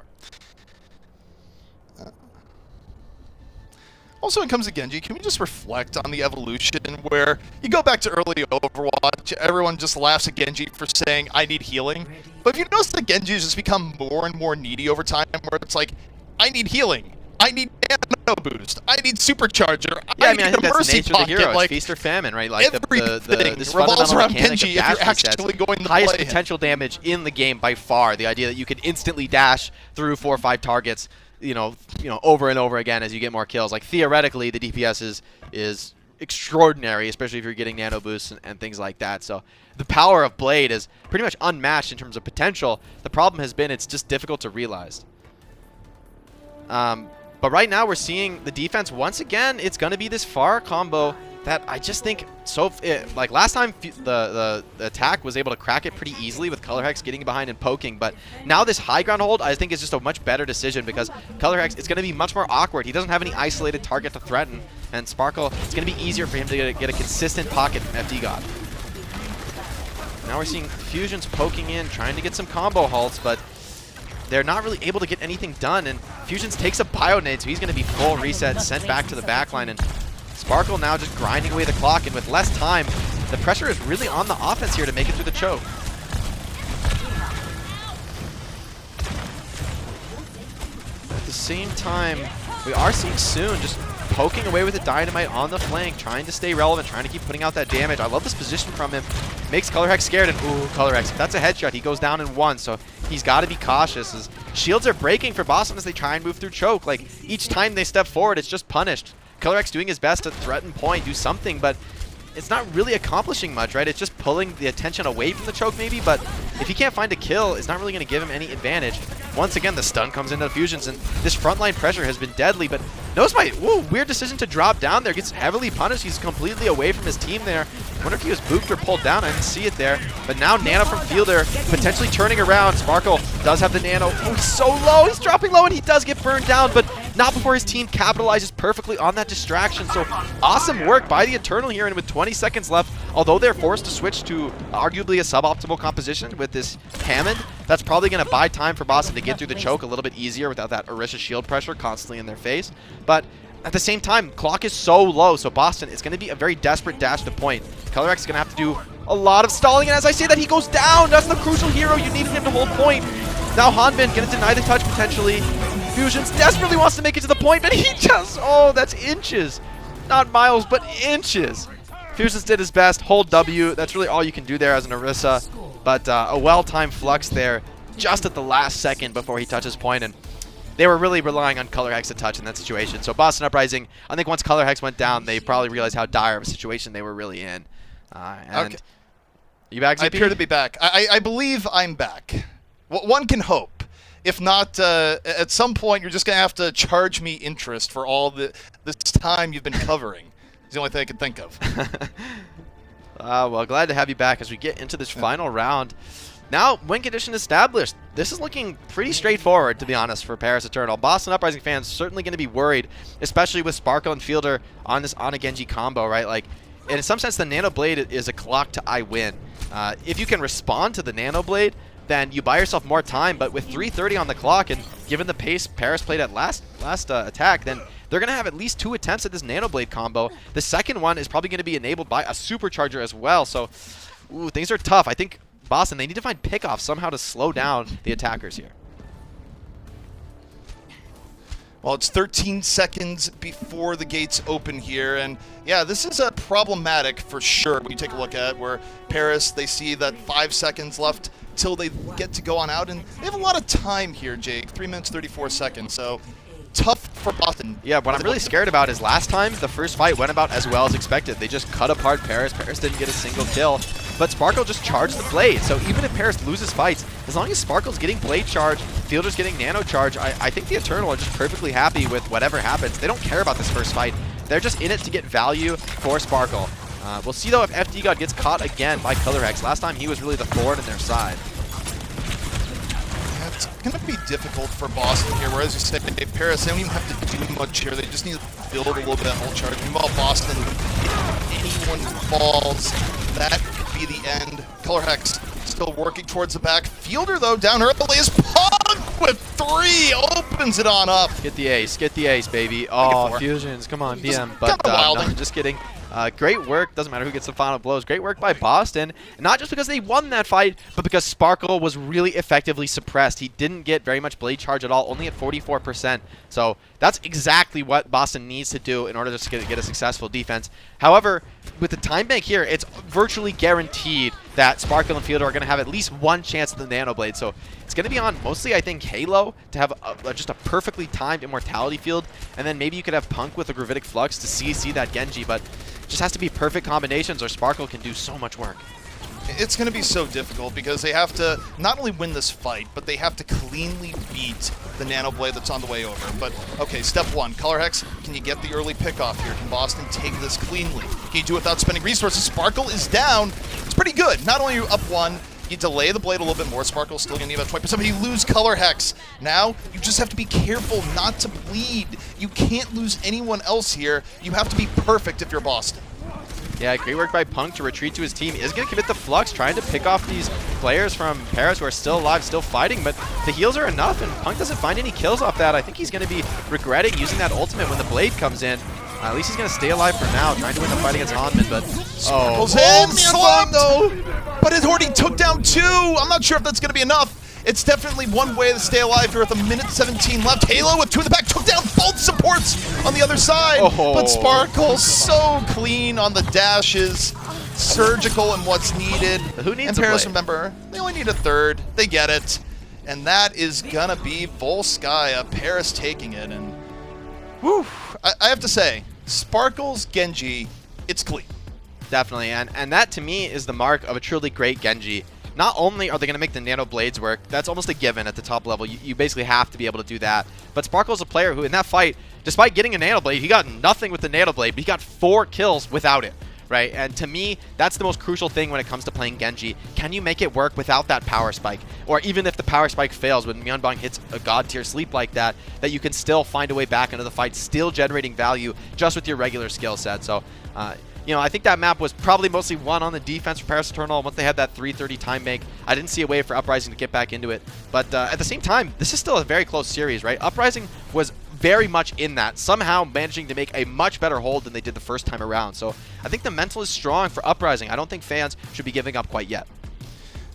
Also, when it comes to Genji, can we just reflect on the evolution where you go back to early Overwatch, everyone just laughs at Genji for saying, I need healing. But if you notice that Genji has just become more and more needy over time, where it's like, I need healing, I need nano boost, I need supercharger, Yeah, I need I think a that's the mercy nature of the pocket. hero. It's Like, feast or famine, right? Like everything this revolves fundamental around mechanic Genji of if you're dash resets. actually going to Highest play him. potential damage in the game by far. The idea that you can instantly dash through 4 or 5 targets, you know, over and over again as you get more kills. Like theoretically, the DPS is extraordinary, especially if you're getting nano boosts and things like that. So the power of Blade is pretty much unmatched in terms of potential. The problem has been it's just difficult to realize. But right now we're seeing the defense once again. It's going to be this far combo that I just think like last time the attack was able to crack it pretty easily with Color Hex getting behind and poking, but now this high ground hold I think is just a much better decision because Color Hex, it's going to be much more awkward. He doesn't have any isolated target to threaten, and Sparkle, it's going to be easier for him to get a consistent pocket from FD God. Now we're seeing Fusions poking in, trying to get some combo halts, but they're not really able to get anything done, and Fusions takes a bio nade, so he's going to be full reset, sent back to the backline, and Sparkle now just grinding away the clock, and with less time, the pressure is really on the offense here to make it through the choke. At the same time, we are seeing Soon just poking away with the dynamite on the flank, trying to stay relevant, trying to keep putting out that damage. I love this position from him. Makes Color Hex scared, and ooh, Color Hex. If that's a headshot, he goes down in 1, so he's got to be cautious. As shields are breaking for Boston as they try and move through choke. Like, each time they step forward, it's just punished. Color Hex doing his best to threaten point, do something, but it's not really accomplishing much, right? It's just pulling the attention away from the choke maybe, but if he can't find a kill, it's not really going to give him any advantage. Once again, the stun comes into Fusions, and this frontline pressure has been deadly, but Nosemight, whoa, weird decision to drop down there, gets heavily punished. He's completely away from his team there. I wonder if he was booped or pulled down. I didn't see it there, but now Nano from Fielder potentially turning around. Sparkle does have the Nano. Oh, he's so low. He's dropping low, and he does get burned down, but not before his team capitalizes perfectly on that distraction. So awesome work by the Eternal here, and with 20 seconds left, although they're forced to switch to arguably a suboptimal composition with this Hammond, that's probably going to buy time for Boston to get through the choke a little bit easier without that Orisha shield pressure constantly in their face. But at the same time, clock is so low, so Boston, it's going to be a very desperate dash to point. Color X is going to have to do a lot of stalling, and as I say that, he goes down. That's the crucial hero. You needed him to hold point. Now Hanbin going to deny the touch potentially. Fusions desperately wants to make it to the point, but he just, oh, that's inches. Not miles, but inches. Fusions did his best. Hold W. That's really all you can do there as an Orisa. But a well-timed flux there just at the last second before he touches point, and they were really relying on Color Hex to touch in that situation. So Boston Uprising, I think once Color Hex went down, they probably realized how dire of a situation they were really in. And okay. You back, ZP? I appear to be back. I believe I'm back. One can hope. If not, at some point, you're just going to have to charge me interest for all this time you've been covering. It's the only thing I can think of. Well, glad to have you back as we get into this final round. Now, win condition established. This is looking pretty straightforward, to be honest, for Paris Eternal. Boston Uprising fans certainly going to be worried, especially with Sparkle and Fielder on this Ana Genji combo, right? Like, and in some sense, the Nano Blade is a clock to I win. If you can respond to the Nano Blade, then you buy yourself more time. But with 3:30 on the clock, and given the pace Paris played at last attack, then they're going to have at least 2 attempts at this Nano Blade combo. The second one is probably going to be enabled by a Supercharger as well. So, ooh, things are tough. I think Boston, they need to find pickoff somehow to slow down the attackers here. Well, it's 13 seconds before the gates open here, and yeah, this is problematic for sure when you take a look at where Paris, they see that 5 seconds left till they get to go on out, and they have a lot of time here, Jake, 3 minutes 34 seconds, so tough for Boston. Yeah, what I'm really scared about is last time the first fight went about as well as expected. They just cut apart Paris. Paris didn't get a single kill, but Sparkle just charged the Blade. So even if Paris loses fights, as long as Sparkle's getting Blade charge, Fielder's getting Nano charge, I think the Eternal are just perfectly happy with whatever happens. They don't care about this first fight. They're just in it to get value for Sparkle. We'll see though if FD God gets caught again by Color Hex. Last time he was really the thorn in their side. It's going to be difficult for Boston here, whereas you said, Paris, they don't even have to do much here. They just need to build a little bit of hold charge. Meanwhile, Boston, if anyone falls, that could be the end. Color Hex still working towards the back. Fielder, though, down early is Pog with 3 opens it on up. Get the ace, baby. Oh, 4. Fusions, come on, Just BM. But kinda wild. no, just kidding. Great work. Doesn't matter who gets the final blows. Great work by Boston. Not just because they won that fight, but because Sparkle was really effectively suppressed. He didn't get very much blade charge at all, only at 44%. So that's exactly what Boston needs to do in order to get a successful defense. However, with the time bank here, it's virtually guaranteed that Sparkle and Fielder are going to have at least one chance at the Nano Blade. So it's going to be on mostly, I think, Halo to have just a perfectly timed Immortality Field. And then maybe you could have Punk with a Gravitic Flux to CC that Genji. But it just has to be perfect combinations or Sparkle can do so much work. It's going to be so difficult because they have to not only win this fight, but they have to cleanly beat the Nano Blade that's on the way over. But, okay, step 1, Color Hex, can you get the early pickoff here? Can Boston take this cleanly? Can you do it without spending resources? Sparkle is down. It's pretty good. Not only are you up 1, you delay the blade a little bit more. Sparkle's still going to need about 20%, but you lose Color Hex. Now, you just have to be careful not to bleed. You can't lose anyone else here. You have to be perfect if you're Boston. Yeah, great work by Punk to retreat to his team. Is going to commit the Flux, trying to pick off these players from Paris who are still alive, still fighting, but the heals are enough, and Punk doesn't find any kills off that. I think he's going to be regretting using that ultimate when the blade comes in. At least he's going to stay alive for now, trying to win the fight against Hanman, but... Sparkle's in, slumped, though! But it already took down 2! I'm not sure if that's going to be enough. It's definitely one way to stay alive here with a minute 17 left. Halo with 2 in the back took down both supports on the other side. Oh. But Sparkle so clean on the dashes, surgical in what's needed. Who needs and a Paris, blade? remember, they only need a 3rd. They get it. And that is going to be Volskaya, Paris taking it. And whew, I have to say, Sparkle's Genji, it's clean. Definitely, and that to me is the mark of a truly great Genji. Not only are they going to make the Nano Blades work, that's almost a given at the top level. You basically have to be able to do that. But Sparkle's a player who, in that fight, despite getting a Nano Blade, he got nothing with the Nano Blade, but he got 4 kills without it, right? And to me, that's the most crucial thing when it comes to playing Genji. Can you make it work without that power spike? Or even if the power spike fails, when Myeonbong hits a god tier sleep like that, that you can still find a way back into the fight, still generating value just with your regular skill set. So, you know, I think that map was probably mostly won on the defense for Paris Eternal. Once they had that 3:30 time bank, I didn't see a way for Uprising to get back into it. But at the same time, this is still a very close series, right? Uprising was very much in that, somehow managing to make a much better hold than they did the first time around. So I think the mental is strong for Uprising. I don't think fans should be giving up quite yet.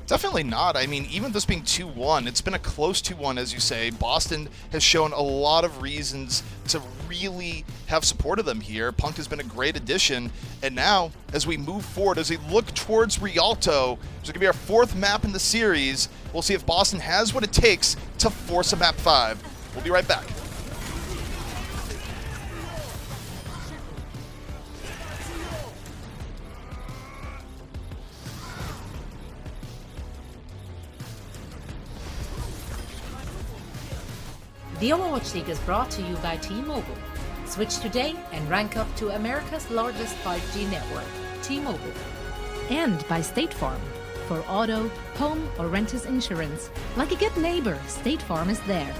Definitely not. I mean, even this being 2-1, it's been a close 2-1, as you say. Boston has shown a lot of reasons to really have supported them here. Punk has been a great addition. And now, as we move forward, as we look towards Rialto, which is going to be our 4th map in the series, we'll see if Boston has what it takes to force a map 5. We'll be right back. The Overwatch League is brought to you by T-Mobile. Switch today and rank up to America's largest 5G network, T-Mobile. And by State Farm. For auto, home, or renters insurance, like a good neighbor, State Farm is there.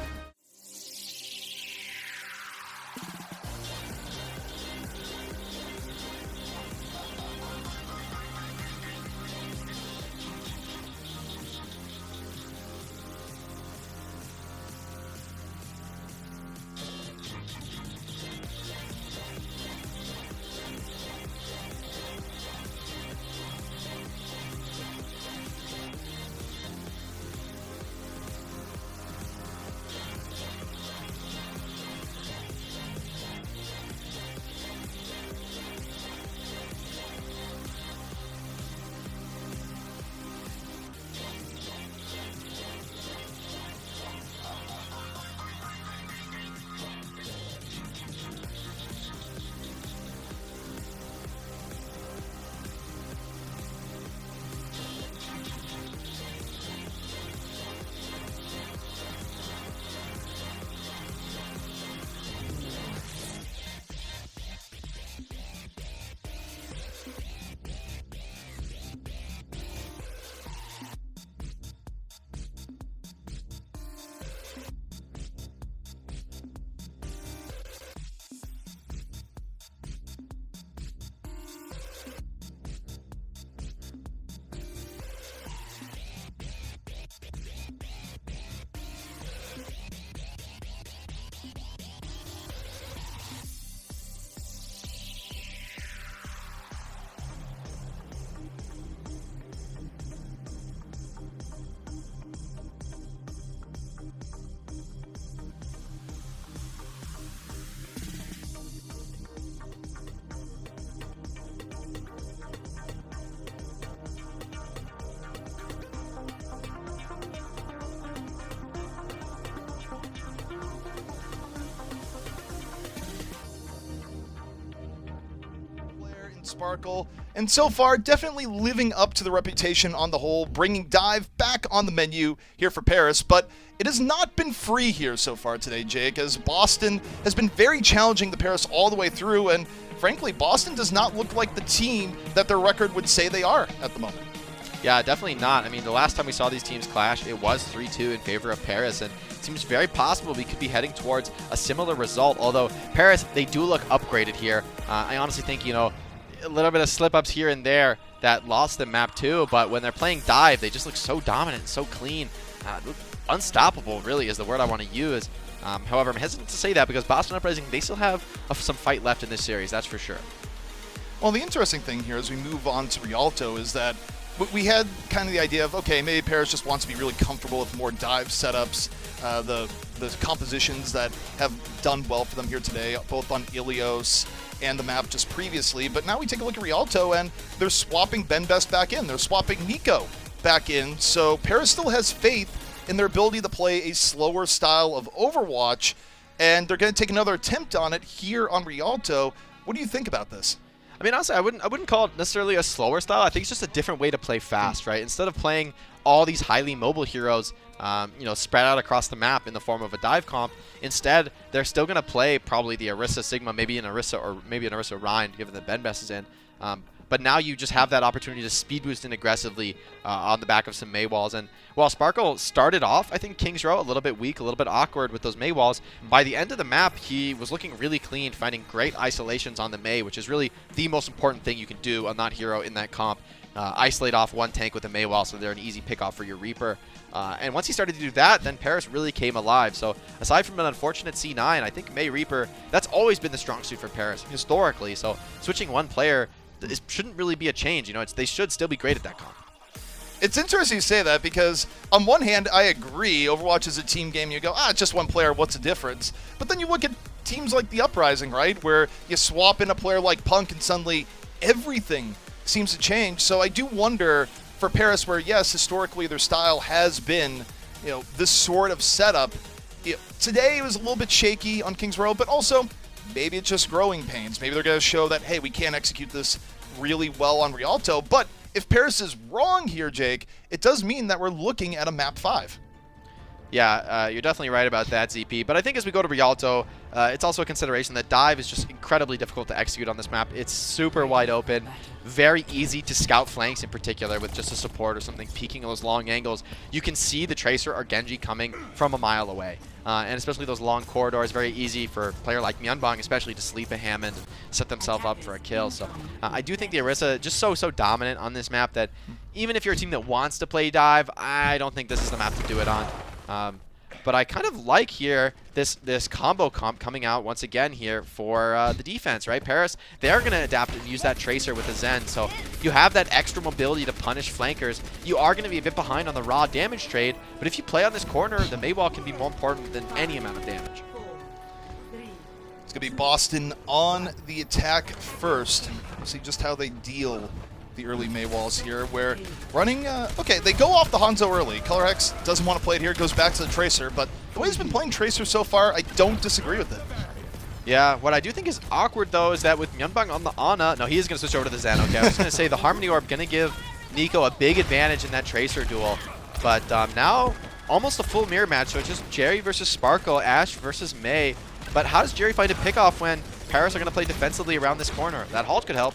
Sparkle, and so far definitely living up to the reputation on the whole, bringing Dive back on the menu here for Paris, but it has not been free here so far today, Jake, as Boston has been very challenging the Paris all the way through, and frankly, Boston does not look like the team that their record would say they are at the moment. Yeah, definitely not. I mean, the last time we saw these teams clash, it was 3-2 in favor of Paris, and it seems very possible we could be heading towards a similar result, although Paris, they do look upgraded here. I honestly think, you know, a little bit of slip-ups here and there that lost them map 2, but when they're playing Dive, they just look so dominant, so clean. Unstoppable, really, is the word I want to use. However, I'm hesitant to say that because Boston Uprising, they still have some fight left in this series, that's for sure. Well, the interesting thing here as we move on to Rialto is that we had kind of the idea of, okay, maybe Paris just wants to be really comfortable with more dive setups, the compositions that have done well for them here today, both on Ilios and the map just previously. But now we take a look at Rialto, and they're swapping Ben Best back in. They're swapping Nico back in. So Paris still has faith in their ability to play a slower style of Overwatch, and they're going to take another attempt on it here on Rialto. What do you think about this? I mean, honestly, I wouldn't call it necessarily a slower style. I think it's just a different way to play fast, right? Instead of playing all these highly mobile heroes, you know, spread out across the map in the form of a dive comp, instead, they're still going to play probably the Orisa Sigma, maybe an Orisa or maybe an Orisa Rhine, given that Ben Best is in. But now you just have that opportunity to speed boost in aggressively on the back of some Mei walls. And while Sparkle started off, I think King's Row a little bit weak, a little bit awkward with those Mei walls. By the end of the map, he was looking really clean, finding great isolations on the Mei, which is really the most important thing you can do on that hero in that comp. Isolate off one tank with a Mei wall so they're an easy pick off for your Reaper. And once he started to do that, then Paris really came alive. So aside from an unfortunate C9, I think Mei Reaper, that's always been the strong suit for Paris historically. So switching one player, it shouldn't really be a change. You know, they should still be great at that comp. It's interesting you say that because on one hand, I agree. Overwatch is a team game. You go, it's just one player. What's the difference? But then you look at teams like the Uprising, right, where you swap in a player like Punk and suddenly everything seems to change. So I do wonder for Paris, where yes, historically their style has been, you know, this sort of setup. You know, today it was a little bit shaky on King's Row, but also maybe it's just growing pains. Maybe they're going to show that, hey, we can't execute this really well on Rialto. But if Paris is wrong here, Jake, it does mean that we're looking at a map 5. Yeah, you're definitely right about that, ZP. But I think as we go to Rialto, it's also a consideration that dive is just incredibly difficult to execute on this map. It's super wide open, very easy to scout flanks in particular with just a support or something peeking those long angles. You can see the Tracer or Genji coming from a mile away. And especially those long corridors, very easy for a player like Myeonbong especially to sleep a Hammond and set themselves up for a kill. So I do think the Orisa just so dominant on this map that even if you're a team that wants to play dive, I don't think this is the map to do it on. But I kind of like here this combo comp coming out once again here for the defense, right? Paris, they're going to adapt and use that Tracer with the Zen. So you have that extra mobility to punish flankers. You are going to be a bit behind on the raw damage trade, but if you play on this corner, the Mei wall can be more important than any amount of damage. It's going to be Boston on the attack first. We'll see just how they deal the early Mei walls here, where running, okay, they go off the Hanzo early. ColorX doesn't want to play it here, goes back to the Tracer, but the way he's been playing Tracer so far, I don't disagree with it. Yeah, what I do think is awkward, though, is that with Myeonbong on the Ana, no, he is going to switch over to the Zen, okay? I was going to say the Harmony Orb going to give Nico a big advantage in that Tracer duel, but now almost a full mirror match, so it's just Jerry versus Sparkle, Ash versus Mei, but how does Jerry find a pickoff when Paris are going to play defensively around this corner? That halt could help.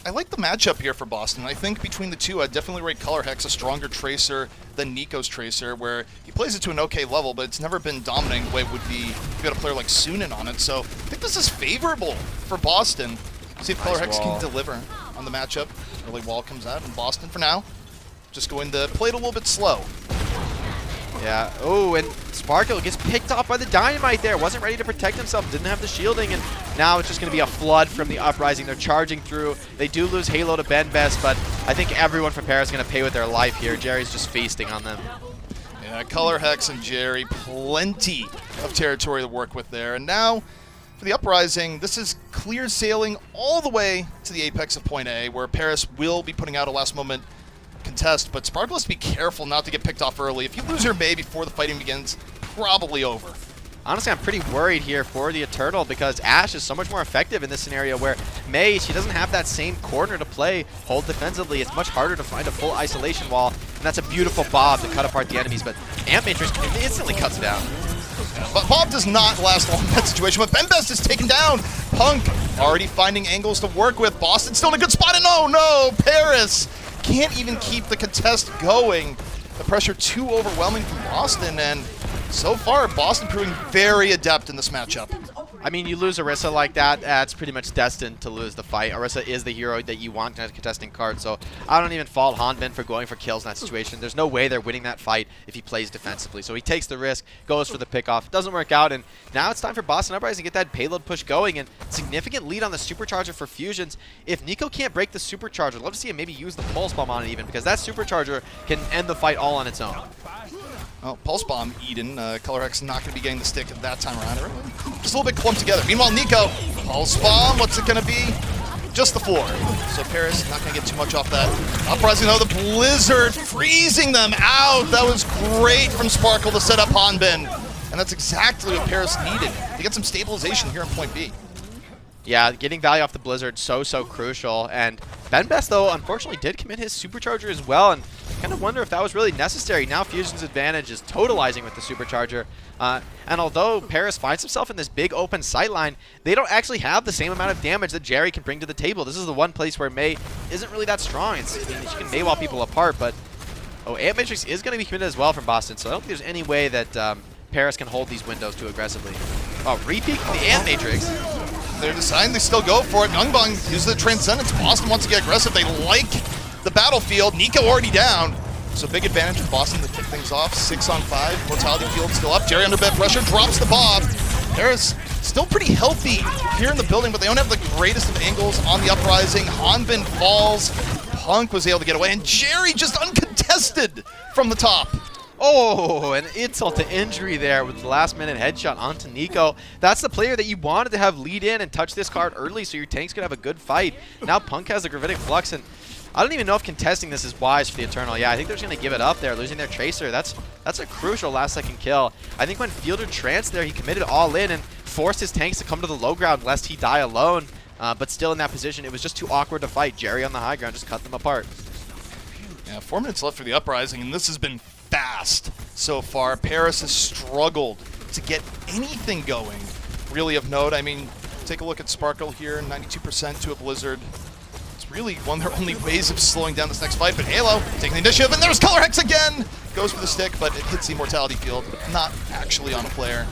I like the matchup here for Boston. I think between the two, I'd definitely rate Color Hex a stronger Tracer than Nico's Tracer, where he plays it to an okay level, but it's never been dominating the way it would be if you had a player like Sunin on it. So I think this is favorable for Boston. See if Color Hex can deliver on the matchup. Early wall comes out, and Boston, for now, just going to play it a little bit slow. Yeah, oh, and Sparkle gets picked off by the Dynamite there. Wasn't ready to protect himself, didn't have the shielding, and now it's just going to be a flood from the Uprising. They're charging through. They do lose Halo to Ben Best, but I think everyone from Paris is going to pay with their life here. Jerry's just feasting on them. Yeah, Color Hex and Jerry, plenty of territory to work with there. And now, for the Uprising, this is clear sailing all the way to the apex of Point A, where Paris will be putting out a last-moment contest, but Sparkle has to be careful not to get picked off early. If you lose your Mei before the fighting begins, probably over. honestly, I'm pretty worried here for the Eternal because Ashe is so much more effective in this scenario where Mei, she doesn't have that same corner to play, hold defensively. It's much harder to find a full isolation wall, and that's a beautiful Bob to cut apart the enemies, but Amp Matrix instantly cuts it down. But Bob does not last long in that situation, but Benbest is taken down. Punk already finding angles to work with. Boston still in a good spot, and oh no, Paris can't even keep the contest going. The pressure too overwhelming from Boston, and so far, Boston proving very adept in this matchup. I mean, you lose Orisa like that, it's pretty much destined to lose the fight. Orisa is the hero that you want as a contesting card, so I don't even fault Hanbin for going for kills in that situation. There's no way they're winning that fight if he plays defensively. So he takes the risk, goes for the pickoff, doesn't work out, and now it's time for Boston Uprising to get that payload push going, and significant lead on the Supercharger for Fusions. If Nico can't break the Supercharger, I'd love to see him maybe use the Pulse Bomb on it even, because that Supercharger can end the fight all on its own. Well, Pulse Bomb, Eden. ColorX not going to be getting the stick that time around. Just a little bit clumped together. Meanwhile, Nico, Pulse Bomb, what's it going to be? Just the floor. So Paris not going to get too much off that. Uprising, though, the Blizzard freezing them out. That was great from Sparkle to set up Hanbin. And that's exactly what Paris needed to get some stabilization here in point B. Yeah, getting value off the Blizzard so crucial. And Benbest, though, unfortunately did commit his Supercharger as well, and kind of wonder if that was really necessary. Now Fusion's advantage is totalizing with the Supercharger. And although Paris finds himself in this big open sightline, they don't actually have the same amount of damage that Jerry can bring to the table. This is the one place where Mei isn't really that strong. I mean, she can Mei wall people apart, but Amp Matrix is going to be committed as well from Boston, so I don't think there's any way that Paris can hold these windows too aggressively. Oh, repeat the Amp Matrix. They're deciding they still go for it. Youngbong uses the Transcendence. Boston wants to get aggressive. They like the battlefield. Nico already down. So big advantage for Boston to kick things off. 6 on 5. Mortality field still up. Jerry under bed pressure. Drops the Bob. Paris still pretty healthy here in the building, but they don't have the greatest of angles on the Uprising. Hanbin falls. Punk was able to get away. And Jerry just uncontested from the top. Oh, an insult to injury there with the last-minute headshot onto Nico. That's the player that you wanted to have lead in and touch this card early so your tanks could have a good fight. Now Punk has the Gravitic Flux, and I don't even know if contesting this is wise for the Eternal. Yeah, I think they're just going to give it up there, losing their Tracer. That's a crucial last-second kill. I think when Fielder Trance there, he committed all in and forced his tanks to come to the low ground lest he die alone. But still in that position, it was just too awkward to fight. Jerry on the high ground just cut them apart. Yeah, 4 minutes left for the Uprising, and this has been fast so far. Paris has struggled to get anything going really of note. I mean, take a look at Sparkle here, 92% to a Blizzard. It's really one of their only ways of slowing down this next fight, but Halo taking the initiative, and there's ColorX again! Goes for the stick, but it hits the Immortality field, but not actually on a player.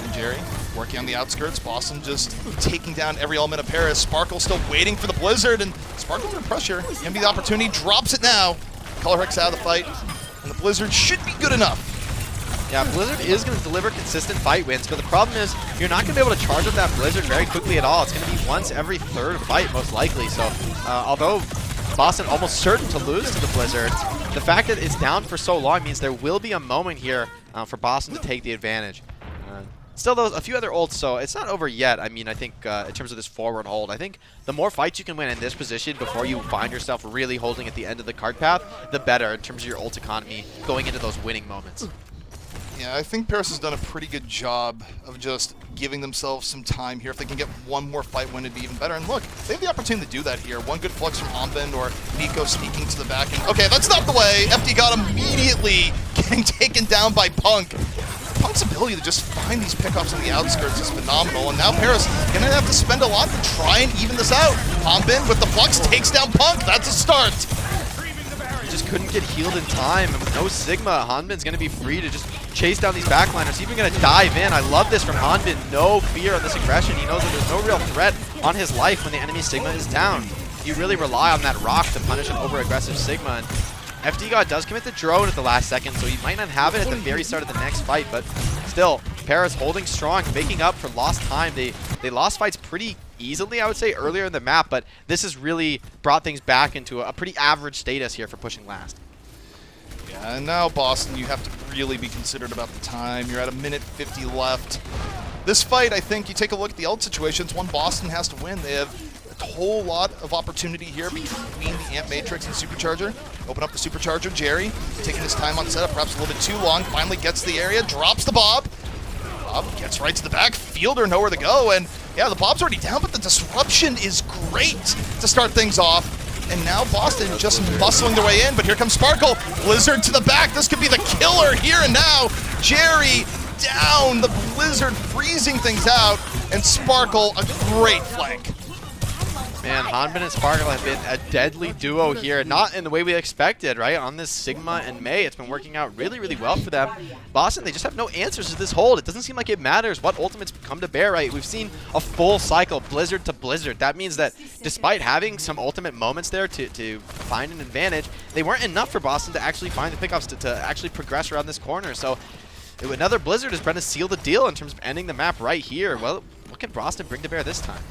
And Jerry working on the outskirts. Boston just taking down every element of Paris. Sparkle still waiting for the Blizzard, and Sparkle under pressure. Gonna be the opportunity, drops it now. ColorX out of the fight. And the Blizzard should be good enough. Yeah, Blizzard is going to deliver consistent fight wins, but the problem is you're not going to be able to charge up that Blizzard very quickly at all. It's going to be once every third fight, most likely. So, although Boston almost certain to lose to the Blizzard, the fact that it's down for so long means there will be a moment here for Boston to take the advantage. Still, though, a few other ults, so it's not over yet. I mean, I think in terms of this forward hold, I think the more fights you can win in this position before you find yourself really holding at the end of the card path, the better in terms of your ult economy going into those winning moments. Yeah, I think Paris has done a pretty good job of just giving themselves some time here. If they can get one more fight win, it'd be even better. And look, they have the opportunity to do that here. One good flux from Hanbin or Nico sneaking to the back. And okay, that's not the way. FD got immediately getting taken down by Punk. Punk's ability to just find these pickups on the outskirts is phenomenal, and now Paris gonna have to spend a lot to try and even this out. Hanbin with the flux takes down Punk. That's a start. He just couldn't get healed in time, and with no Sigma, Hanbin's gonna be free to just chase down these backliners. He's even gonna dive in. I love this from Hanbin. No fear of this aggression. He knows that there's no real threat on his life when the enemy Sigma is down. You really rely on that rock to punish an over-aggressive Sigma. And FD God does commit the drone at the last second, so he might not have it at the very start of the next fight, but still, Paris holding strong, making up for lost time. They lost fights pretty easily, I would say, earlier in the map, but this has really brought things back into a pretty average status here for pushing last. Yeah, and now Boston, you have to really be considerate about the time. You're at 1:50 left. This fight, I think, you take a look at the ult situations, one Boston has to win. They have a whole lot of opportunity here between the Amp Matrix and Supercharger. Open up the Supercharger. Jerry taking his time on setup, perhaps a little bit too long. Finally gets the area, drops the Bob. Bob gets right to the back. Fielder nowhere to go. And yeah, the Bob's already down, but the disruption is great to start things off. And now Boston just muscling their way in, but here comes Sparkle. Blizzard to the back. This could be the killer here and now. Jerry down, the Blizzard freezing things out, and Sparkle a great flank. Man, Hanbin and Sparkle have been a deadly duo here, not in the way we expected, right? On this Sigma and May, it's been working out really, really well for them. Boston, they just have no answers to this hold. It doesn't seem like it matters what ultimates come to bear, right? We've seen a full cycle, Blizzard to Blizzard. That means that despite having some ultimate moments there to find an advantage, they weren't enough for Boston to actually find the pickups to actually progress around this corner. So another Blizzard is trying to seal the deal in terms of ending the map right here. Well, what can Boston bring to bear this time?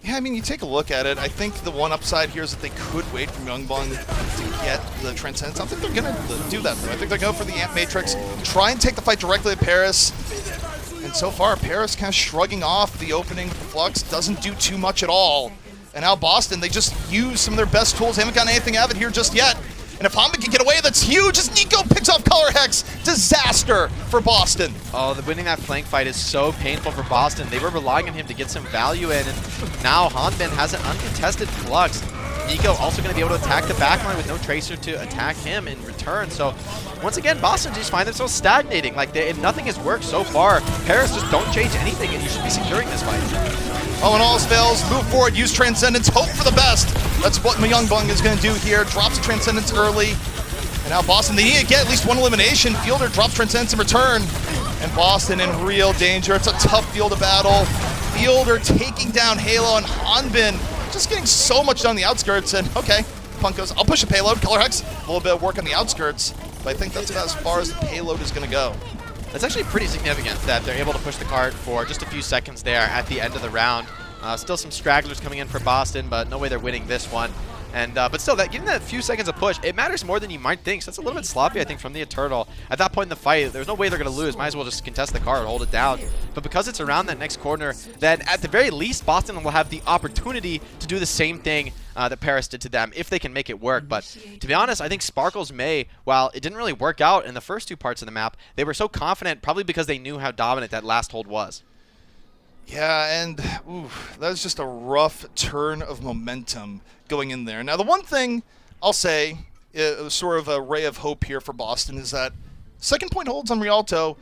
Yeah, I mean, you take a look at it. I think the one upside here is that they could wait for Myungbong to get the Transcendence. I don't think they're going to do that, though. I think they're going to go for the Amp Matrix, try and take the fight directly at Paris. And so far, Paris kind of shrugging off the opening with the Flux. Doesn't do too much at all. And now Boston, they just use some of their best tools. They haven't gotten anything out of it here just yet. And if Hanbin can get away, that's huge as Nico picks off Color Hex. Disaster for Boston. Oh, winning that flank fight is so painful for Boston. They were relying on him to get some value in, and now Hanbin has an uncontested Flux. Nico also going to be able to attack the backline with no Tracer to attack him in return. So once again, Boston just find themselves stagnating. Like, nothing has worked so far. Paris just don't change anything, and you should be securing this fight. Oh, and all else fails, move forward, use Transcendence, hope for the best. That's what Myungbong is going to do here. Drops the Transcendence early. And now Boston, they need to get at least one elimination. Fielder drops Transcendence in return. And Boston in real danger. It's a tough field of battle. Fielder taking down Halo, and Hanbin just getting so much done on the outskirts. And okay, Punk goes, I'll push a payload. Color Hex, a little bit of work on the outskirts. But I think that's about as far as the payload is going to go. That's actually pretty significant that they're able to push the cart for just a few seconds there at the end of the round. Still some stragglers coming in for Boston, but no way they're winning this one. And but still, getting that few seconds of push, it matters more than you might think. So that's a little bit sloppy, I think, from the Eternal. At that point in the fight, there's no way they're going to lose. Might as well just contest the cart, hold it down. But because it's around that next corner, then at the very least, Boston will have the opportunity to do the same thing that Paris did to them, if they can make it work. But to be honest, I think Sparkle's May, while it didn't really work out in the first two parts of the map, they were so confident, probably because they knew how dominant that last hold was. Yeah, and ooh, that was just a rough turn of momentum going in there. Now, the one thing I'll say, sort of a ray of hope here for Boston, is that second point holds on Rialto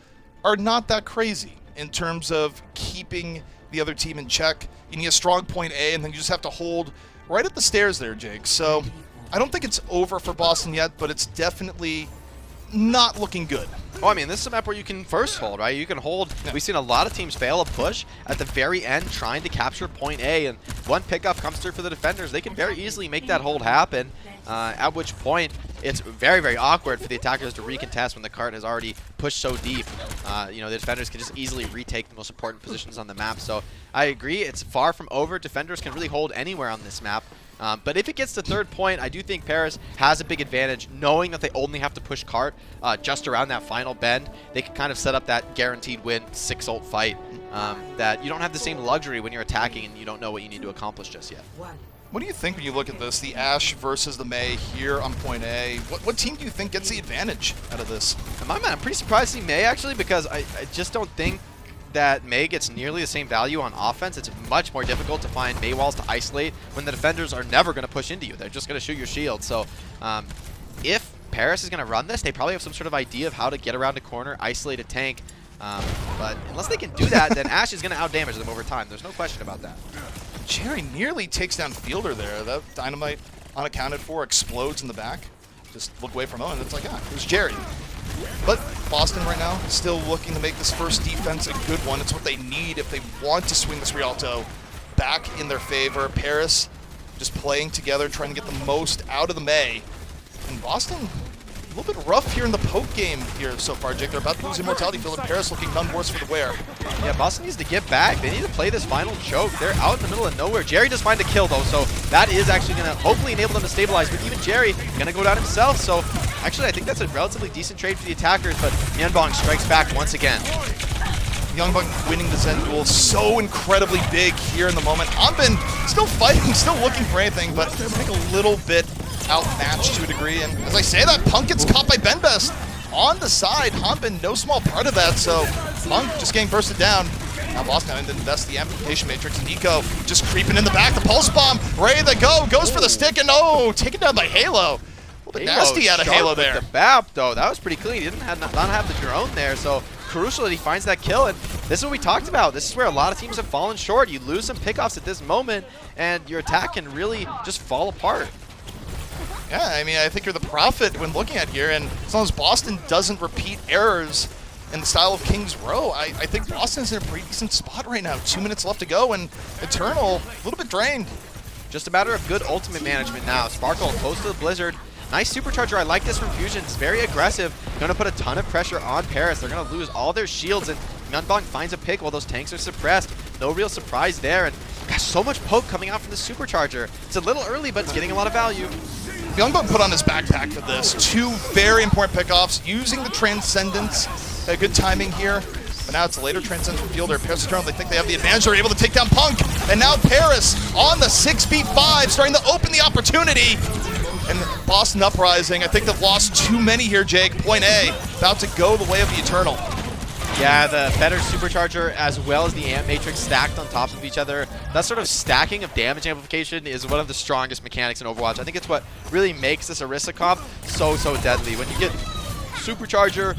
are not that crazy in terms of keeping the other team in check. You need a strong point A, and then you just have to hold right at the stairs there, Jake. So I don't think it's over for Boston yet, but it's definitely not looking good. Oh, I mean, this is a map where you can first hold, right? You can hold. Yeah. We've seen a lot of teams fail a push at the very end trying to capture point A, and one pickup comes through for the defenders. They can very easily make that hold happen, at which point it's very, very awkward for the attackers to recontest when the cart has already pushed so deep. You know, the defenders can just easily retake the most important positions on the map. So I agree, it's far from over. Defenders can really hold anywhere on this map. But if it gets to third point, I do think Paris has a big advantage, knowing that they only have to push cart just around that final bend. They can kind of set up that guaranteed win 6-ult fight that you don't have the same luxury when you're attacking and you don't know what you need to accomplish just yet. What do you think when you look at this, the Ashe versus the May here on point A? What team do you think gets the advantage out of this? In my mind, I'm pretty surprised to see May, actually, because I just don't think that May gets nearly the same value on offense. It's much more difficult to find May walls to isolate when the defenders are never going to push into you. They're just going to shoot your shield. So if Paris is going to run this, they probably have some sort of idea of how to get around a corner, isolate a tank. But unless they can do that, then Ashe is going to outdamage them over time. There's no question about that. Jerry nearly takes down Fielder there. That dynamite unaccounted for explodes in the back. Just look away from him, and it's like, it was Jerry. But Boston right now still looking to make this first defense a good one. It's what they need if they want to swing this Rialto back in their favor. Paris just playing together, trying to get the most out of the May. And Boston, a little bit rough here in the poke game here so far, Jake. They're about to lose Immortality Field, and Paris looking none worse for the wear. Yeah, Boston needs to get back. They need to play this final choke. They're out in the middle of nowhere. Jerry does find a kill, though, so that is actually going to hopefully enable them to stabilize. But even Jerry going to go down himself, so actually I think that's a relatively decent trade for the attackers, but Myungbong strikes back once again. Myungbong winning the Zen duel so incredibly big here in the moment. Hanbin still fighting, still looking for anything, but I think a little bit outmatched to a degree. And as I say that, Punk gets caught by Ben Best. on the side. Hanbin, no small part of that, so Punk just getting bursted down. Now Boston having to invest the amplification matrix. Nico just creeping in the back. The pulse bomb ready to go. Goes for the stick and taken down by Halo. A little bit nasty out of Halo there. The BAP though, that was pretty clean. He didn't not have the drone there, so crucial that he finds that kill. And this is what we talked about. This is where a lot of teams have fallen short. You lose some pickoffs at this moment, and your attack can really just fall apart. Yeah, I mean, I think you're the prophet when looking at here, and as long as Boston doesn't repeat errors in the style of King's Row, I think Boston's in a pretty decent spot right now. 2 minutes left to go, and Eternal a little bit drained. Just a matter of good ultimate management now. Sparkle close to the Blizzard. Nice supercharger. I like this from Fusion. It's very aggressive. Going to put a ton of pressure on Paris. They're going to lose all their shields, and Myunbong finds a pick while those tanks are suppressed. No real surprise there, and gosh, so much poke coming out from the supercharger. It's a little early, but it's getting a lot of value. Myunbong put on his backpack for this. 2 very important pickoffs, using the Transcendence. Good timing here. But now it's a later Transcendence fielder. Paris Eternal, they think they have the advantage. They're able to take down Punk. And now Paris on the 6v5, starting to open the opportunity. And Boston Uprising, I think they've lost too many here, Jake. Point A, about to go the way of the Eternal. Yeah, the better supercharger as well as the amp matrix stacked on top of each other. That sort of stacking of damage amplification is one of the strongest mechanics in Overwatch. I think it's what really makes this Orisa comp so deadly. When you get supercharger,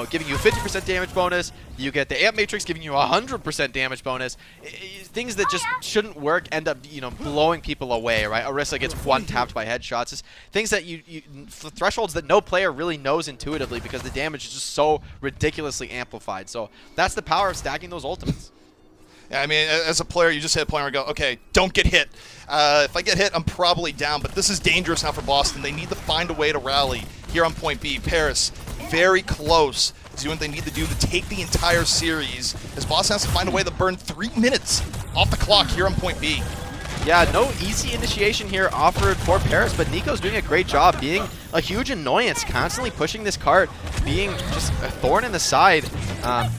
giving you a 50% damage bonus, you get the amp matrix giving you a 100% damage bonus. Things that just shouldn't work end up, blowing people away, right? Orisa gets one-tapped by headshots. It's things that thresholds that no player really knows intuitively because the damage is just so ridiculously amplified. So that's the power of stacking those ultimates. Yeah, I mean, as a player, you just hit a point where you go, okay, don't get hit. If I get hit, I'm probably down, but this is dangerous now for Boston. They need to find a way to rally here on point B. Paris, very close to doing what they need to do to take the entire series, as Boston has to find a way to burn 3 minutes off the clock here on point B. Yeah, no easy initiation here offered for Paris, but Nico's doing a great job being a huge annoyance, constantly pushing this cart, being just a thorn in the side,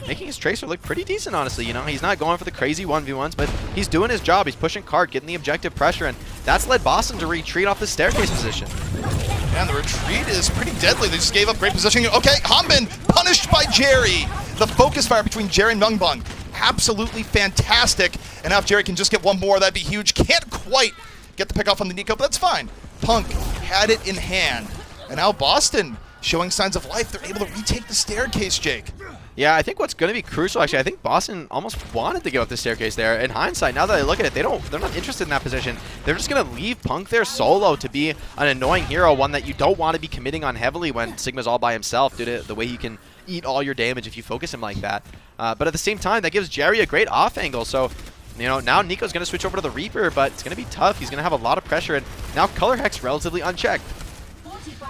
making his Tracer look pretty decent, honestly. He's not going for the crazy 1v1s, but he's doing his job. He's pushing cart, getting the objective pressure, and that's led Boston to retreat off the staircase position. And the retreat is pretty deadly. They just gave up great positioning. Okay, Hanbin punished by Jerry. The focus fire between Jerry and Myunbong, absolutely fantastic. And now if Jerry can just get one more, that'd be huge. Can't quite get the pick off on the Nico, but that's fine. Punk had it in hand. And now Boston showing signs of life. They're able to retake the staircase, Jake. Yeah, I think what's going to be crucial, actually, I think Boston almost wanted to give up the staircase there. In hindsight, now that I look at it, they're not interested in that position. They're just going to leave Punk there solo to be an annoying hero, one that you don't want to be committing on heavily when Sigma's all by himself due to the way he can eat all your damage if you focus him like that. But at the same time, that gives Jerry a great off angle. So, now Nico's going to switch over to the Reaper, but it's going to be tough. He's going to have a lot of pressure, and now Color Hex relatively unchecked.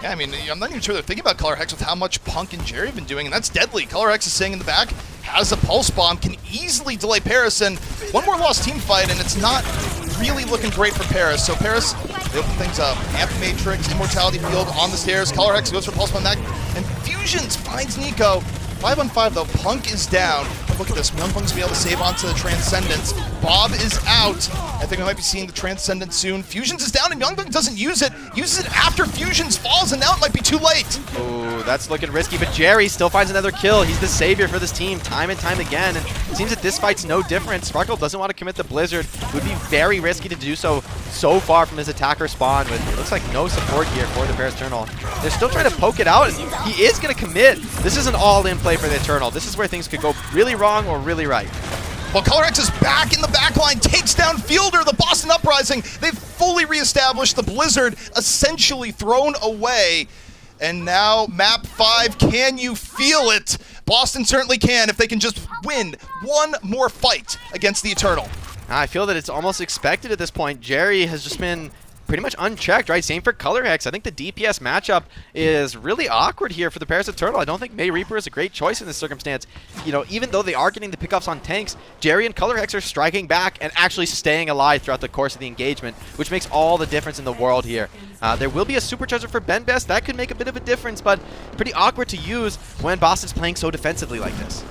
Yeah, I mean, I'm not even sure they're thinking about Color Hex with how much Punk and Jerry have been doing, and that's deadly. Color Hex is saying in the back, has a Pulse Bomb, can easily delay Paris, and one more lost team fight, and it's not really looking great for Paris. So Paris, they open things up. Amp Matrix, Immortality Field on the stairs. Color Hex goes for Pulse Bomb, and Fusions finds Nico. 5-on-5 though, Punk is down. Look at this, Myunbong's be able to save onto the Transcendence. Bob is out. I think we might be seeing the Transcendence soon. Fusions is down and Myunbong doesn't use it. Uses it after Fusions falls, and now it might be too late. Oh, that's looking risky, but Jerry still finds another kill. He's the savior for this team time and time again, and it seems that this fight's no different. Sparkle doesn't want to commit the Blizzard. It would be very risky to do so far from his attacker spawn, with it looks like no support here for the Paris Eternal. They're still trying to poke it out, and he is going to commit. This is an all-in play for the Eternal. This is where things could go really wrong or really right. Well, Color X is back in the backline, takes down Fielder, the Boston Uprising. They've fully reestablished the Blizzard, essentially thrown away. And now, map 5, can you feel it? Boston certainly can if they can just win one more fight against the Eternal. I feel that it's almost expected at this point. Jerry has just been pretty much unchecked, right? Same for Color Hex. I think the DPS matchup is really awkward here for the Paris Eternal. I don't think May Reaper is a great choice in this circumstance. Even though they are getting the pickups on tanks, Jerry and Color Hex are striking back and actually staying alive throughout the course of the engagement, which makes all the difference in the world here. There will be a supercharger for Ben Best. That could make a bit of a difference, but pretty awkward to use when Boston's playing so defensively like this.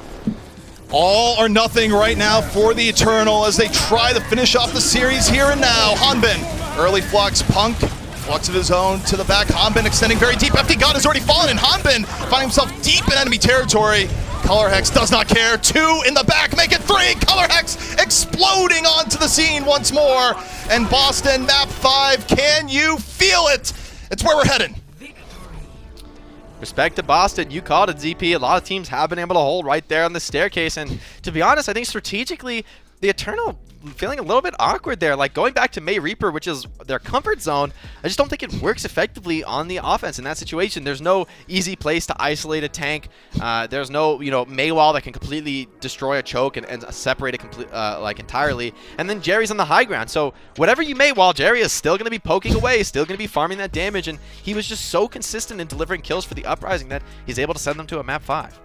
All or nothing right now for the Eternal as they try to finish off the series here and now. Hanbin, early flux, Punk Flux of his own to the back. Hanbin extending very deep. FD God has already fallen, and Hanbin finding himself deep in enemy territory. Color Hex does not care. 2 in the back, make it 3. Color Hex exploding onto the scene once more. And Boston, map 5, can you feel it? It's where we're heading. Respect to Boston, you called it, ZP. A lot of teams have been able to hold right there on the staircase, and to be honest, I think strategically, the Eternal feeling a little bit awkward there. Like going back to May Reaper, which is their comfort zone, I just don't think it works effectively on the offense in that situation. There's no easy place to isolate a tank. There's no, May wall that can completely destroy a choke and separate it entirely. And then Jerry's on the high ground. So whatever you May wall, Jerry is still going to be poking away, still going to be farming that damage. And he was just so consistent in delivering kills for the Uprising that he's able to send them to a map 5.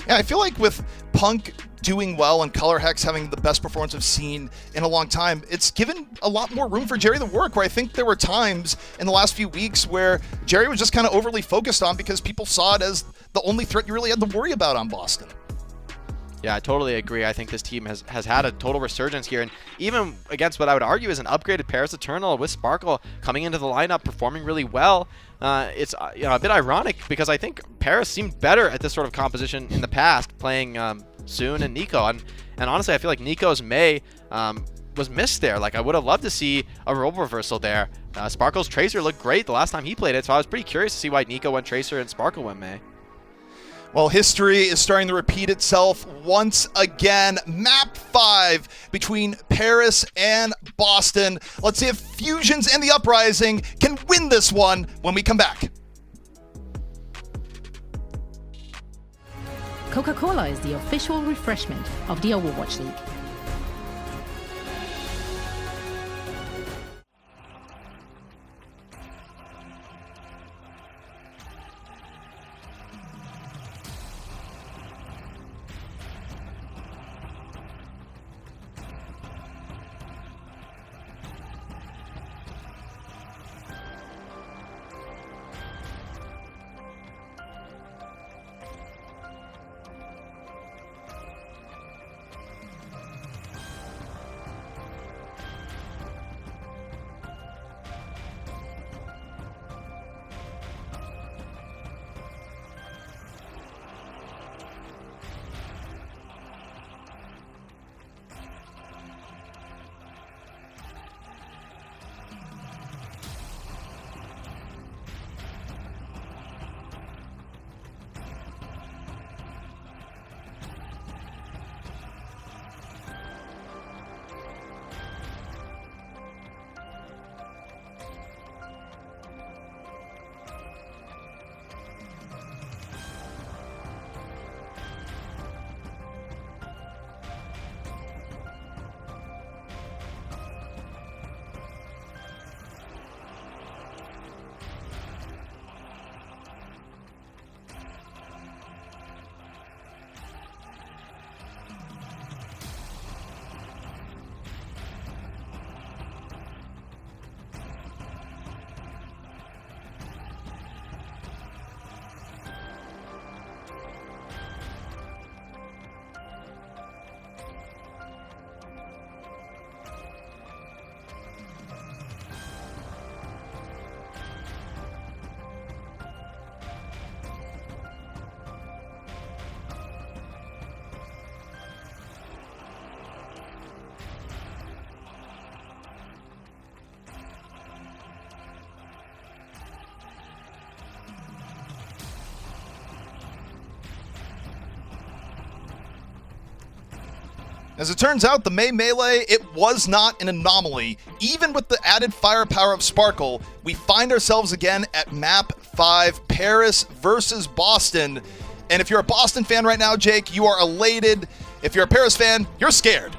Yeah, I feel like with Punk doing well and Color Hex having the best performance I've seen in a long time, it's given a lot more room for Jerry to work, where I think there were times in the last few weeks where Jerry was just kind of overly focused on because people saw it as the only threat you really had to worry about on Boston. Yeah, I totally agree. I think this team has had a total resurgence here, and even against what I would argue is an upgraded Paris Eternal with Sparkle coming into the lineup, performing really well. It's a bit ironic because I think Paris seemed better at this sort of composition in the past, playing Soon and Nico, and honestly, I feel like Nico's May was missed there. Like, I would have loved to see a role reversal there. Sparkle's Tracer looked great the last time he played it, so I was pretty curious to see why Nico went Tracer and Sparkle went May. Well, history is starting to repeat itself once again. Map 5 between Paris and Boston. Let's see if Fusions and the Uprising can win this one when we come back. Coca-Cola is the official refreshment of the Overwatch League. As it turns out, the May Melee, it was not an anomaly. Even with the added firepower of Sparkle, we find ourselves again at map 5, Paris versus Boston. And if you're a Boston fan right now, Jake, you are elated. If you're a Paris fan, you're scared.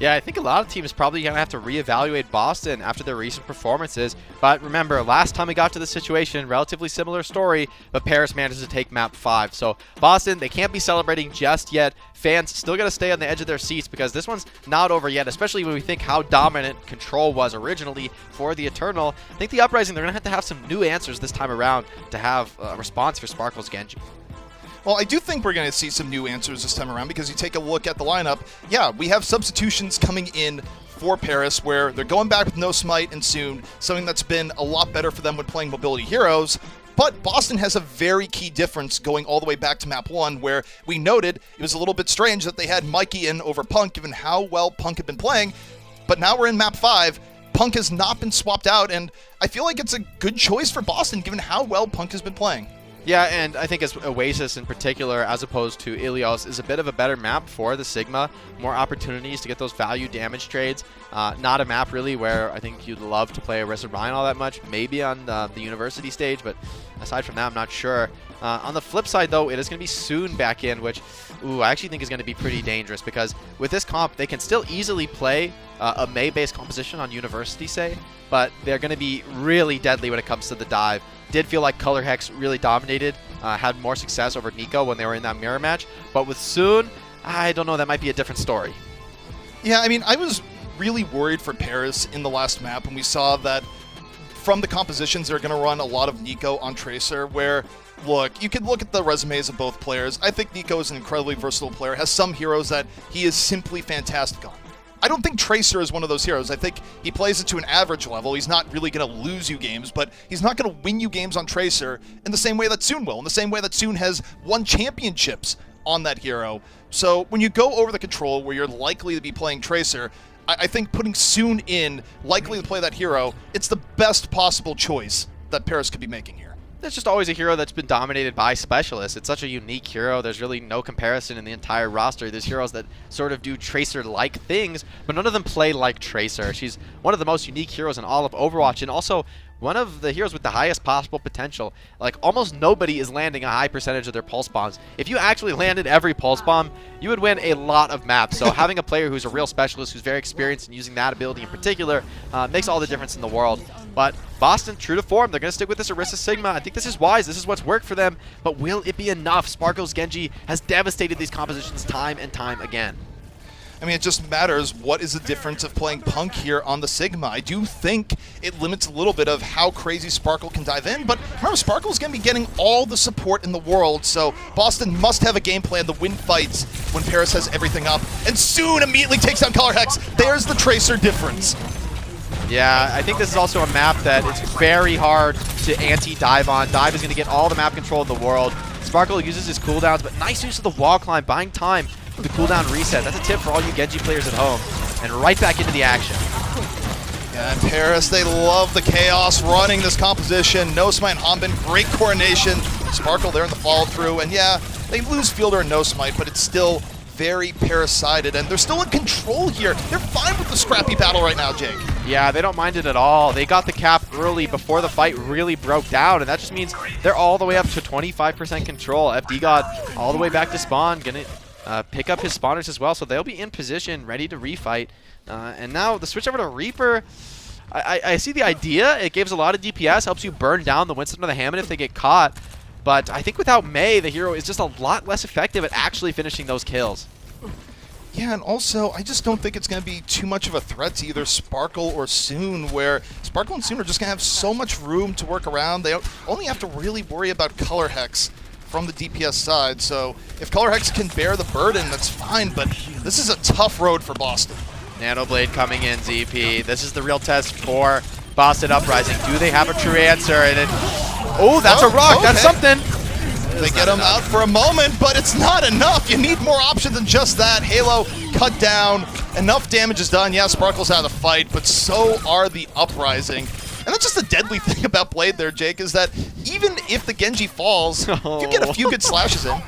Yeah, I think a lot of teams probably going to have to reevaluate Boston after their recent performances. But remember, last time we got to this situation, relatively similar story, but Paris managed to take map 5. So Boston, they can't be celebrating just yet. Fans still got to stay on the edge of their seats because this one's not over yet, especially when we think how dominant Control was originally for the Eternal. I think the Uprising, they're going to have some new answers this time around to have a response for Sparkle's Genji. Well, I do think we're going to see some new answers this time around because you take a look at the lineup. Yeah, we have substitutions coming in for Paris where they're going back with No Smite and Soon, something that's been a lot better for them when playing mobility heroes. But Boston has a very key difference going all the way back to map 1 where we noted it was a little bit strange that they had Mikey in over Punk given how well Punk had been playing. But now we're in map 5. Punk has not been swapped out, and I feel like it's a good choice for Boston given how well Punk has been playing. Yeah, and I think as Oasis in particular, as opposed to Ilios, is a bit of a better map for the Sigma. More opportunities to get those value damage trades. Not a map really where I think you'd love to play Arisa Ryan all that much. Maybe on the university stage, but aside from that, I'm not sure. On the flip side, though, it is going to be Soon back in, which I actually think is going to be pretty dangerous because with this comp, they can still easily play a Mei-based composition on university, say, but they're going to be really deadly when it comes to the dive. Did feel like Color Hex really dominated, had more success over Nico when they were in that mirror match. But with Soon, I don't know, that might be a different story. Yeah, I mean, I was really worried for Paris in the last map when we saw that from the compositions, they're going to run a lot of Nico on Tracer, where, look, you can look at the resumes of both players. I think Nico is an incredibly versatile player, has some heroes that he is simply fantastic on. I don't think Tracer is one of those heroes. I think he plays it to an average level. He's not really going to lose you games, but he's not going to win you games on Tracer in the same way that Soon will, in the same way that Soon has won championships on that hero. So when you go over the control where you're likely to be playing Tracer, I think putting Soon in, likely to play that hero, it's the best possible choice that Paris could be making here. There's just always a hero that's been dominated by specialists. It's such a unique hero. There's really no comparison in the entire roster. There's heroes that sort of do Tracer-like things, but none of them play like Tracer. She's one of the most unique heroes in all of Overwatch, and also one of the heroes with the highest possible potential. Like, almost nobody is landing a high percentage of their pulse bombs. If you actually landed every pulse bomb, you would win a lot of maps. So having a player who's a real specialist, who's very experienced in using that ability in particular, makes all the difference in the world. But Boston, true to form, they're going to stick with this Orisa Sigma. I think this is wise. This is what's worked for them. But will it be enough? Sparkle's Genji has devastated these compositions time and time again. I mean, it just matters what is the difference of playing Punk here on the Sigma. I do think it limits a little bit of how crazy Sparkle can dive in, but remember, Sparkle's going to be getting all the support in the world, so Boston must have a game plan to win fights when Paris has everything up, and Soon immediately takes down Color Hex. There's the Tracer difference. Yeah, I think this is also a map that it's very hard to anti-dive on. Dive is going to get all the map control in the world. Sparkle uses his cooldowns, but nice use of the wall climb, buying time for the cooldown reset. That's a tip for all you Genji players at home. And right back into the action. Yeah, and Paris, they love the chaos running this composition. No Smite and Hanbin, great coordination. Sparkle there in the follow-through, and yeah, they lose Fielder and No Smite, but it's still very Paris-sided, and they're still in control here. They're fine with the scrappy battle right now, Jake. Yeah, they don't mind it at all. They got the cap early before the fight really broke down, and that just means they're all the way up to 25% control. FD God all the way back to spawn, gonna pick up his spawners as well, so they'll be in position, ready to refight. And now the switch over to Reaper, I see the idea. It gives a lot of DPS, helps you burn down the Winston or the Hammond if they get caught. But I think without Mei, the hero is just a lot less effective at actually finishing those kills. Yeah, and also, I just don't think it's going to be too much of a threat to either Sparkle or Soon, where Sparkle and Soon are just going to have so much room to work around. They only have to really worry about Color Hex from the DPS side. So if Color Hex can bear the burden, that's fine, but this is a tough road for Boston. Nanoblade coming in, ZP. This is the real test for Boston Uprising. Do they have a true answer? And then, oh, that's a rock. Okay. That's something. They get him out for a moment, but it's not enough. You need more options than just that. Halo cut down. Enough damage is done. Yeah, Sparkle's out of the fight, but so are the Uprising. And that's just the deadly thing about Blade there, Jake, is that even if the Genji falls, you get a few good slashes in.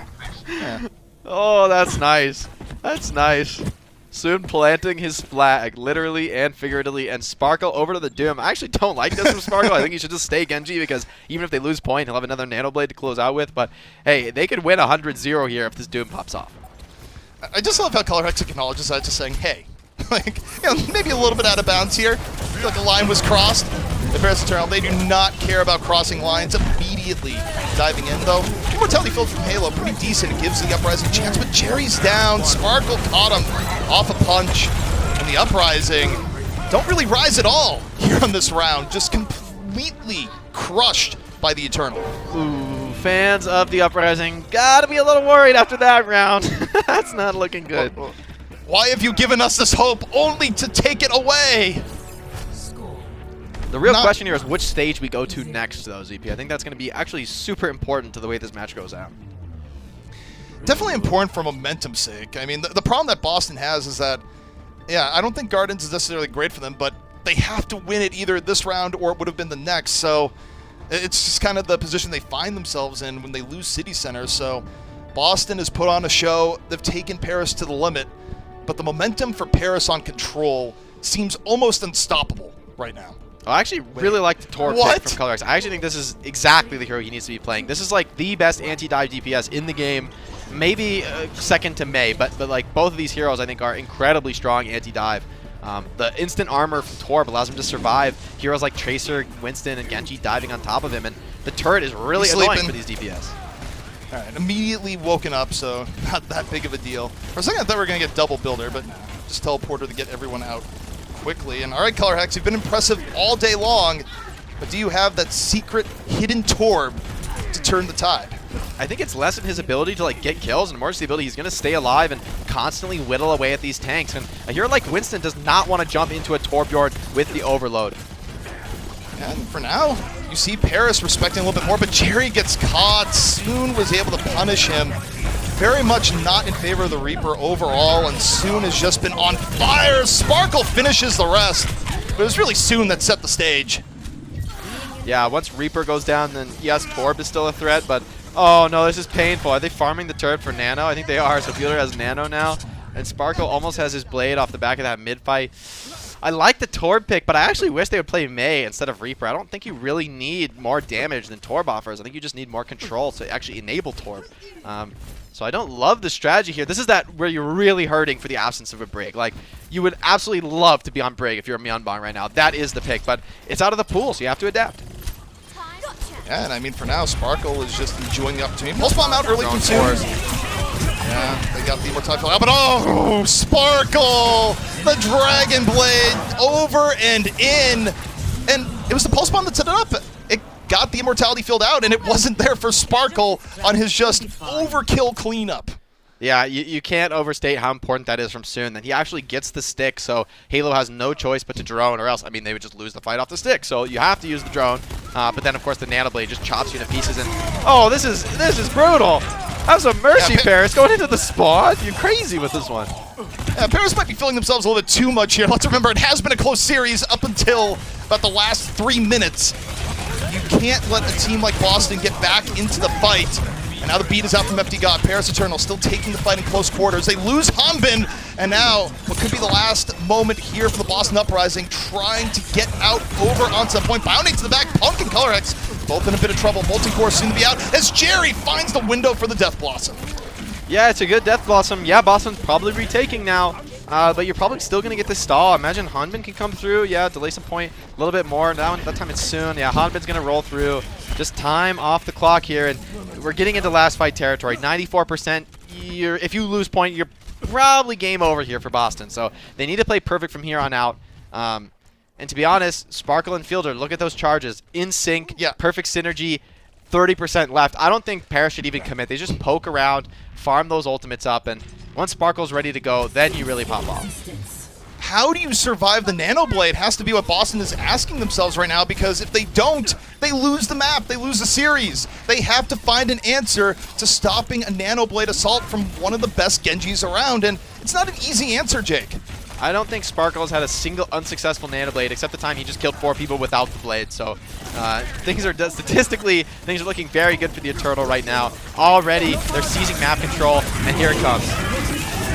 Yeah. Oh, that's nice. That's nice. Soon planting his flag, literally and figuratively, and Sparkle over to the Doom. I actually don't like this from Sparkle. I think he should just stay Genji, because even if they lose point, he'll have another Nanoblade to close out with. But hey, they could win 100-0 here if this Doom pops off. I just love how Color Hex acknowledges that, just saying, hey, like, you know, maybe a little bit out of bounds here. I feel like a line was crossed. The Paris Eternal, they do not care about crossing lines, immediately diving in, though. Immortality Field from Halo, pretty decent. It gives the Uprising a chance, but Jerry's down. Sparkle caught him off a punch. And the Uprising don't really rise at all here on this round. Just completely crushed by the Eternal. Oof. fans of the Uprising gotta be a little worried after that round. That's not looking good. Why have you given us this hope only to take it away? The real question here is which stage we go to next, though, ZP. I think that's going to be actually super important to the way this match goes out. Definitely important for momentum's sake. I mean, the problem that Boston has is that, yeah, I don't think Gardens is necessarily great for them, but they have to win it either this round or it would have been the next. So it's just kind of the position they find themselves in when they lose City Center. So Boston has put on a show. They've taken Paris to the limit, but the momentum for Paris on Control seems almost unstoppable right now. I actually really like the Tor pick from ColorX. I actually think this is exactly the hero he needs to be playing. This is like the best anti-dive DPS in the game, maybe second to Mei, but like both of these heroes I think are incredibly strong anti-dive. The instant armor from Torb allows him to survive heroes like Tracer, Winston, and Genji diving on top of him, and the turret is really annoying for these DPS. All right, immediately woken up, so not that big of a deal. For a second I thought we were going to get double builder, but just teleporter to get everyone out quickly. And all right, Color Hex, you've been impressive all day long, but do you have that secret hidden Torb to turn the tide? I think it's less of his ability to like get kills and more just the ability he's going to stay alive and constantly whittle away at these tanks. And a hero like Winston does not want to jump into a Torbjorn with the overload. And for now, you see Paris respecting a little bit more, but Jerry gets caught. Soon was able to punish him. Very much not in favor of the Reaper overall, and Soon has just been on fire. Sparkle finishes the rest, but it was really Soon that set the stage. Yeah, once Reaper goes down, then yes, Torb is still a threat, but oh no, this is painful. Are they farming the turret for Nano? I think they are, so Fielder has Nano now, and Sparkle almost has his blade off the back of that mid-fight. I like the Torb pick, but I actually wish they would play Mei instead of Reaper. I don't think you really need more damage than Torb offers. I think you just need more control to actually enable Torb. So I don't love the strategy here. This is that where you're really hurting for the absence of a Brig. Like, you would absolutely love to be on Brig if you're a Myeonbong right now. That is the pick, but it's out of the pool, so you have to adapt. Yeah, and I mean, for now, Sparkle is just enjoying the opportunity. Pulse Bomb out early from Soon. Yeah, they got the Immortality out, but oh, Sparkle! The Dragon Blade over and in. And it was the Pulse Bomb that set it up. It got the Immortality field out, and it wasn't there for Sparkle on his just overkill cleanup. Yeah, you can't overstate how important that is from Soon. That he actually gets the stick, so Halo has no choice but to drone, or else, I mean, they would just lose the fight off the stick. So you have to use the drone, but then, of course, the Nano Blade just chops you to pieces. And oh, this is brutal. Have some mercy, Paris. Going into the spawn. You're crazy with this one. Yeah, Paris might be feeling themselves a little bit too much here. Let's remember, it has been a close series up until about the last 3 minutes. You can't let a team like Boston get back into the fight. And now the beat is out from FD God. Paris Eternal still taking the fight in close quarters. They lose Hanbin, and now what could be the last moment here for the Boston Uprising, trying to get out over onto the point. Bounding to the back, Punk and ColorX both in a bit of trouble. Multi-core soon to be out as Jerry finds the window for the Death Blossom. Yeah, it's a good Death Blossom. Yeah, Boston's probably retaking now. But you're probably still going to get this stall. Imagine Hanbin can come through. Yeah, delay some point a little bit more. That time it's soon. Yeah, Hanbin's going to roll through. Just time off the clock here. And we're getting into last fight territory. 94%. If you lose point, you're probably game over here for Boston. So they need to play perfect from here on out. And to be honest, Sparkle and Fielder, look at those charges. In sync, perfect synergy, 30% left. I don't think Paris should even commit. They just poke around, farm those ultimates up, and once Sparkle's ready to go, then you really pop off. How do you survive the Nano Blade has to be what Boston is asking themselves right now, because if they don't, they lose the map, they lose the series. They have to find an answer to stopping a Nano Blade assault from one of the best Genjis around, and it's not an easy answer, Jake. I don't think Sparkle's had a single unsuccessful Nano Blade, except the time he just killed 4 people without the blade. So statistically, things are looking very good for the Eternal right now. Already, they're seizing map control, and here it comes.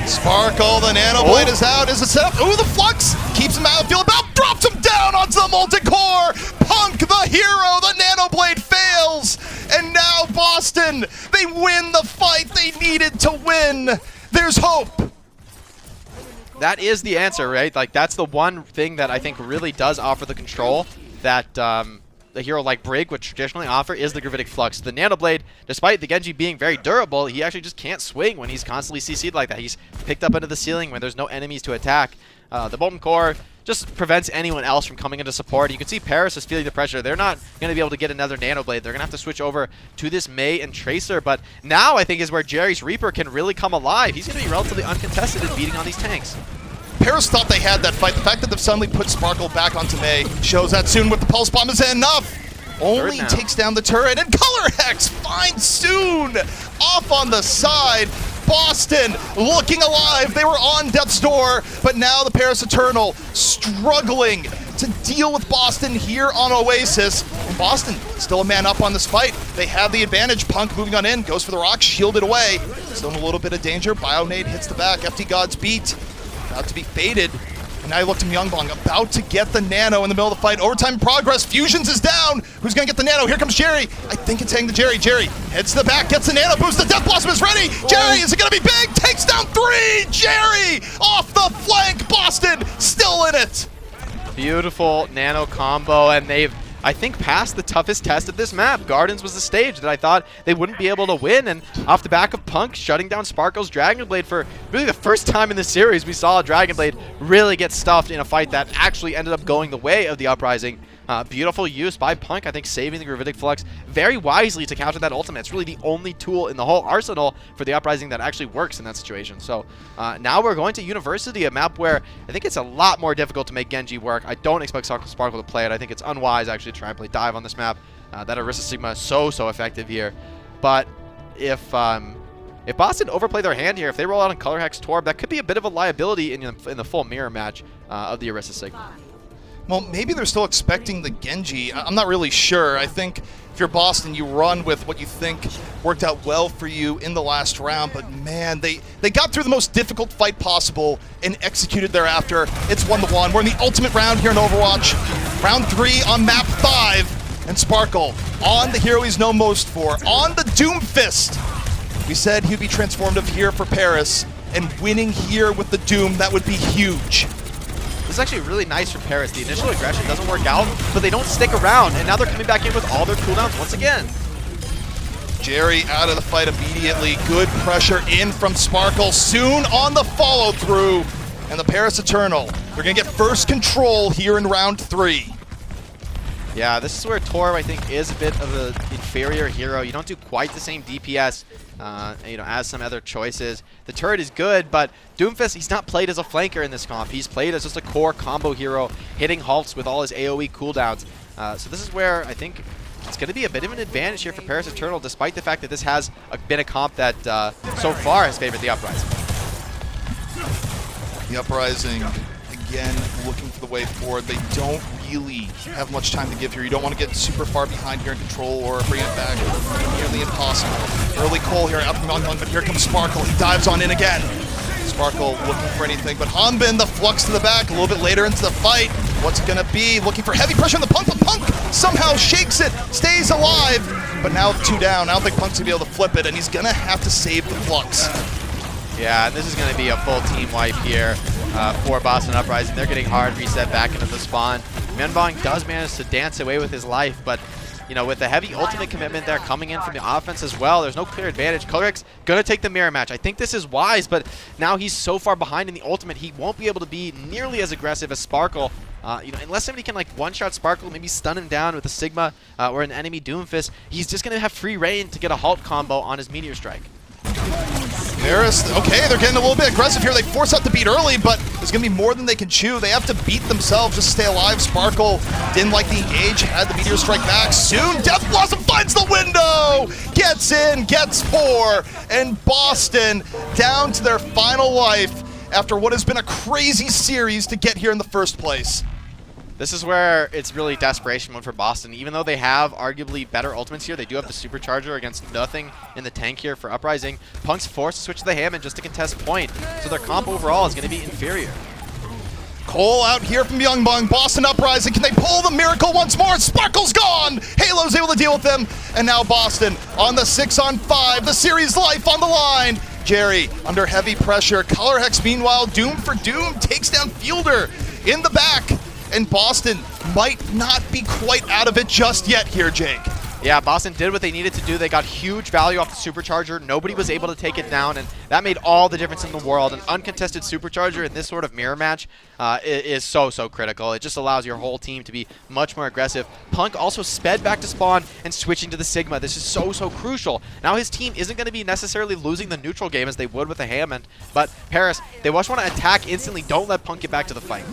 Sparkle, the Nano Blade is out. Is it set up? Ooh, the Flux keeps him out of field. About drops him down onto the multi-core. Punk, the hero, the Nano Blade fails. And now Boston, they win the fight they needed to win. There's hope. That is the answer, right? Like, that's the one thing that I think really does offer the control that a hero like Brig would traditionally offer is the Gravitic Flux. The Nano Blade, despite the Genji being very durable, he actually just can't swing when he's constantly CC'd like that. He's picked up into the ceiling when there's no enemies to attack. The Molten Core just prevents anyone else from coming into support. You can see Paris is feeling the pressure. They're not going to be able to get another Nano Blade. They're going to have to switch over to this Mei and Tracer. But now I think is where Jerry's Reaper can really come alive. He's going to be relatively uncontested in beating on these tanks. Paris thought they had that fight. The fact that they've suddenly put Sparkle back onto Mei shows that soon with the Pulse Bomb is enough. Only takes down the turret, and Color Hex finds Soon off on the side. Boston looking alive. They were on death's door, but now the Paris Eternal struggling to deal with Boston here on Oasis. And Boston still a man up on this fight. They have the advantage. Punk moving on in, goes for the rock, shielded away. Still in a little bit of danger. Bionade hits the back. FD Gods beat. About to be faded. And now you look to Myungbong, about to get the Nano in the middle of the fight. Overtime in progress. Fusions is down. Who's going to get the Nano? Here comes Jerry. I think it's heading to Jerry. Jerry heads to the back, gets the Nano boost. The Death Blossom is ready. Jerry, is it going to be big? Takes down 3. Jerry off the flank. Boston still in it. Beautiful Nano combo, and they've, I think, passed the toughest test of this map. Gardens was the stage that I thought they wouldn't be able to win, and off the back of Punk shutting down Sparkle's Dragon Blade for really the first time in the series, we saw a Dragon Blade really get stuffed in a fight that actually ended up going the way of the Uprising. Beautiful use by Punk, I think, saving the Gravitic Flux very wisely to counter that ultimate. It's really the only tool in the whole arsenal for the Uprising that actually works in that situation. So now we're going to University, a map where I think it's a lot more difficult to make Genji work. I don't expect Sparkle to play it. I think it's unwise actually to try and play dive on this map. That Orisa Sigma is so effective here. But if Boston overplay their hand here, if they roll out on Color Hex Torb, that could be a bit of a liability in the full mirror match of the Orisa Sigma. Well, maybe they're still expecting the Genji. I'm not really sure. I think if you're Boston, you run with what you think worked out well for you in the last round. But man, they got through the most difficult fight possible and executed thereafter. It's 1-1. We're in the ultimate round here in Overwatch. Round 3 on map 5. And Sparkle on the hero he's known most for, on the Doom Fist. We said he'd be transformative here for Paris, and winning here with the Doom, that would be huge. This is actually really nice for Paris. The initial aggression doesn't work out, but they don't stick around, and now they're coming back in with all their cooldowns once again. Jerry out of the fight immediately. Good pressure in from Sparkle. Soon on the follow-through. And the Paris Eternal, they're going to get first control here in round 3. Yeah, this is where Torb, I think, is a bit of an inferior hero. You don't do quite the same DPS as some other choices. The turret is good, but Doomfist, he's not played as a flanker in this comp. He's played as just a core combo hero, hitting halts with all his AoE cooldowns. So this is where I think it's going to be a bit of an advantage here for Paris Eternal, despite the fact that this has been a comp that so far has favored the Uprising. The Uprising, again, looking for the way forward. They don't really have much time to give here. You don't want to get super far behind here in control or bring it back. Nearly impossible. Early Cole here out from Myungbong, but here comes Sparkle. He dives on in again. Sparkle looking for anything, but Hanbin, the flux to the back, a little bit later into the fight. What's it going to be? Looking for heavy pressure on the Punk, but Punk somehow shakes it, stays alive. But now with 2 down, I don't think Punk's going to be able to flip it, and he's going to have to save the flux. Yeah, and this is going to be a full team wipe here for Boston Uprising. They're getting hard reset back into the spawn. Myungbong does manage to dance away with his life, but you know, with the heavy ultimate commitment there coming in from the offense as well, there's no clear advantage. Colorix gonna take the mirror match. I think this is wise, but now he's so far behind in the ultimate, he won't be able to be nearly as aggressive as Sparkle. Unless somebody can like one-shot Sparkle, maybe stun him down with a Sigma or an enemy Doomfist, he's just gonna have free reign to get a halt combo on his Meteor Strike. Paris, okay, they're getting a little bit aggressive here. They force out the beat early, but there's going to be more than they can chew. They have to beat themselves just to stay alive. Sparkle didn't like the engage, had the Meteor Strike back. Soon, Death Blossom finds the window! Gets in, gets 4, and Boston down to their final life after what has been a crazy series to get here in the first place. This is where it's really desperation mode for Boston. Even though they have arguably better ultimates here, they do have the Supercharger against nothing in the tank here for Uprising. Punk's forced to switch to the Hammond just to contest point, so their comp overall is going to be inferior. Cole out here from Myungbong. Boston Uprising, can they pull the miracle once more? Sparkle's gone! Halo's able to deal with them, and now Boston on the 6-on-5, the series life on the line. Jerry under heavy pressure. Color Hex meanwhile, Doom for Doom, takes down Fielder in the back. And Boston might not be quite out of it just yet here, Jake. Yeah, Boston did what they needed to do. They got huge value off the Supercharger. Nobody was able to take it down, and that made all the difference in the world. An uncontested Supercharger in this sort of mirror match is so critical. It just allows your whole team to be much more aggressive. Punk also sped back to spawn and switching to the Sigma. This is so crucial. Now his team isn't going to be necessarily losing the neutral game as they would with the Hammond, but Paris, they just want to attack instantly. Don't let Punk get back to the fight.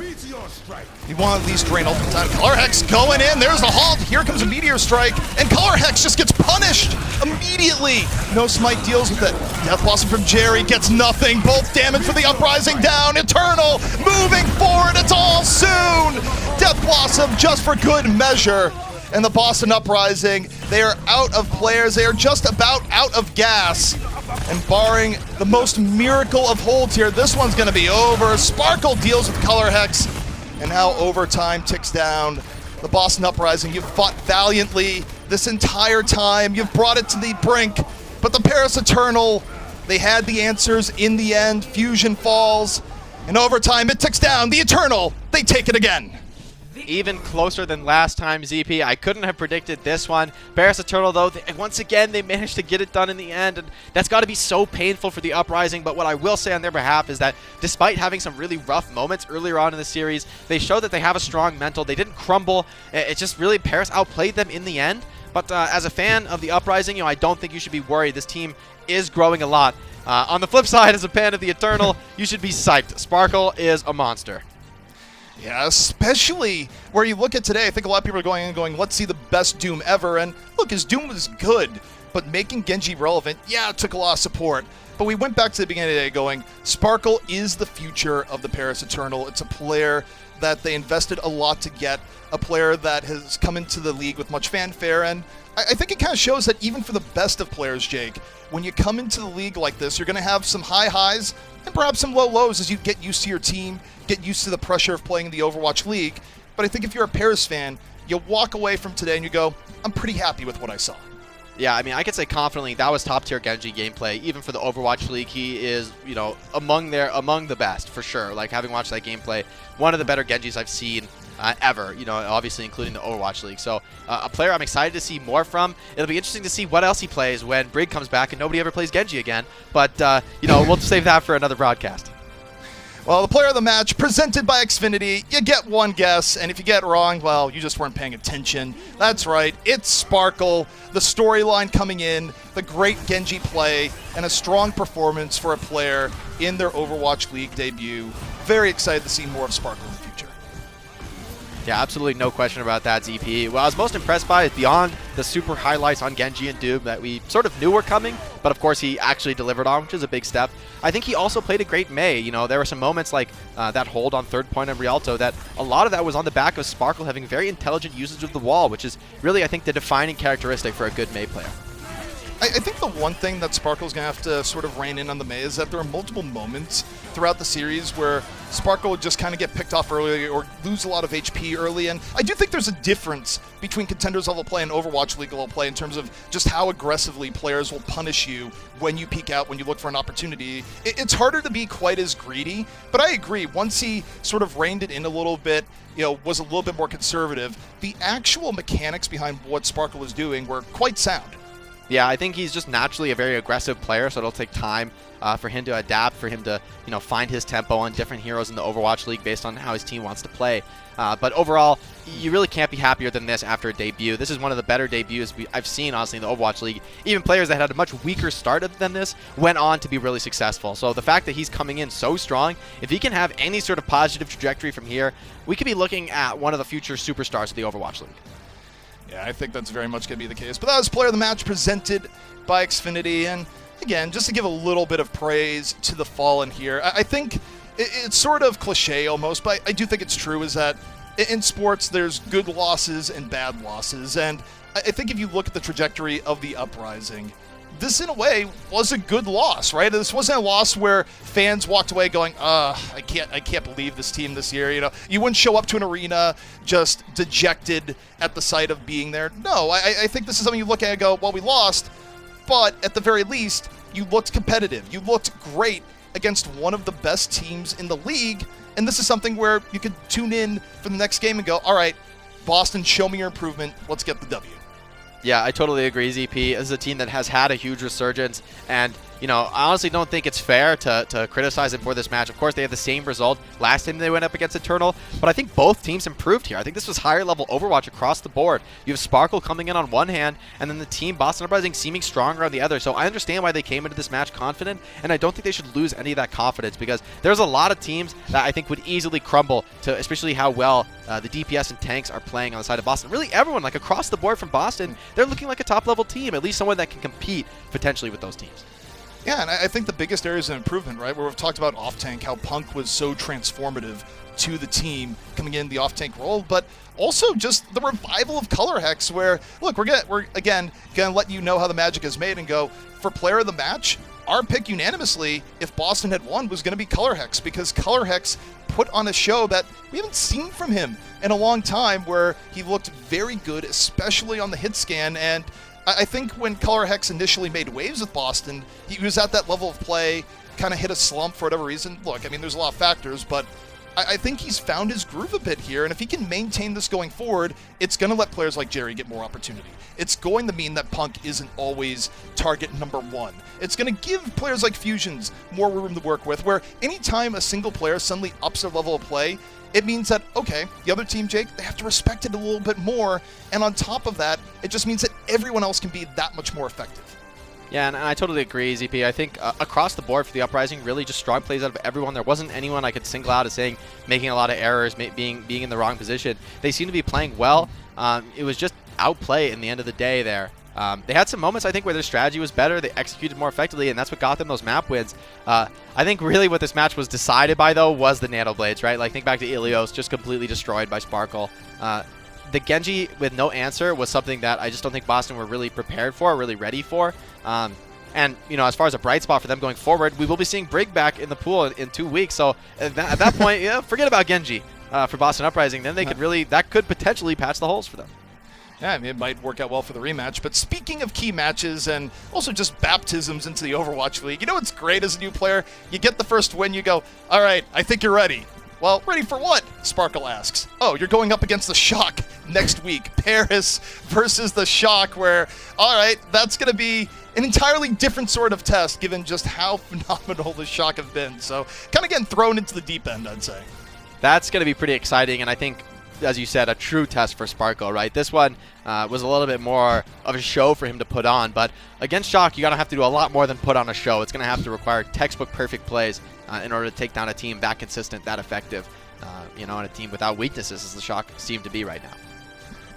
You want at least drain ultimate time. Color Hex going in. There's the halt. Here comes a Meteor Strike. And Color Hex just gets punished immediately. No Smite deals with it. Death Blossom from Jerry gets nothing. Both damage for the Uprising down. Eternal moving forward. It's all soon. Death Blossom just for good measure. And the Boston Uprising, they are out of players. They are just about out of gas. And barring the most miracle of holds here, this one's going to be over. Sparkle deals with Color Hex. And now overtime ticks down. The Boston Uprising, you've fought valiantly this entire time. You've brought it to the brink. But the Paris Eternal, they had the answers in the end. Fusion falls. In overtime, it ticks down. The Eternal, they take it again. Even closer than last time, ZP. I couldn't have predicted this one. Paris Eternal, though, once again, they managed to get it done in the end, and that's got to be so painful for the Uprising. But what I will say on their behalf is that despite having some really rough moments earlier on in the series, they showed that they have a strong mental. They didn't crumble. It's just really Paris outplayed them in the end. But as a fan of the Uprising, I don't think you should be worried. This team is growing a lot. On the flip side, as a fan of the Eternal, you should be psyched. Sparkle is a monster. Yeah, especially where you look at today, I think a lot of people are going in and going, let's see the best Doom ever. And look, his Doom was good, but making Genji relevant, yeah, it took a lot of support. But we went back to the beginning of the day going, Sparkle is the future of the Paris Eternal. It's a player that they invested a lot to get, a player that has come into the league with much fanfare. And I think it kind of shows that even for the best of players, Jake, when you come into the league like this, you're going to have some high highs and perhaps some low lows as you get used to your team, get used to the pressure of playing in the Overwatch League. But I think if you're a Paris fan, you walk away from today and you go, I'm pretty happy with what I saw. Yeah, I mean, I could say confidently that was top-tier Genji gameplay. Even for the Overwatch League, he is, among the best, for sure. Like, having watched that gameplay, one of the better Genjis I've seen ever, obviously including the Overwatch League. So, a player I'm excited to see more from. It'll be interesting to see what else he plays when Brig comes back and nobody ever plays Genji again. But, we'll save that for another broadcast. Well, the player of the match, presented by Xfinity. You get one guess, and if you get it wrong, well, you just weren't paying attention. That's right, it's Sparkle. The storyline coming in, the great Genji play, and a strong performance for a player in their Overwatch League debut. Very excited to see more of Sparkle in the future. Yeah, absolutely no question about that, ZP. What I was most impressed by is beyond the super highlights on Genji and Doom that we sort of knew were coming, but of course he actually delivered on, which is a big step. I think he also played a great Mei. There were some moments like that hold on third point of Rialto that a lot of that was on the back of Sparkle having very intelligent usage of the wall, which is really, I think, the defining characteristic for a good Mei player. I think the one thing that Sparkle's going to have to sort of rein in on the Mei is that there are multiple moments throughout the series where Sparkle would just kind of get picked off early or lose a lot of HP early. And I do think there's a difference between Contenders level play and Overwatch League level play in terms of just how aggressively players will punish you when you peek out, when you look for an opportunity. It's harder to be quite as greedy, but I agree. Once he sort of reined it in a little bit, was a little bit more conservative, the actual mechanics behind what Sparkle was doing were quite sound. Yeah, I think he's just naturally a very aggressive player, so it'll take time for him to adapt, for him to find his tempo on different heroes in the Overwatch League based on how his team wants to play. But overall, you really can't be happier than this after a debut. This is one of the better debuts I've seen, honestly, in the Overwatch League. Even players that had a much weaker start than this went on to be really successful. So the fact that he's coming in so strong, if he can have any sort of positive trajectory from here, we could be looking at one of the future superstars of the Overwatch League. Yeah, I think that's very much going to be the case. But that was player of the match presented by Xfinity. And again, just to give a little bit of praise to the Fallen here, I think it's sort of cliche almost, but I do think it's true, is that in sports there's good losses and bad losses. And I think if you look at the trajectory of the Uprising, this in a way was a good loss, right? This wasn't a loss where fans walked away going, I can't believe this team this year. You wouldn't show up to an arena just dejected at the sight of being there. No, I think this is something you look at and go, well, we lost, but at the very least, you looked competitive. You looked great against one of the best teams in the league, and this is something where you could tune in for the next game and go, all right, Boston, show me your improvement. Let's get the W. Yeah, I totally agree, ZP. This is a team that has had a huge resurgence, and I honestly don't think it's fair to criticize them for this match. Of course, they had the same result last time they went up against Eternal, but I think both teams improved here. I think this was higher level Overwatch across the board. You have Sparkle coming in on one hand, and then the team Boston Uprising seeming stronger on the other. So I understand why they came into this match confident, and I don't think they should lose any of that confidence, because there's a lot of teams that I think would easily crumble to especially how well the DPS and tanks are playing on the side of Boston. Really everyone, like across the board from Boston, they're looking like a top level team, at least someone that can compete potentially with those teams. Yeah, and I think the biggest areas of improvement, right, where we've talked about off-tank, how Punk was so transformative to the team coming in the off-tank role, but also just the revival of Color Hex, where, look, we're again going to let you know how the magic is made and go, for player of the match, our pick unanimously, if Boston had won, was going to be Color Hex, because Color Hex put on a show that we haven't seen from him in a long time, where he looked very good, especially on the hit scan. And I think when Color Hex initially made waves with Boston, he was at that level of play, kind of hit a slump for whatever reason. Look, I mean, there's a lot of factors, but I think he's found his groove a bit here, and if he can maintain this going forward, it's going to let players like Jerry get more opportunity. It's going to mean that Punk isn't always target number one. It's going to give players like Fusions more room to work with, where anytime a single player suddenly ups their level of play, it means that, okay, the other team, Jake, they have to respect it a little bit more, and on top of that, it just means that everyone else can be that much more effective. Yeah, and I totally agree, ZP. I think across the board for the Uprising, really just strong plays out of everyone. There wasn't anyone I could single out as saying making a lot of errors, being in the wrong position. They seem to be playing well. It was just outplay in the end of the day there. They had some moments, I think, where their strategy was better. They executed more effectively, and that's what got them those map wins. I think really what this match was decided by, though, was the Nano Blades, right? Like, think back to Ilios, just completely destroyed by Sparkle. The Genji with no answer was something that I just don't think Boston were really prepared for, really ready for. And, as far as a bright spot for them going forward, we will be seeing Brig back in the pool in 2 weeks. So at that point, forget about Genji for Boston Uprising. Then they could that could potentially patch the holes for them. Yeah, I mean, it might work out well for the rematch. But speaking of key matches and also just baptisms into the Overwatch League, what's great as a new player? You get the first win, you go, all right, I think you're ready. Well, ready for what? Sparkle asks. Oh, you're going up against the Shock next week. Paris versus the Shock, where, all right, that's going to be an entirely different sort of test, given just how phenomenal the Shock have been. So kind of getting thrown into the deep end, I'd say. That's going to be pretty exciting, and I think, as you said, a true test for Sparkle, right? This one was a little bit more of a show for him to put on, but against Shock, you're going to have to do a lot more than put on a show. It's going to have to require textbook perfect plays in order to take down a team that consistent, that effective, and a team without weaknesses, as the Shock seem to be right now.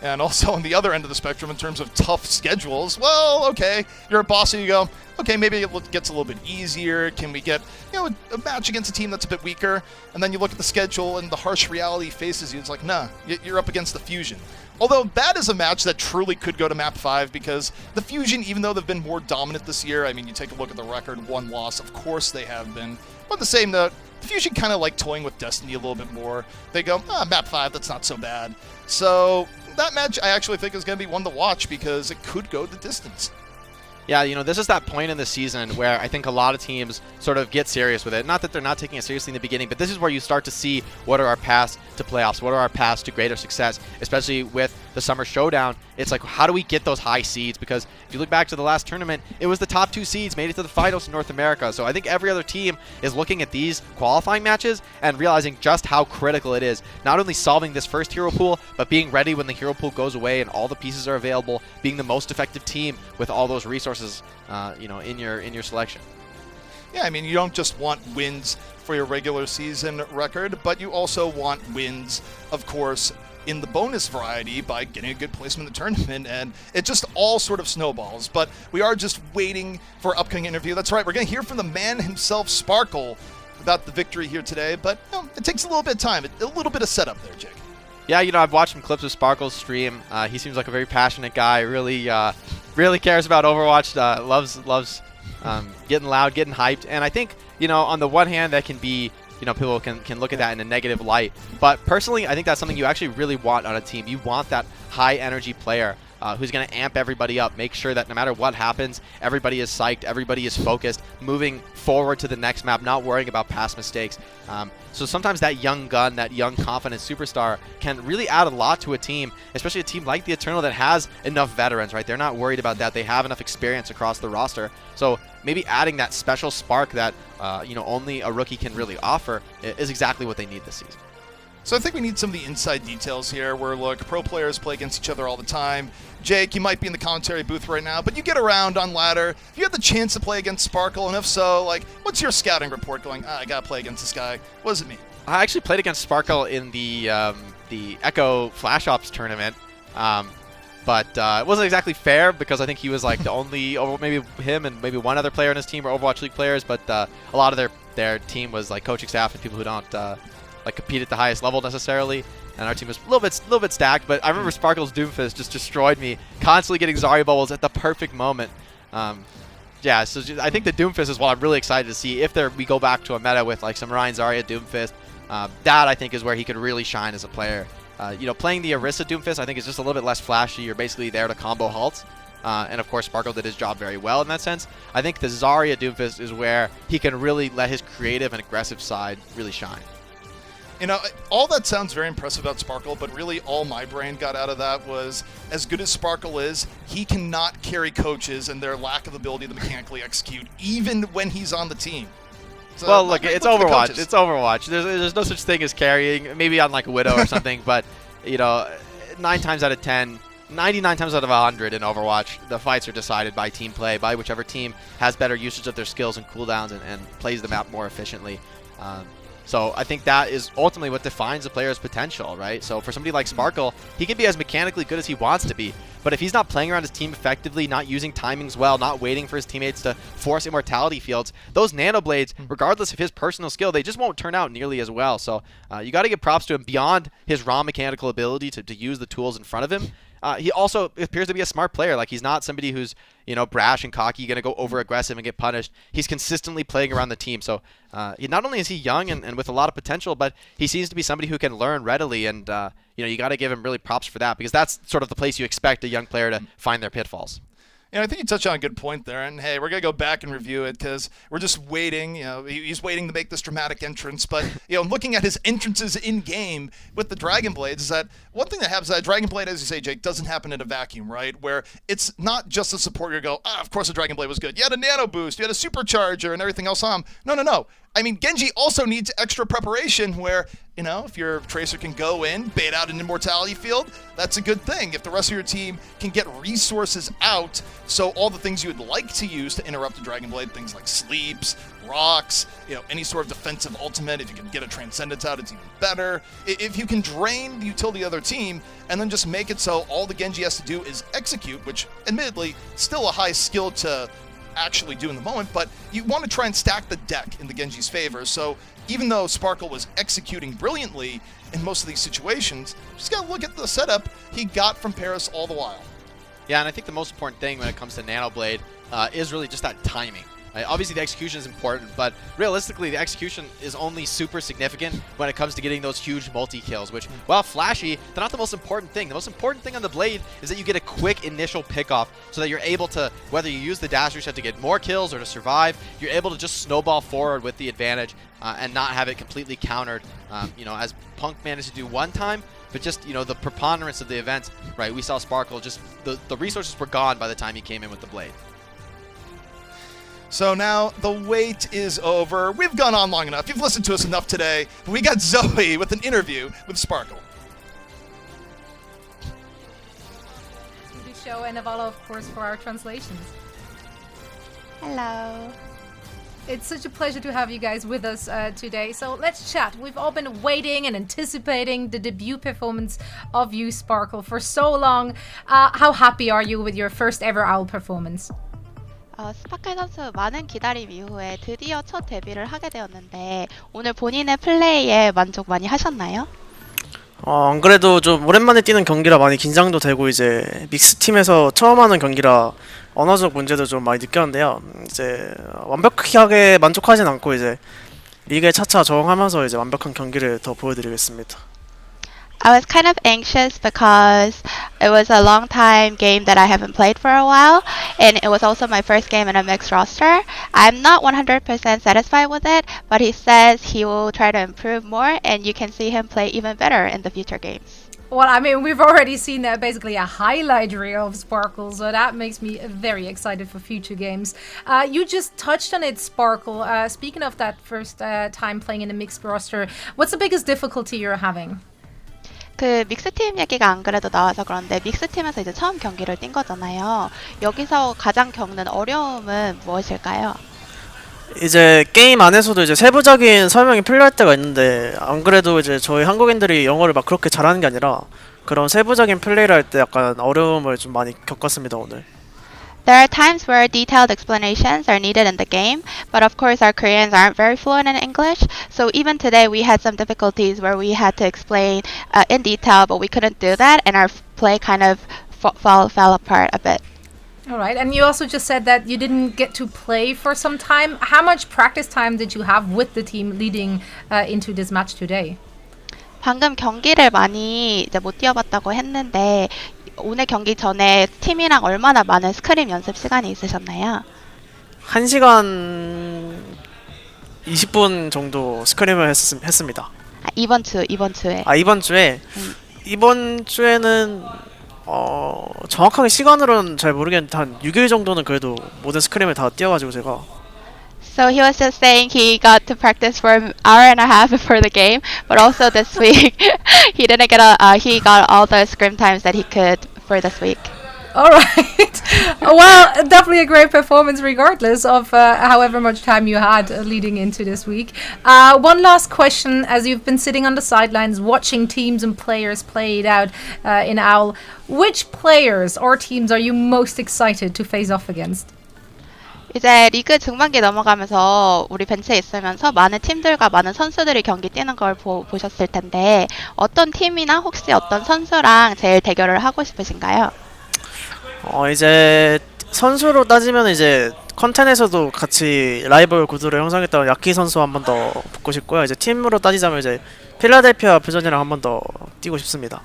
And also on the other end of the spectrum, in terms of tough schedules, well, okay, you're a boss, and you go, okay, maybe it gets a little bit easier. Can we get, a match against a team that's a bit weaker? And then you look at the schedule, and the harsh reality faces you. It's like, nah, you're up against the Fusion. Although that is a match that truly could go to Map 5, because the Fusion, even though they've been more dominant this year, I mean, you take a look at the record, 1 loss, of course they have been. But on the same note, the Fusion kind of like toying with Destiny a little bit more. They go, Map 5, that's not so bad. So that match I actually think is going to be one to watch, because it could go the distance. Yeah, this is that point in the season where I think a lot of teams sort of get serious with it. Not that they're not taking it seriously in the beginning, but this is where you start to see what are our paths to playoffs, what are our paths to greater success, especially with the Summer Showdown. It's like, how do we get those high seeds? Because if you look back to the last tournament, it was the top 2 seeds made it to the finals in North America. So I think every other team is looking at these qualifying matches and realizing just how critical it is. Not only solving this first hero pool, but being ready when the hero pool goes away and all the pieces are available, being the most effective team with all those resources, in your selection. Yeah, I mean, you don't just want wins for your regular season record, but you also want wins, of course, in the bonus variety by getting a good placement in the tournament, and it just all sort of snowballs. But we are just waiting for our upcoming interview. That's right, we're going to hear from the man himself, Sparkle, about the victory here today, but it takes a little bit of time, a little bit of setup there, Jake. Yeah, I've watched some clips of Sparkle's stream. He seems like a very passionate guy, really cares about Overwatch, loves getting loud, getting hyped, and I think, on the one hand, that can be, people can look at that in a negative light, but personally, I think that's something you actually really want on a team. You want that high energy player who's going to amp everybody up, make sure that no matter what happens, everybody is psyched, everybody is focused, moving forward to the next map, not worrying about past mistakes. So sometimes that young gun, that young confident superstar can really add a lot to a team, especially a team like the Eternal that has enough veterans, right? They're not worried about that. They have enough experience across the roster. So maybe adding that special spark that only a rookie can really offer is exactly what they need this season. So I think we need some of the inside details here where, look, pro players play against each other all the time. Jake, you might be in the commentary booth right now, but you get around on ladder. If you have the chance to play against Sparkle, and if so, like, what's your scouting report going, I got to play against this guy? What does it mean? I actually played against Sparkle in the Echo Flash Ops tournament, but it wasn't exactly fair because I think he was like the only, maybe him and maybe one other player on his team were Overwatch League players, but a lot of their team was like coaching staff and people who don't like compete at the highest level necessarily, and our team was a little bit stacked. But I remember Sparkle's Doomfist just destroyed me, constantly getting Zarya bubbles at the perfect moment. Yeah, so I think the Doomfist is what I'm really excited to see if we go back to a meta with like some Ryan Zarya Doomfist. That I think is where he could really shine as a player. Playing the Orisa Doomfist I think is just a little bit less flashy. You're basically there to combo halt. And of course Sparkle did his job very well in that sense. I think the Zarya Doomfist is where he can really let his creative and aggressive side really shine. You know, all that sounds very impressive about Sparkle, but really all my brain got out of that was, as good as Sparkle is, he cannot carry coaches and their lack of ability to mechanically execute, even when he's on the team. So, well, look, it's Overwatch. It's Overwatch. There's no such thing as carrying, maybe on like a Widow or something, but, 9 times out of 10, 99 times out of 100 in Overwatch, the fights are decided by team play, by whichever team has better usage of their skills and cooldowns and plays the map more efficiently. So I think that is ultimately what defines a player's potential, right? So for somebody like Sparkle, he can be as mechanically good as he wants to be, but if he's not playing around his team effectively, not using timings well, not waiting for his teammates to force immortality fields, those nano blades, regardless of his personal skill, they just won't turn out nearly as well. So you got to give props to him beyond his raw mechanical ability to use the tools in front of him. He also appears to be a smart player. Like, he's not somebody who's, brash and cocky, going to go over aggressive and get punished. He's consistently playing around the team. So not only is he young and with a lot of potential, but he seems to be somebody who can learn readily. And, you got to give him really props for that, because that's sort of the place you expect a young player to find their pitfalls. I think you touched on a good point there, and hey, we're going to go back and review it because we're just waiting. He's waiting to make this dramatic entrance, but, looking at his entrances in-game with the Dragon Blades, is that one thing that happens, that Dragon Blade, as you say, Jake, doesn't happen in a vacuum, right? Where it's not just a support, you go, of course the Dragon Blade was good. You had a nano boost, you had a supercharger, and everything else on. No. I mean, Genji also needs extra preparation where, if your Tracer can go in, bait out an immortality field, that's a good thing. If the rest of your team can get resources out, so all the things you would like to use to interrupt the Dragon Blade, things like sleeps, rocks, any sort of defensive ultimate, if you can get a Transcendence out, it's even better. If you can drain the utility of the other team, and then just make it so all the Genji has to do is execute, which, admittedly, still a high skill to actually do in the moment, but you want to try and stack the deck in the Genji's favor. So even though Sparkle was executing brilliantly in most of these situations, just gotta look at the setup he got from Paris all the while. Yeah, and I think the most important thing when it comes to Nano Blade is really just that timing. Right? Obviously, the execution is important, but realistically, the execution is only super significant when it comes to getting those huge multi-kills, which, while flashy, they're not the most important thing. The most important thing on the Blade is that you get a quick initial pickoff so that you're able to, whether you use the dash reset to get more kills or to survive, you're able to just snowball forward with the advantage and not have it completely countered, as Punk managed to do one time. But just, the preponderance of the event, right, we saw Sparkle, just the resources were gone by the time he came in with the Blade. So now the wait is over. We've gone on long enough. You've listened to us enough today. We got Zoe with an interview with Sparkle. To the show, and Avala, of course, for our translations. Hello. It's such a pleasure to have you guys with us today. So let's chat. We've all been waiting and anticipating the debut performance of you, Sparkle, for so long. How happy are you with your first ever OWL performance? 스파클 선수 많은 기다림 이후에 드디어 첫 데뷔를 하게 되었는데 오늘 본인의 플레이에 만족 많이 하셨나요? 안 그래도 좀 오랜만에 뛰는 경기라 많이 긴장도 되고 이제 믹스 팀에서 처음 하는 경기라 언어적 문제도 좀 많이 느꼈는데요. 이제 완벽하게 만족하진 않고 이제 리그에 차차 적응하면서 이제 완벽한 경기를 더 보여드리겠습니다. I was kind of anxious because it was a long time game that I haven't played for a while, and it was also my first game in a mixed roster. I'm not 100% satisfied with it, but he says he will try to improve more, and you can see him play even better in the future games. Well, I mean, we've already seen basically a highlight reel of Sparkle, so that makes me very excited for future games. You just touched on it, Sparkle. Speaking of that first time playing in a mixed roster, what's the biggest difficulty you're having? 그 믹스팀 얘기가 안 그래도 나와서 그런데 믹스팀에서 이제 처음 경기를 뛴 거잖아요. 여기서 가장 겪는 어려움은 무엇일까요? 이제 게임 안에서도 이제 세부적인 설명이 필요할 때가 있는데 안 그래도 이제 저희 한국인들이 영어를 막 그렇게 잘하는 게 아니라 그런 세부적인 플레이를 할 때 약간 어려움을 좀 많이 겪었습니다 오늘. There are times where detailed explanations are needed in the game, but of course our Koreans aren't very fluent in English, so even today we had some difficulties where we had to explain in detail, but we couldn't do that, and our play kind of fell apart a bit. All right, and you also just said that you didn't get to play for some time. How much practice time did you have with the team leading into this match today? 방금 경기를 많이 이제 못 뛰어봤다고 했는데 오늘 경기 전에 팀이랑 얼마나 많은 스크림 연습 시간이 있으셨나요? 1시간 20분 정도 스크림을 했습니다. 이번 주에. 이번 주에는 정확하게 시간으로는 잘 모르겠는데 한 6일 정도는 그래도 모든 스크림을 다 뛰어가지고 제가. So he was just saying he got to practice for an hour and a half before the game, but also this week he didn't get he got all the scrim times that he could for this week. All right. Well, definitely a great performance regardless of however much time you had leading into this week. One last question, as you've been sitting on the sidelines watching teams and players play it out in OWL, which players or teams are you most excited to face off against? 이제 리그 중반기 넘어가면서 우리 벤치에 있으면서 많은 팀들과 많은 선수들이 경기 뛰는 걸 보셨을 텐데 어떤 팀이나 혹시 어떤 선수랑 제일 대결을 하고 싶으신가요? 이제 선수로 따지면 이제 컨텐에서도 같이 라이벌 구도를 형성했던 야키 선수 한 번 더 붙고 싶고요. 이제 팀으로 따지자면 이제 필라델피아 퓨전이랑 한 번 더 뛰고 싶습니다.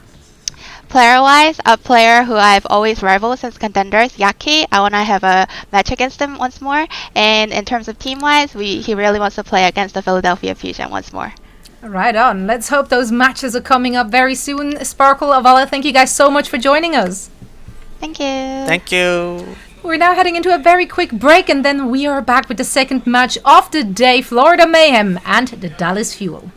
Player-wise, a player who I've always rivaled since Contenders, Yaki, I want to have a match against him once more. And in terms of team-wise, he really wants to play against the Philadelphia Fusion once more. Right on. Let's hope those matches are coming up very soon. Sparkle, Avala, thank you guys so much for joining us. Thank you. Thank you. We're now heading into a very quick break, and then we are back with the second match of the day, Florida Mayhem and the Dallas Fuel.